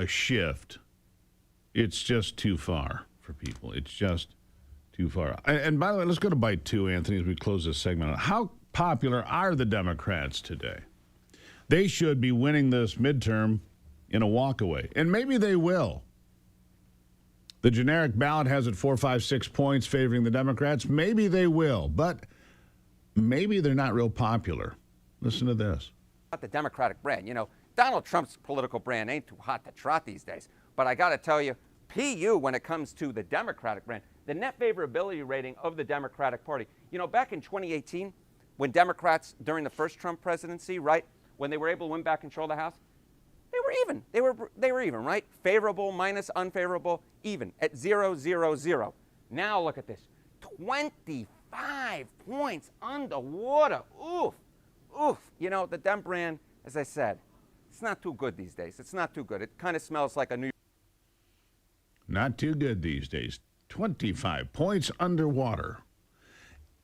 shift. It's just too far for people. It's just too far. And by the way, let's go to bite 2, Anthony, as we close this segment. How popular are the Democrats today? They should be winning this midterm in a walkaway, and maybe they will. The generic ballot has it 4, 5, 6 points favoring the Democrats. Maybe they will, but maybe they're not real popular. Listen to this. The Democratic brand. You know, Donald Trump's political brand ain't too hot to trot these days. But I got to tell you, PU, when it comes to the Democratic brand, the net favorability rating of the Democratic Party. You know, back in 2018, when Democrats, during the first Trump presidency, right, when they were able to win back control of the House, they were even. They were even, right? Favorable minus unfavorable, even at 0, 0, 0. Now look at this. 25 points underwater. Oof. Oof. You know, the Dem brand, as I said, it's not too good these days. It's not too good. It kind of smells like a New York. Not too good these days. 25 points underwater.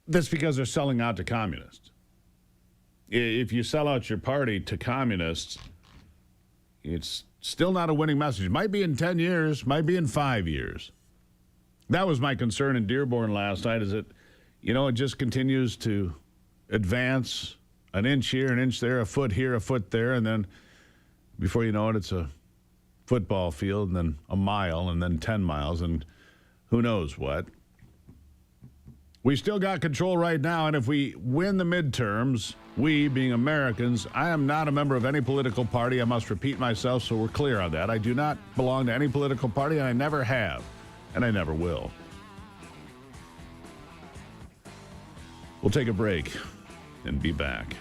That's because they're selling out to communists. If you sell out your party to communists, it's still not a winning message. It might be in 10 years, might be in 5 years. That was my concern in Dearborn last night, is that, you know, it just continues to advance an inch here, an inch there, a foot here, a foot there, and then before you know it, it's a football field, and then a mile, and then 10 miles, and who knows what. We still got control right now, and if we win the midterms, we, being Americans, I am not a member of any political party. I must repeat myself so we're clear on that. I do not belong to any political party, and I never have, and I never will. We'll take a break and be back.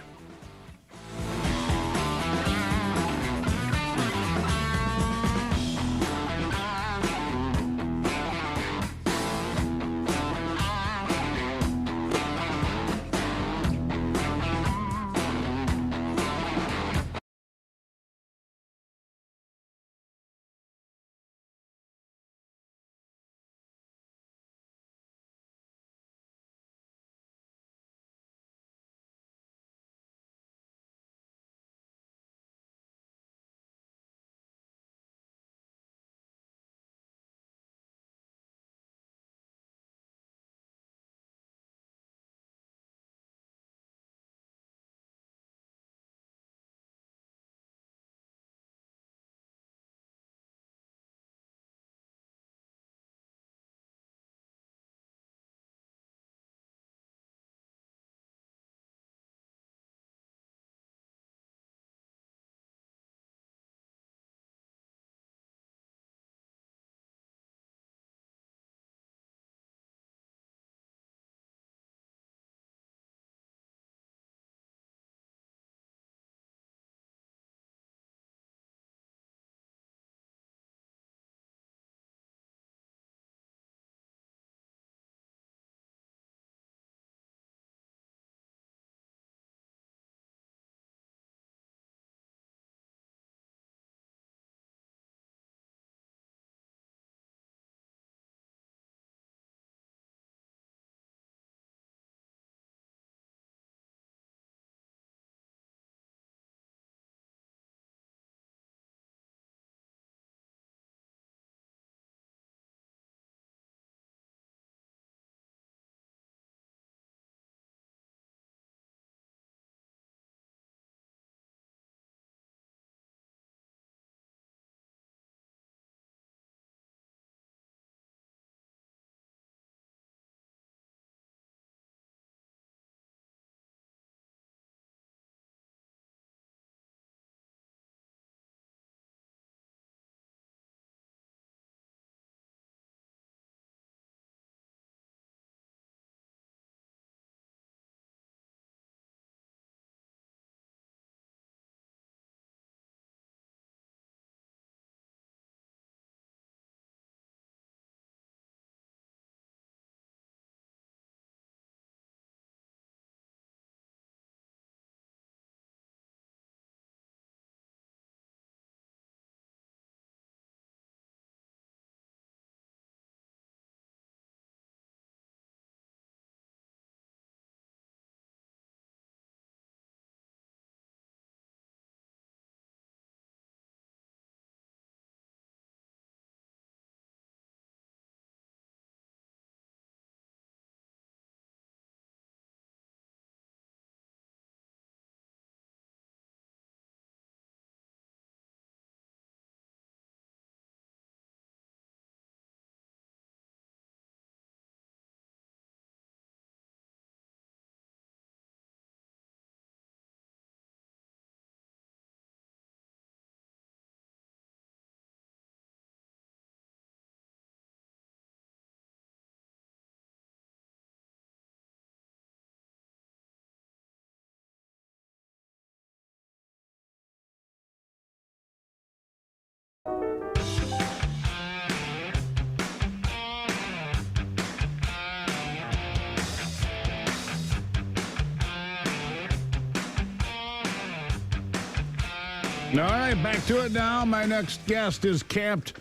All right, back to it now. My next guest is camped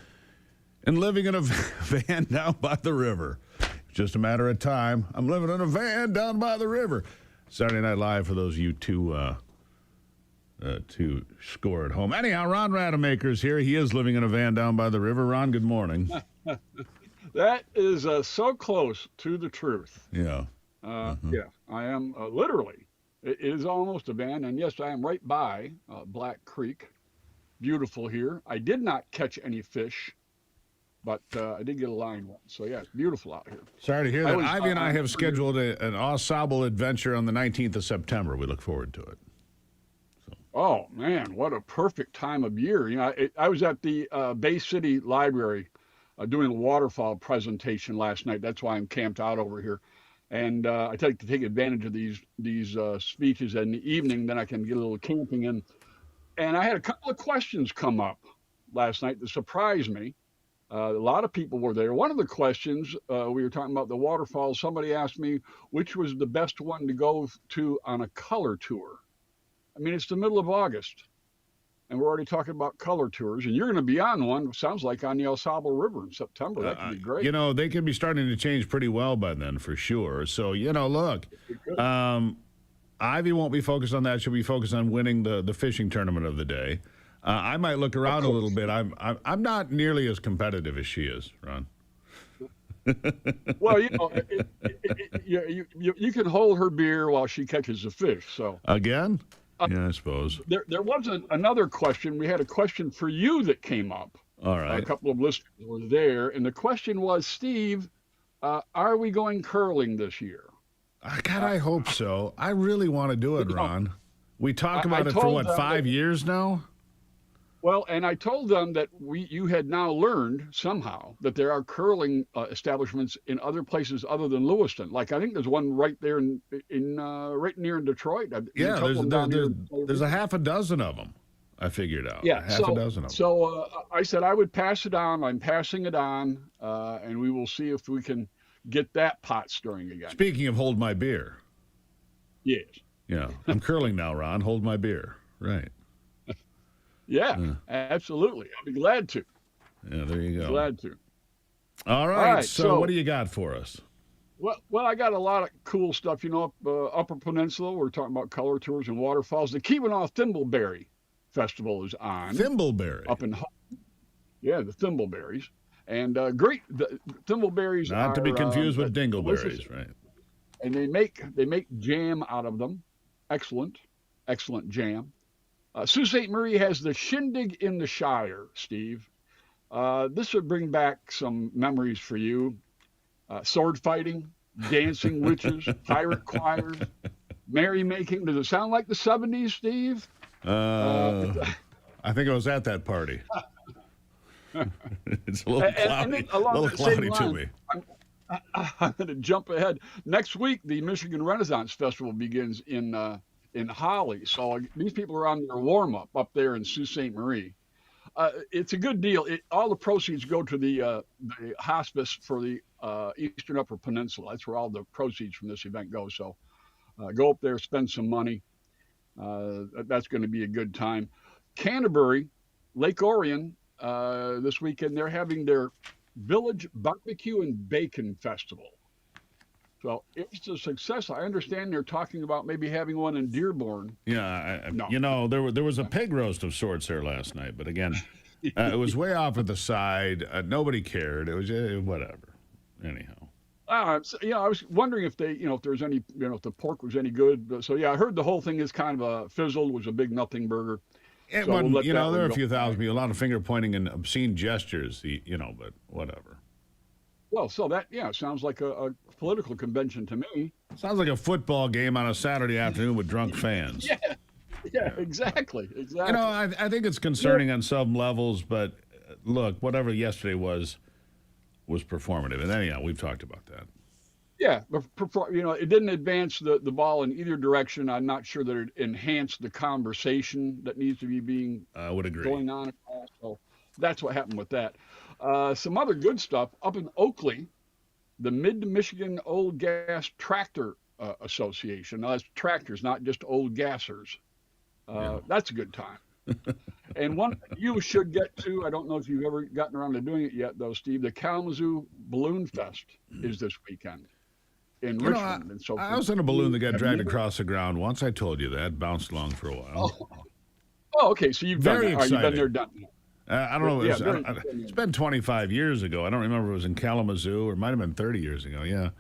and living in a van down by the river. It's just a matter of time. I'm living in a van down by the river. Saturday Night Live for those of you to score at home. Anyhow, Ron Rademacher's here. He is living in a van down by the river. Ron, good morning. That is so close to the truth. Yeah. Yeah, I am literally. It is almost a van, and yes, I am right by Black Creek. Beautiful here. I did not catch any fish, but I did get a line one. So yeah, it's beautiful out here. Sorry to hear that. Ivy and I have scheduled an ensemble adventure on the 19th of September. We look forward to it. Oh man, what a perfect time of year! You know, I was at the Bay City Library doing a waterfall presentation last night. That's why I'm camped out over here. And I take advantage of these speeches in the evening. Then I can get a little camping in. And I had a couple of questions come up last night that surprised me. A lot of people were there. One of the questions, we were talking about the waterfalls. Somebody asked me which was the best one to go to on a color tour. I mean, it's the middle of August, and we're already talking about color tours, and you're going to be on one, sounds like, on the El Sable River in September. That could be great. You know, they could be starting to change pretty well by then, for sure. So, you know, look, Ivy won't be focused on that. She'll be focused on winning the fishing tournament of the day. I might look around a little bit. I'm not nearly as competitive as she is, Ron. Well, you know, you can hold her beer while she catches the fish. So again? Yeah, I suppose. There wasn't another question. We had a question for you that came up. All right. A couple of listeners were there, and the question was, Steve, are we going curling this year? God, I hope so. I really want to do it, Ron. We talk about it for, what, 5 years now? Well, and I told them that you had now learned somehow that there are curling establishments in other places other than Lewiston. Like I think there's one right there in right near in Detroit. Yeah, there's a half a dozen of them. I figured out. Yeah, half a dozen of them. So I said I would pass it on. I'm passing it on, and we will see if we can get that pot stirring again. Speaking of hold my beer. Yes. Yeah, I'm curling now, Ron. Hold my beer. Right. Yeah, absolutely. I'll be glad to. Yeah, there you go. Glad to. All right. So what do you got for us? Well, I got a lot of cool stuff. You know, Upper Peninsula, we're talking about color tours and waterfalls. The Keweenaw Thimbleberry Festival is on. Thimbleberry? Up in, yeah, the Thimbleberries. And great, the Thimbleberries Not to be confused with dingleberries, delicious. right? And they make jam out of them. Excellent jam. Sault Ste. Marie has the Shindig in the Shire, Steve. This would bring back some memories for you. Sword fighting, dancing witches, pirate choirs, merrymaking. Does it sound like the 70s, Steve? I think I was at that party. It's a little cloudy to me. I'm going to jump ahead. Next week, the Michigan Renaissance Festival begins in Holly. So these people are on their warm-up up there in Sault Ste. Marie. It's a good deal. All the proceeds go to the hospice for the Eastern Upper Peninsula. That's where all the proceeds from this event go. So go up there, spend some money. That's going to be a good time. Canterbury, Lake Orion, this weekend, they're having their Village Barbecue and Bacon Festival. So it's a success. I understand they're talking about maybe having one in Dearborn. Yeah, you know, there was a pig roast of sorts there last night, but again, it was way off at the side. Nobody cared. It was whatever. Anyhow. So, yeah, I was wondering if if there's any, if the pork was any good. So yeah, I heard the whole thing is kind of a fizzled. Was a big nothing burger. It so wasn't, there are a few thousand people, a lot of finger pointing and obscene gestures. But whatever. Well, so that, sounds like a political convention to me. Sounds like a football game on a Saturday afternoon with drunk fans. Yeah, exactly. You know, I think it's concerning on some levels, but look, whatever yesterday was performative. And anyhow, we've talked about that. Yeah, but it didn't advance the ball in either direction. I'm not sure that it enhanced the conversation that needs to be I would agree. going on. So that's what happened with that. Some other good stuff up in Oakley, the Mid-Michigan Old Gas Tractor Association. Now, that's tractors, not just old gassers. That's a good time. And one you should get to, I don't know if you've ever gotten around to doing it yet, though, Steve, the Kalamazoo Balloon Fest is this weekend in Richmond. And so I was in a balloon that got dragged across the ground once. I told you that. Bounced along for a while. Oh, okay. So you've Very done that. You've been there, exciting. done I don't know. Yeah, It's been 25 years ago. I don't remember if it was in Kalamazoo or it might have been 30 years ago. Yeah.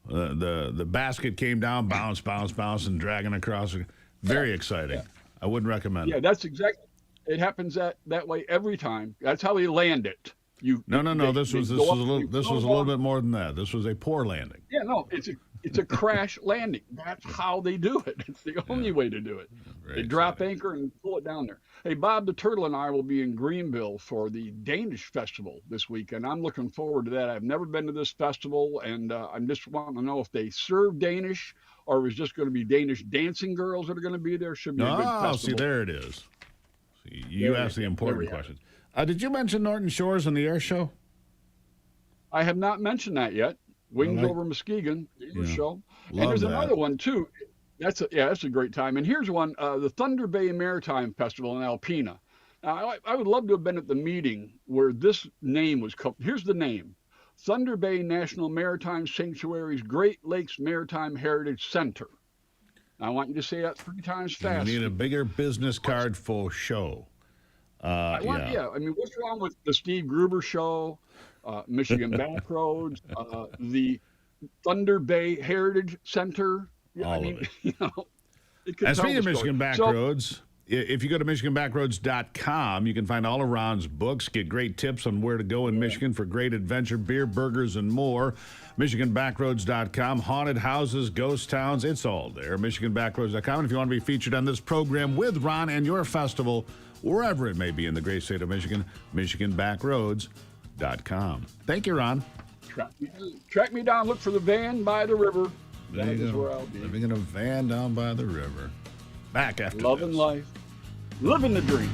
The basket came down, bounce, and dragging across. Very exciting. I wouldn't recommend Yeah, it. that's exactly. It happens that way every time. That's how they land it. No. This was a little bit more than that. This was a poor landing. Yeah, no, it's a crash landing. That's how they do it. It's the only way to do it. They drop anchor and pull it down there. Hey, Bob the Turtle and I will be in Greenville for the Danish Festival this weekend. I'm looking forward to that. I've never been to this festival, and I'm just wanting to know if they serve Danish or if it's just going to be Danish dancing girls that are going to be there. Should be a good festival. See, there it is. See, you asked the important questions. Did you mention Norton Shores in the air show? I have not mentioned that yet. Wings over Muskegon, show. Love And there's that. another one too. That's a great time. And here's one, the Thunder Bay Maritime Festival in Alpena. Now, I would love to have been at the meeting where this name was called. Here's the name: Thunder Bay National Maritime Sanctuary's Great Lakes Maritime Heritage Center. I want you to say that 3 times fast. You need a bigger business card for show. I mean, what's wrong with the Steve Gruber Show, Michigan Backroads, the Thunder Bay Heritage Center? All of it. It could And tell speaking the of story. Michigan Backroads, if you go to MichiganBackroads.com, you can find all of Ron's books, get great tips on where to go in Michigan for great adventure, beer, burgers, and more. MichiganBackroads.com, haunted houses, ghost towns, it's all there. MichiganBackroads.com. And if you want to be featured on this program with Ron and your festival, wherever it may be in the great state of Michigan, MichiganBackroads.com. Thank you, Ron. Track me down, look for the van by the river. There That you is go. where I'll be. Living in a van down by the river. Back after Loving this. life, living the dream.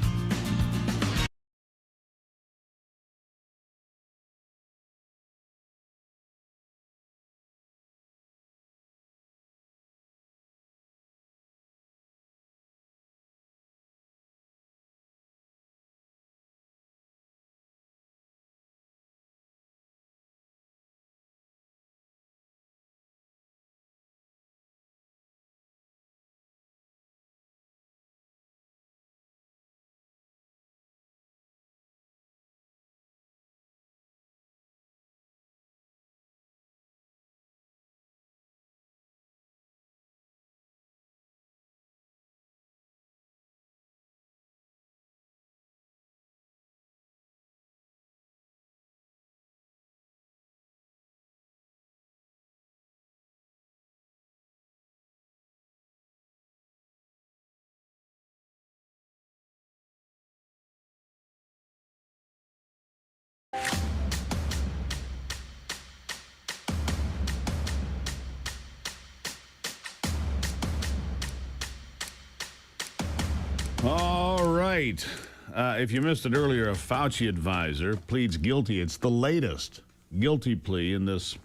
All right. If you missed it earlier, a Fauci advisor pleads guilty. It's the latest guilty plea in this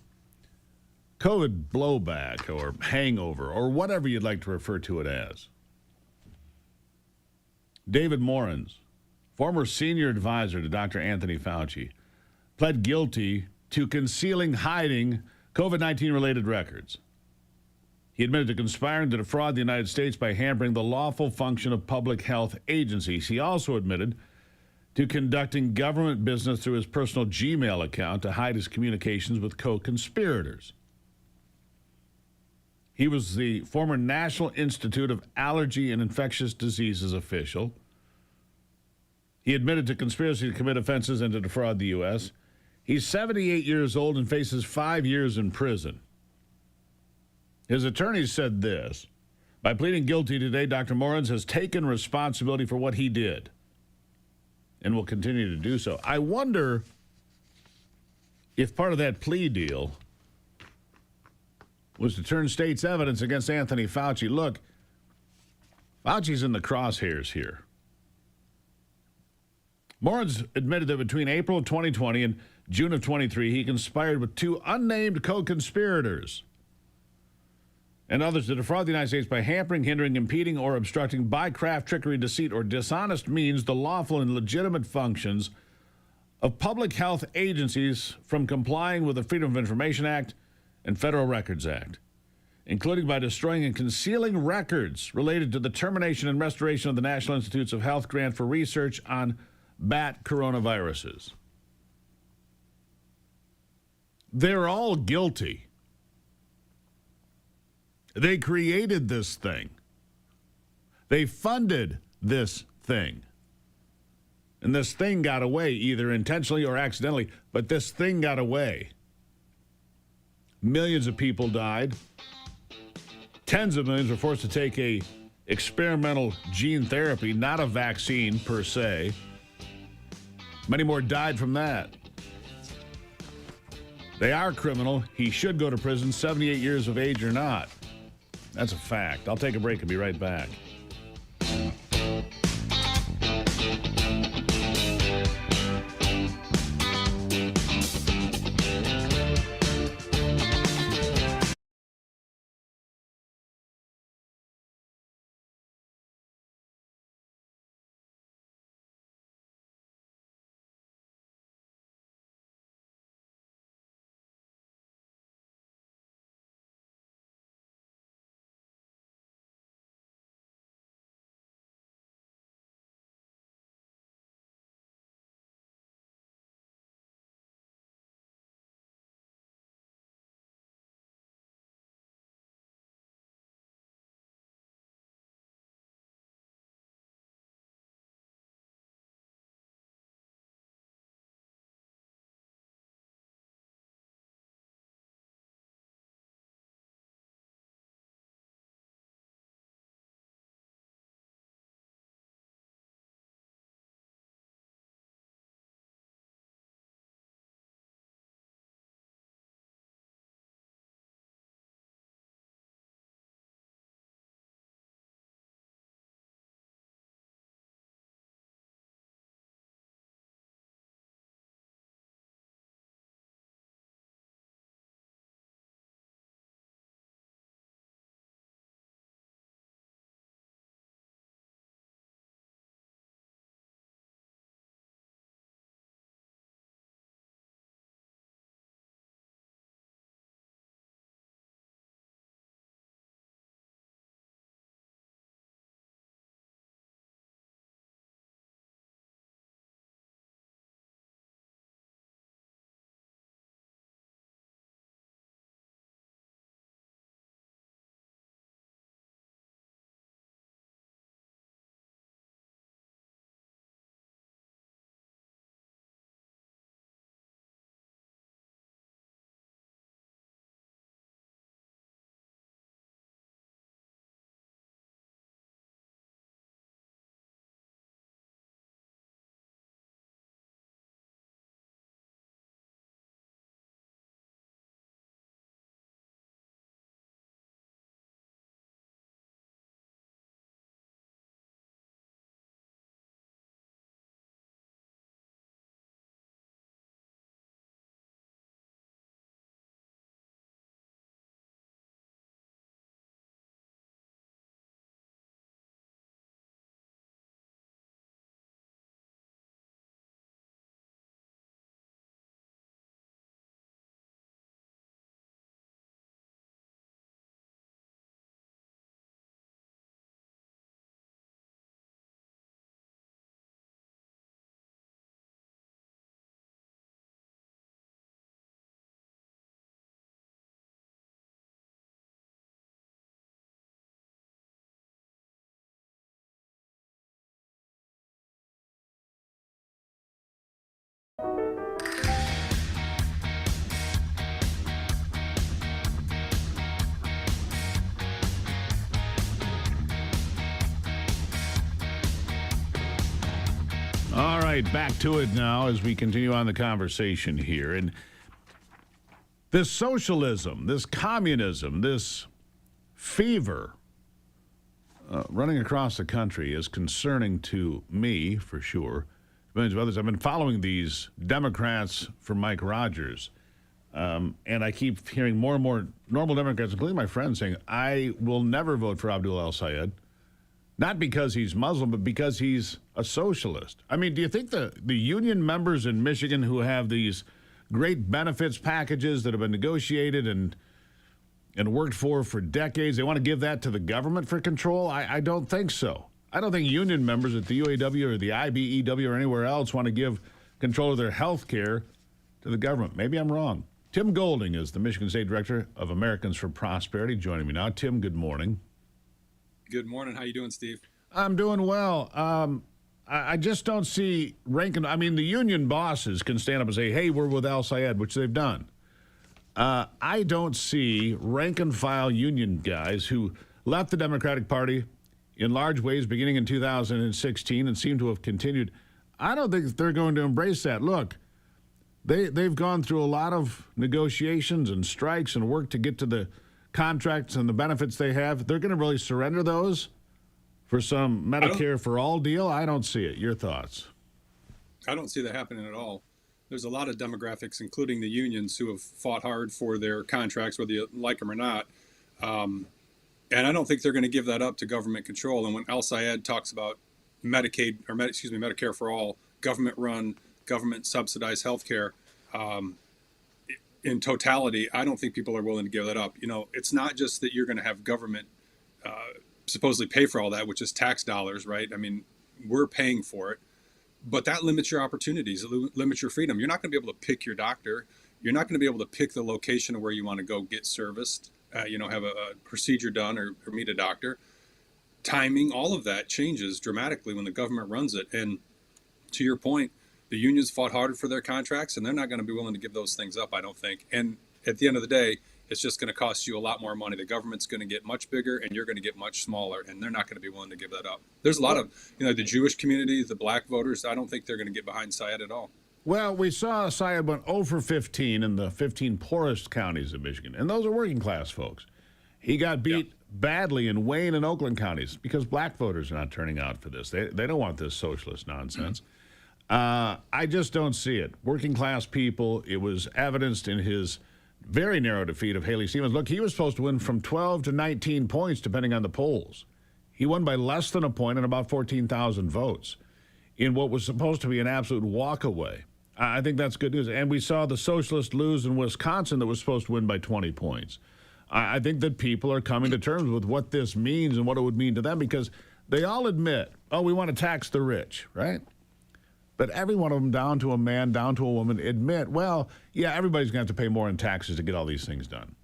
COVID blowback or hangover or whatever you'd like to refer to it as. David Morens, former senior advisor to Dr. Anthony Fauci, pled guilty to concealing, hiding COVID-19 related records. He admitted to conspiring to defraud the United States by hampering the lawful function of public health agencies. He also admitted to conducting government business through his personal Gmail account to hide his communications with co-conspirators. He was the former National Institute of Allergy and Infectious Diseases official. He admitted to conspiracy to commit offenses and to defraud the U.S. He's 78 years old and faces 5 years in prison. His attorneys said this: by pleading guilty today, Dr. Morens has taken responsibility for what he did and will continue to do so. I wonder if part of that plea deal was to turn state's evidence against Anthony Fauci. Look, Fauci's in the crosshairs here. Moritz admitted that between April of 2020 and June of 23, he conspired with 2 unnamed co-conspirators and others to defraud the United States by hampering, hindering, impeding, or obstructing by craft, trickery, deceit, or dishonest means the lawful and legitimate functions of public health agencies from complying with the Freedom of Information Act and Federal Records Act, including by destroying and concealing records related to the termination and restoration of the National Institutes of Health grant for research on bat coronaviruses. They're all guilty. They created this thing. They funded this thing. And this thing got away, either intentionally or accidentally, but this thing got away. Millions of people died. Tens of millions were forced to take a experimental gene therapy, not a vaccine per se. Many more died from that. They are criminal. He should go to prison, 78 years of age or not. That's a fact. I'll take a break and be right back. All right, back to it now as we continue on the conversation here. And this socialism, this communism, this fever running across the country is concerning to me, for sure, millions of others. I've been following these Democrats for Mike Rogers, and I keep hearing more and more normal Democrats, including my friends, saying, I will never vote for Abdul El-Sayed, not because he's Muslim, but because he's a socialist. I mean, do you think the union members in Michigan who have these great benefits packages that have been negotiated and worked for decades, they want to give that to the government for control? I don't think so. I don't think union members at the UAW or the IBEW or anywhere else want to give control of their health care to the government. Maybe I'm wrong. Tim Golding is the Michigan State Director of Americans for Prosperity, joining me now. Tim, good morning. Good morning. How you doing, Steve? I'm doing well. I just don't see rank. I mean, the union bosses can stand up and say, hey, we're with El-Sayed, which they've done. I don't see rank and file union guys who left the Democratic Party in large ways beginning in 2016 and seem to have continued. I don't think they're going to embrace that. Look, they've gone through a lot of negotiations and strikes and work to get to the contracts and the benefits they have. They're going to really surrender those for some Medicare for all deal? I don't see it. Your thoughts? I don't see that happening at all. There's a lot of demographics, including the unions, who have fought hard for their contracts, whether you like them or not. And I don't think they're going to give that up to government control. And when El-Sayed talks about Medicare for all, government-run, government-subsidized health care, in totality, I don't think people are willing to give that up. You know, it's not just that you're going to have government supposedly pay for all that, which is tax dollars, right? I mean, we're paying for it, but that limits your opportunities, it limits your freedom. You're not going to be able to pick your doctor. You're not going to be able to pick the location of where you want to go get serviced, have a procedure done or meet a doctor. Timing, all of that changes dramatically when the government runs it. And to your point, the unions fought harder for their contracts, and they're not going to be willing to give those things up, I don't think. And at the end of the day, it's just going to cost you a lot more money. The government's going to get much bigger, and you're going to get much smaller, and they're not going to be willing to give that up. There's a lot of, the Jewish community, the black voters, I don't think they're going to get behind Sayed at all. Well, we saw Sayed went 0 for 15 in the 15 poorest counties of Michigan, and those are working class folks. He got beat badly in Wayne and Oakland counties because black voters are not turning out for this. They don't want this socialist nonsense. I just don't see it. Working class people, it was evidenced in his very narrow defeat of Haley Stevens. Look, he was supposed to win from 12 to 19 points, depending on the polls. He won by less than a point and about 14,000 votes in what was supposed to be an absolute walkaway. I think that's good news. And we saw the socialists lose in Wisconsin that was supposed to win by 20 points. I think that people are coming to terms with what this means and what it would mean to them, because they all admit, we want to tax the rich, right? But every one of them, down to a man, down to a woman, admit, everybody's going to have to pay more in taxes to get all these things done.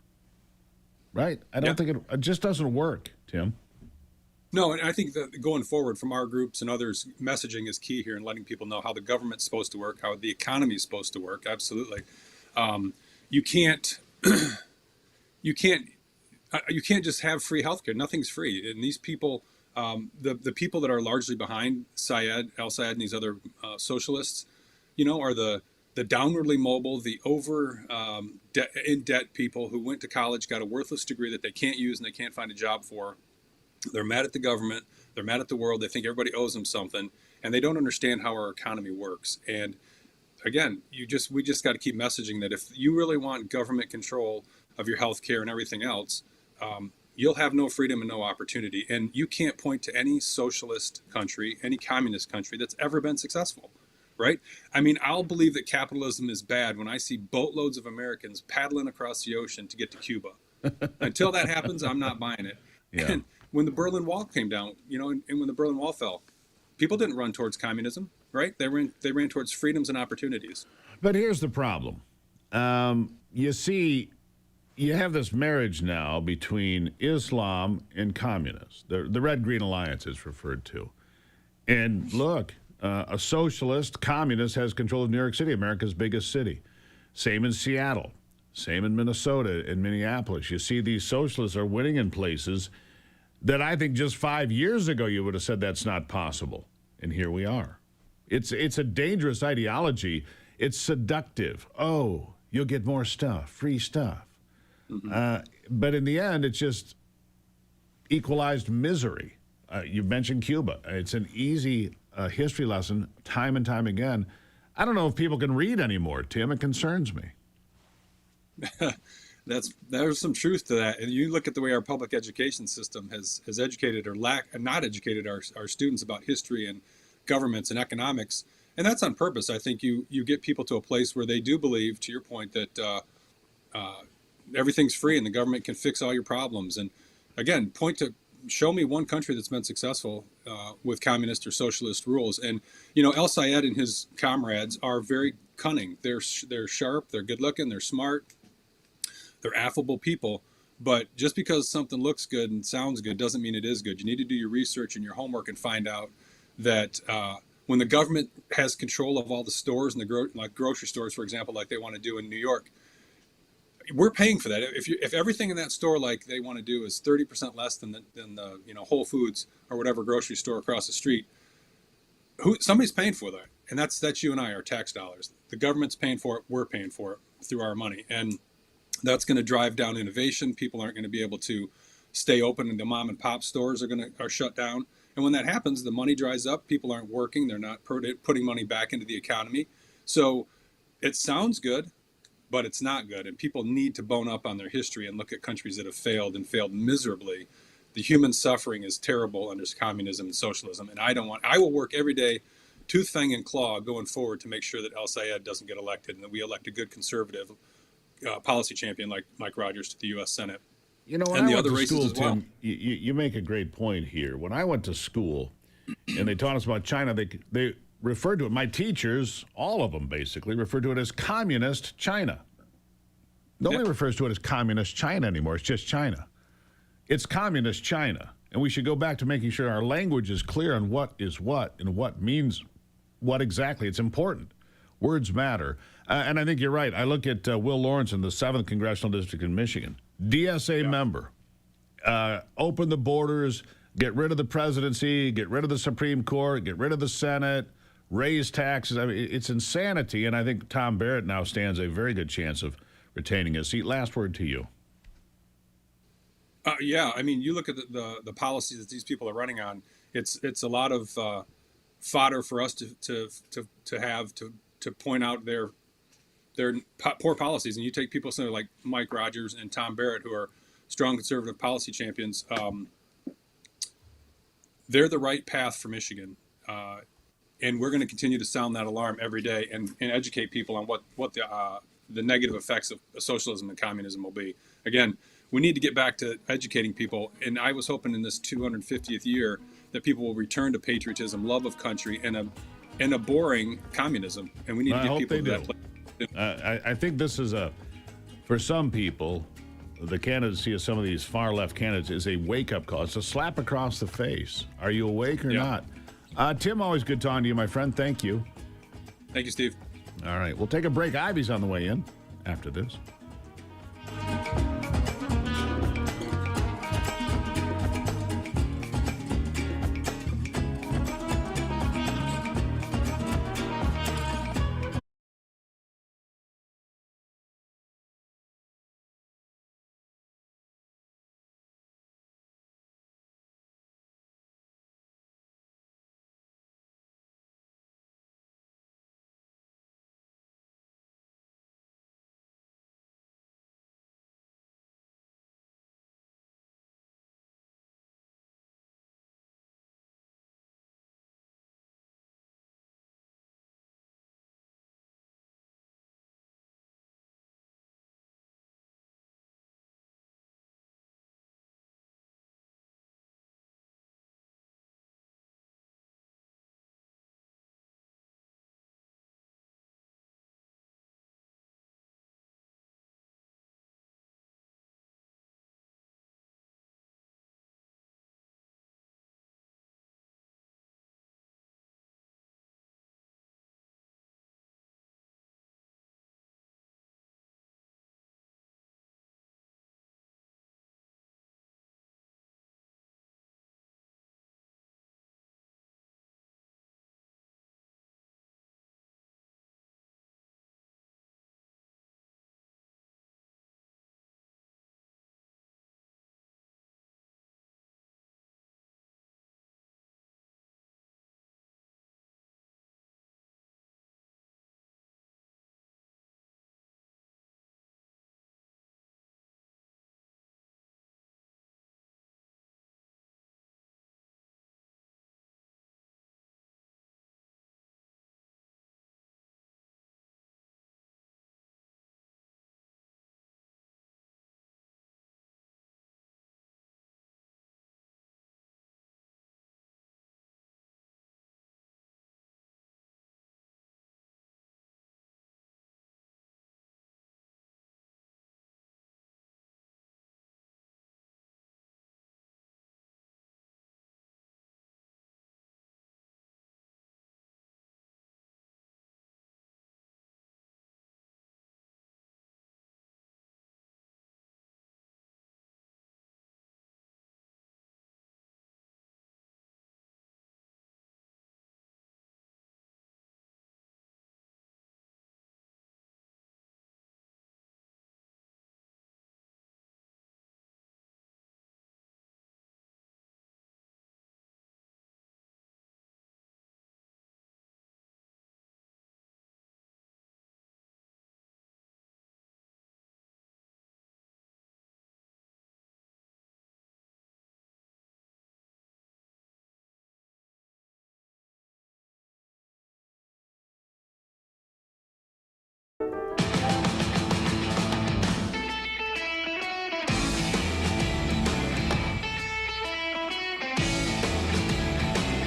Right? I don't think it just doesn't work, Tim. No, and I think that going forward from our groups and others, messaging is key here and letting people know how the government's supposed to work, how the economy is supposed to work. Absolutely. You can't just have free healthcare. Nothing's free. And these people, the people that are largely behind El-Sayed and these other socialists, are the downwardly mobile, the in debt people who went to college, got a worthless degree that they can't use and they can't find a job for. They're mad at the government. They're mad at the world. They think everybody owes them something, and they don't understand how our economy works. And again, we just got to keep messaging that if you really want government control of your health care and everything else, you'll have no freedom and no opportunity. And you can't point to any socialist country, any communist country that's ever been successful, right? I mean, I'll believe that capitalism is bad when I see boatloads of Americans paddling across the ocean to get to Cuba. Until that happens, I'm not buying it. Yeah. And when the Berlin Wall came down, and when the Berlin Wall fell, people didn't run towards communism, right? They ran towards freedoms and opportunities. But here's the problem. You see, you have this marriage now between Islam and communists. The Red-Green Alliance is referred to. And look, a socialist communist has control of New York City, America's biggest city. Same in Seattle. Same in Minnesota and Minneapolis. You see these socialists are winning in places that I think just 5 years ago you would have said that's not possible. And here we are. It's a dangerous ideology. It's seductive. Oh, you'll get more stuff, free stuff. Mm-hmm. But in the end, it's just equalized misery. You mentioned Cuba. It's an easy a history lesson time and time again. I don't know if people can read anymore, Tim. It concerns me. There's some truth to that. And you look at the way our public education system has educated or not educated our students about history and governments and economics. And that's on purpose. I think you get people to a place where they do believe, to your point, that everything's free and the government can fix all your problems. And again, show me one country that's been successful with communist or socialist rules. And, El Sayed and his comrades are very cunning. They're sharp, they're good looking, they're smart, they're affable people. But just because something looks good and sounds good doesn't mean it is good. You need to do your research and your homework and find out that when the government has control of all the stores and like grocery stores, for example, like they want to do in New York, we're paying for that. If everything in that store, like they want to do, is 30% less than the Whole Foods or whatever grocery store across the street, somebody's paying for that, and that's you and I, our tax dollars. The government's paying for it. We're paying for it through our money, and that's going to drive down innovation. People aren't going to be able to stay open, and the mom and pop stores are shut down. And when that happens, the money dries up. People aren't working. They're not putting money back into the economy. So it sounds good, but it's not good. And people need to bone up on their history and look at countries that have failed and failed miserably. The human suffering is terrible under communism and socialism. And I will work every day, tooth, fang, and claw going forward to make sure that El Sayed doesn't get elected and that we elect a good conservative policy champion like Mike Rogers to the U.S. Senate. When and I the went other to races school, as well. Tim, you make a great point here. When I went to school and they taught us about China, they referred to it, my teachers, all of them basically, referred to it as communist China. Nobody refers to it as communist China anymore. It's just China. It's communist China. And we should go back to making sure our language is clear on what is what and what means what exactly. It's important. Words matter. And I think you're right. I look at Will Lawrence in the 7th Congressional District in Michigan, DSA member. Open the borders, get rid of the presidency, get rid of the Supreme Court, get rid of the Senate, raise taxes. I mean, it's insanity. And I think Tom Barrett now stands a very good chance of retaining his seat. Last word to you. Yeah, I mean, you look at the policies that these people are running on. It's a lot of fodder for us to point out their poor policies. And you take people like Mike Rogers and Tom Barrett, who are strong conservative policy champions. They're the right path for Michigan, and we're going to continue to sound that alarm every day and educate people on what the negative effects of socialism and communism will be. Again, we need to get back to educating people, and I was hoping in this 250th year that people will return to patriotism, love of country, and a boring communism. And we need to get people to that place. I think this is for some people, the candidacy of some of these far left candidates is a wake-up call. It's a slap across the face. Are you awake or not? Tim, always good talking to you, my friend. Thank you. Thank you, Steve. All right, we'll take a break. Ivy's on the way in after this.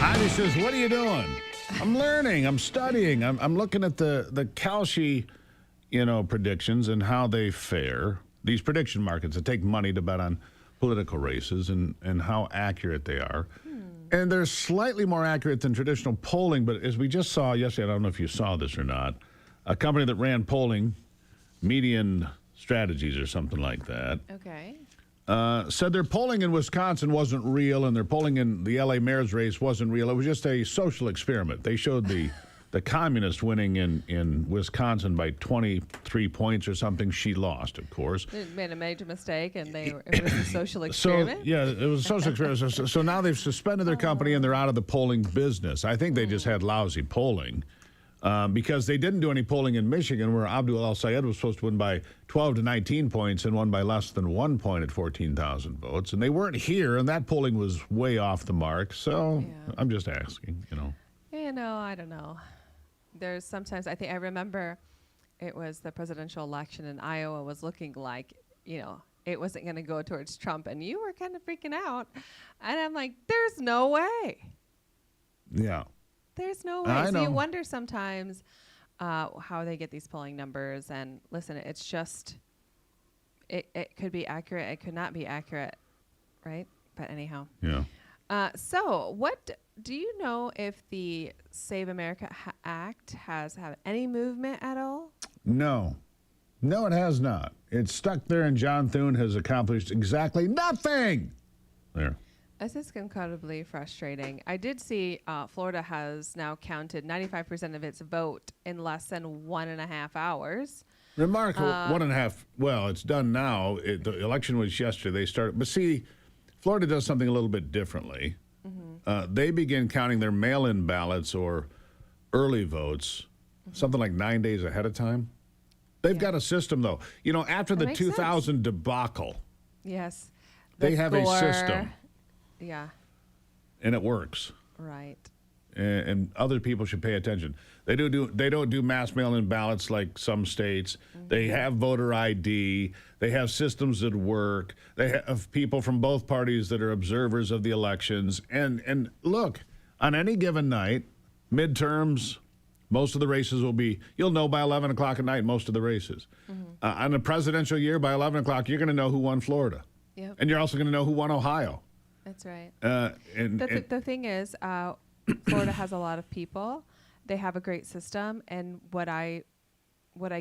Ivy says, what are you doing? I'm learning. I'm studying. I'm looking at the Kalshi, predictions and how they fare. These prediction markets that take money to bet on political races and how accurate they are. And they're slightly more accurate than traditional polling, but as we just saw yesterday, I don't know if you saw this or not, a company that ran polling, Median Strategies or something like that, Okay. said their polling in Wisconsin wasn't real and their polling in the L.A. mayor's race wasn't real. It was just a social experiment. They showed the communist winning in Wisconsin by 23 points or something. She lost, of course. They made a major mistake, and it was a social experiment. So, yeah, it was a social experiment. So now they've suspended their company and they're out of the polling business. I think they just had lousy polling because they didn't do any polling in Michigan where Abdul El-Sayed was supposed to win by 12 to 19 points and won by less than 1 point at 14,000 votes. And they weren't here, and that polling was way off the mark. So I'm just asking, I don't know. There's sometimes, I remember it was the presidential election in Iowa was looking like, it wasn't going to go towards Trump, and you were kind of freaking out. And I'm like, there's no way. Yeah. There's no way. So you wonder sometimes how they get these polling numbers. And listen, it's just, it could be accurate. It could not be accurate, right? But anyhow. Yeah. So what do you know if the Save America Act has had any movement at all? No, it has not. It's stuck there, and John Thune has accomplished exactly nothing. There. This is incredibly frustrating. I did see Florida has now counted 95% of its vote in less than 1.5 hours. Remarkable. 1.5. Well, it's done now. The election was yesterday. They started. But see, Florida does something a little bit differently. They begin counting their mail-in ballots or early votes something like 9 days ahead of time. They've got a system, though. After the 2000 debacle. Yes. They have a system. Yeah. And it works. Right. And other people should pay attention. They don't do mass mail-in ballots like some states. They have voter ID. They have systems that work. They have people from both parties that are observers of the elections. And look, on any given night, midterms, most of the races will be, you'll know by 11 o'clock at night most of the races. On a presidential year, by 11 o'clock, you're going to know who won Florida. Yep. And you're also going to know who won Ohio. That's right. The thing is, Florida has a lot of people. They have a great system, and what I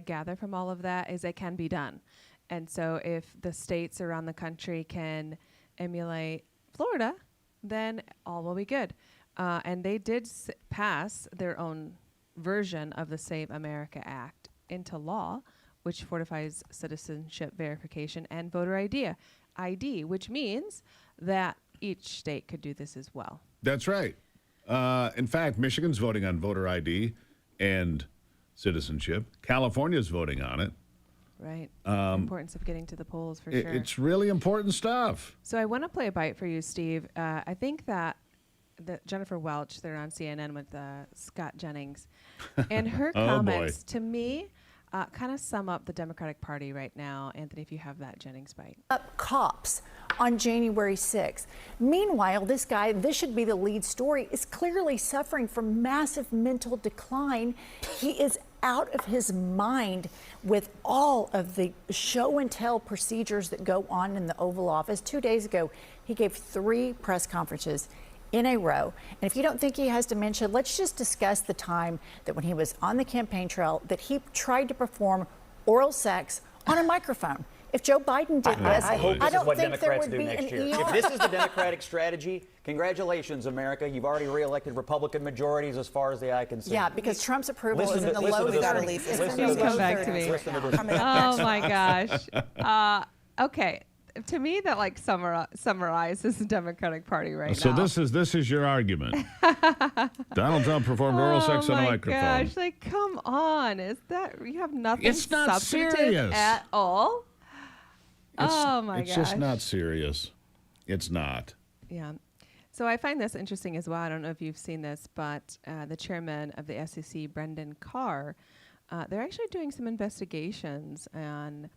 gather from all of that is it can be done. And so if the states around the country can emulate Florida, then all will be good. And they did pass their own version of the Save America Act into law, which fortifies citizenship verification and voter ID, which means that each state could do this as well. That's right. In fact, Michigan's voting on voter ID and citizenship. California's voting on it. Right. The importance of getting to the polls, for sure. It's really important stuff. So I want to play a bite for you, Steve. I think that Jennifer Welch, they're on CNN with Scott Jennings, and her comments to me kind of sum up the Democratic Party right now. Anthony, if you have that Jennings bite. Cops on January 6th. Meanwhile, this guy, this should be the lead story, is clearly suffering from massive mental decline. He is out of his mind with all of the show and tell procedures that go on in the Oval Office. 2 days ago, he gave 3 press conferences in a row. And if you don't think he has dementia, let's just discuss the time that when he was on the campaign trail that he tried to perform oral sex on a microphone. If Joe Biden did this, I hope this is what Democrats do be next an year. ER. If this is the Democratic strategy, congratulations, America. You've already reelected Republican majorities as far as the eye can see. Yeah, because Trump's approval is in the low 30s. Come back to me. Oh my gosh. Okay. To me, that like summarizes the Democratic Party right so now. So this is your argument. Donald Trump performed oral sex on a microphone. Oh my gosh! Like, come on! Is that you have nothing? It's not substantive serious at all. Oh my gosh! It's just not serious. It's not. Yeah. So I find this interesting as well. I don't know if you've seen this, but the chairman of the SEC, Brendan Carr, they're actually doing some investigations on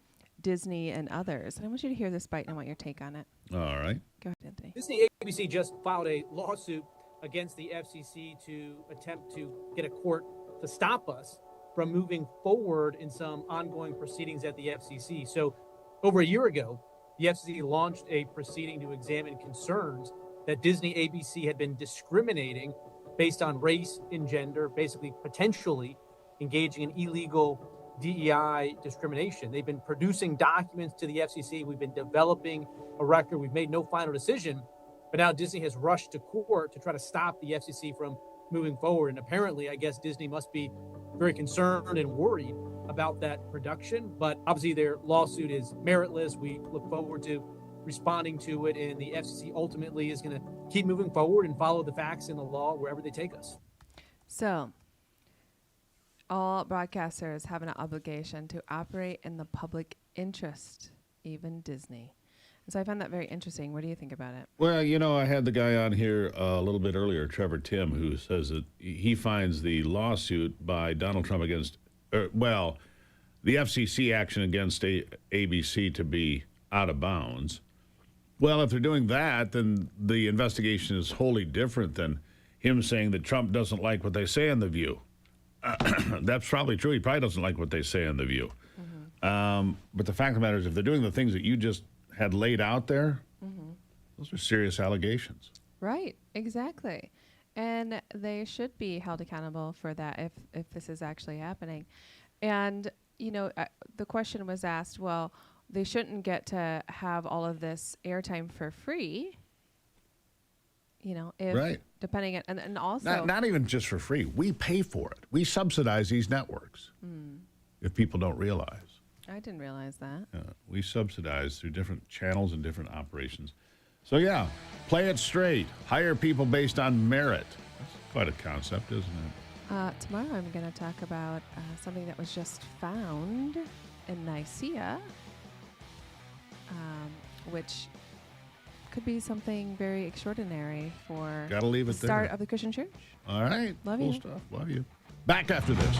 Disney and others. And I want you to hear this bite and I want your take on it. All right. Go ahead, Anthony. Disney ABC just filed a lawsuit against the FCC to attempt to get a court to stop us from moving forward in some ongoing proceedings at the FCC. So over a year ago, the FCC launched a proceeding to examine concerns that Disney ABC had been discriminating based on race and gender, basically potentially engaging in illegal DEI discrimination. They've been producing documents to the FCC. We've been developing a record. We've made no final decision, but now Disney has rushed to court to try to stop the FCC from moving forward. And apparently, I guess Disney must be very concerned and worried about that production. But obviously, their lawsuit is meritless. We look forward to responding to it, and the FCC ultimately is going to keep moving forward and follow the facts and the law wherever they take us. So, all broadcasters have an obligation to operate in the public interest, even Disney. And so I found that very interesting. What do you think about it? Well, you know, I had the guy on here a little bit earlier, Trevor Tim, who says that he finds the lawsuit by Donald Trump against, the FCC action against ABC to be out of bounds. Well, if they're doing that, then the investigation is wholly different than him saying that Trump doesn't like what they say on The View. That's probably true. He probably doesn't like what they say on The View. But the fact of the matter is, if they're doing the things that you just had laid out there, those are serious allegations. Right, exactly. And they should be held accountable for that if this is actually happening. And, you know, the question was asked, well, they shouldn't get to have all of this airtime for free, you know, if right. Depending on, and also not even just for free. We pay for it. We subsidize these networks. If people don't realize. I didn't realize that. We subsidize through different channels and different operations. So yeah, play it straight. Hire people based on merit. That's quite a concept, isn't it? Tomorrow I'm going to talk about something that was just found in Nicaea, which could be something very extraordinary for Gotta leave the it start there. of the Christian church. All right. Love Cool you. stuff. Love you. Back after this.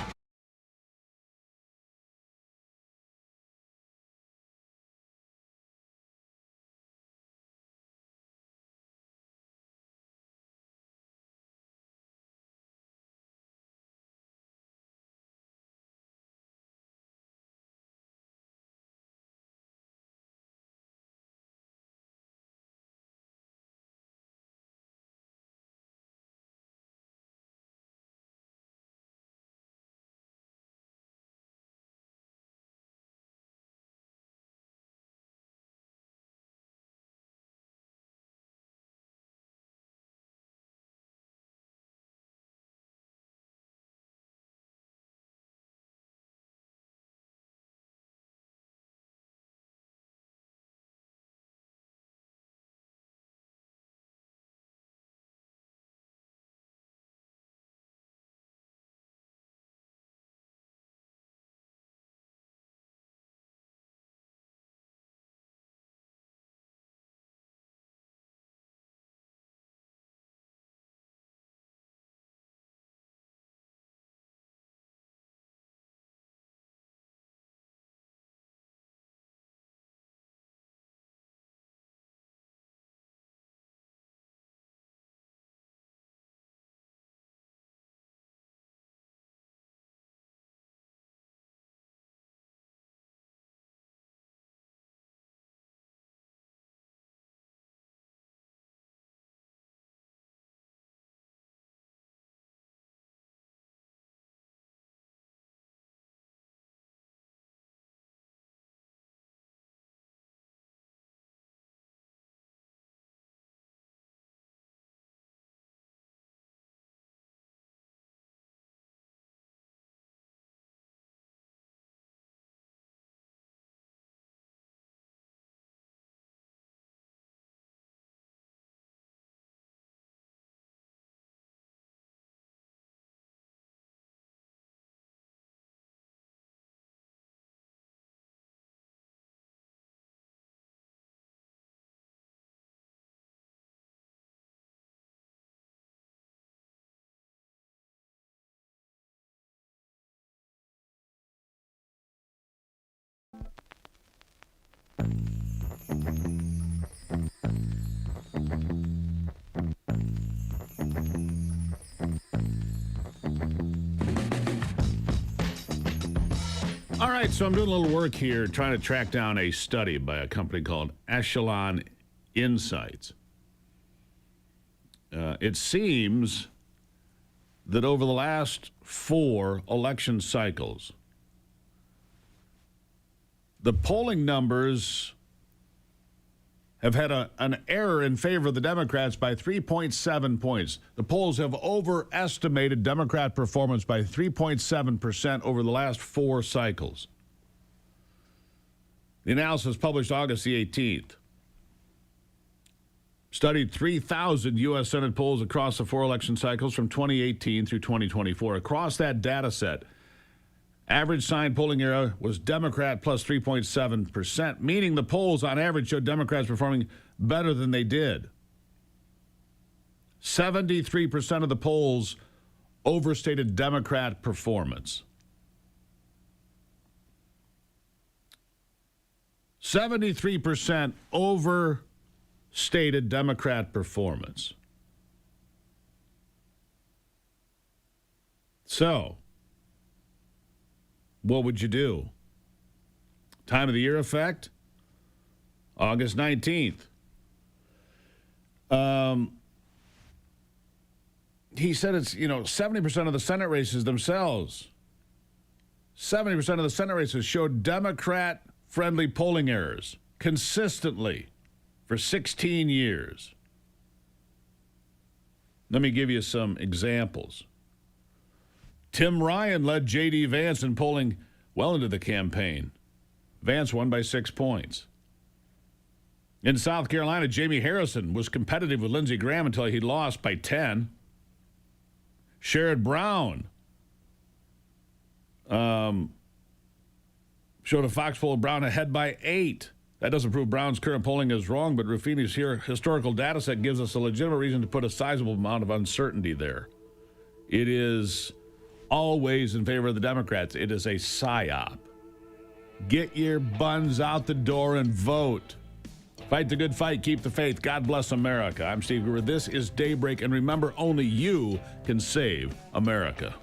All right, so I'm doing a little work here trying to track down a study by a company called Echelon Insights. It seems that over the last 4 election cycles, the polling numbers have had an error in favor of the Democrats by 3.7 points. The polls have overestimated Democrat performance by 3.7% over the last 4 cycles. The analysis published August the 18th. Studied 3,000 U.S. Senate polls across the 4 election cycles from 2018 through 2024. Across that data set, average signed polling error was Democrat plus 3.7%, meaning the polls on average showed Democrats performing better than they did. 73% of the polls overstated Democrat performance. 73% overstated Democrat performance. So, what would you do? Time of the year effect? August 19th. He said it's, 70% of the Senate races themselves. 70% of the Senate races showed Democrat-friendly polling errors consistently for 16 years. Let me give you some examples. Tim Ryan led J.D. Vance in polling well into the campaign. Vance won by 6 points. In South Carolina, Jamie Harrison was competitive with Lindsey Graham until he lost by 10. Sherrod Brown showed a Fox poll of Brown ahead by 8. That doesn't prove Brown's current polling is wrong, but Ruffini's historical data set gives us a legitimate reason to put a sizable amount of uncertainty there. It is always in favor of the Democrats. It is a psyop. Get your buns out the door and vote. Fight the good fight. Keep the faith. God bless America. I'm Steve Gruber. This is Daybreak. And remember, only you can save America.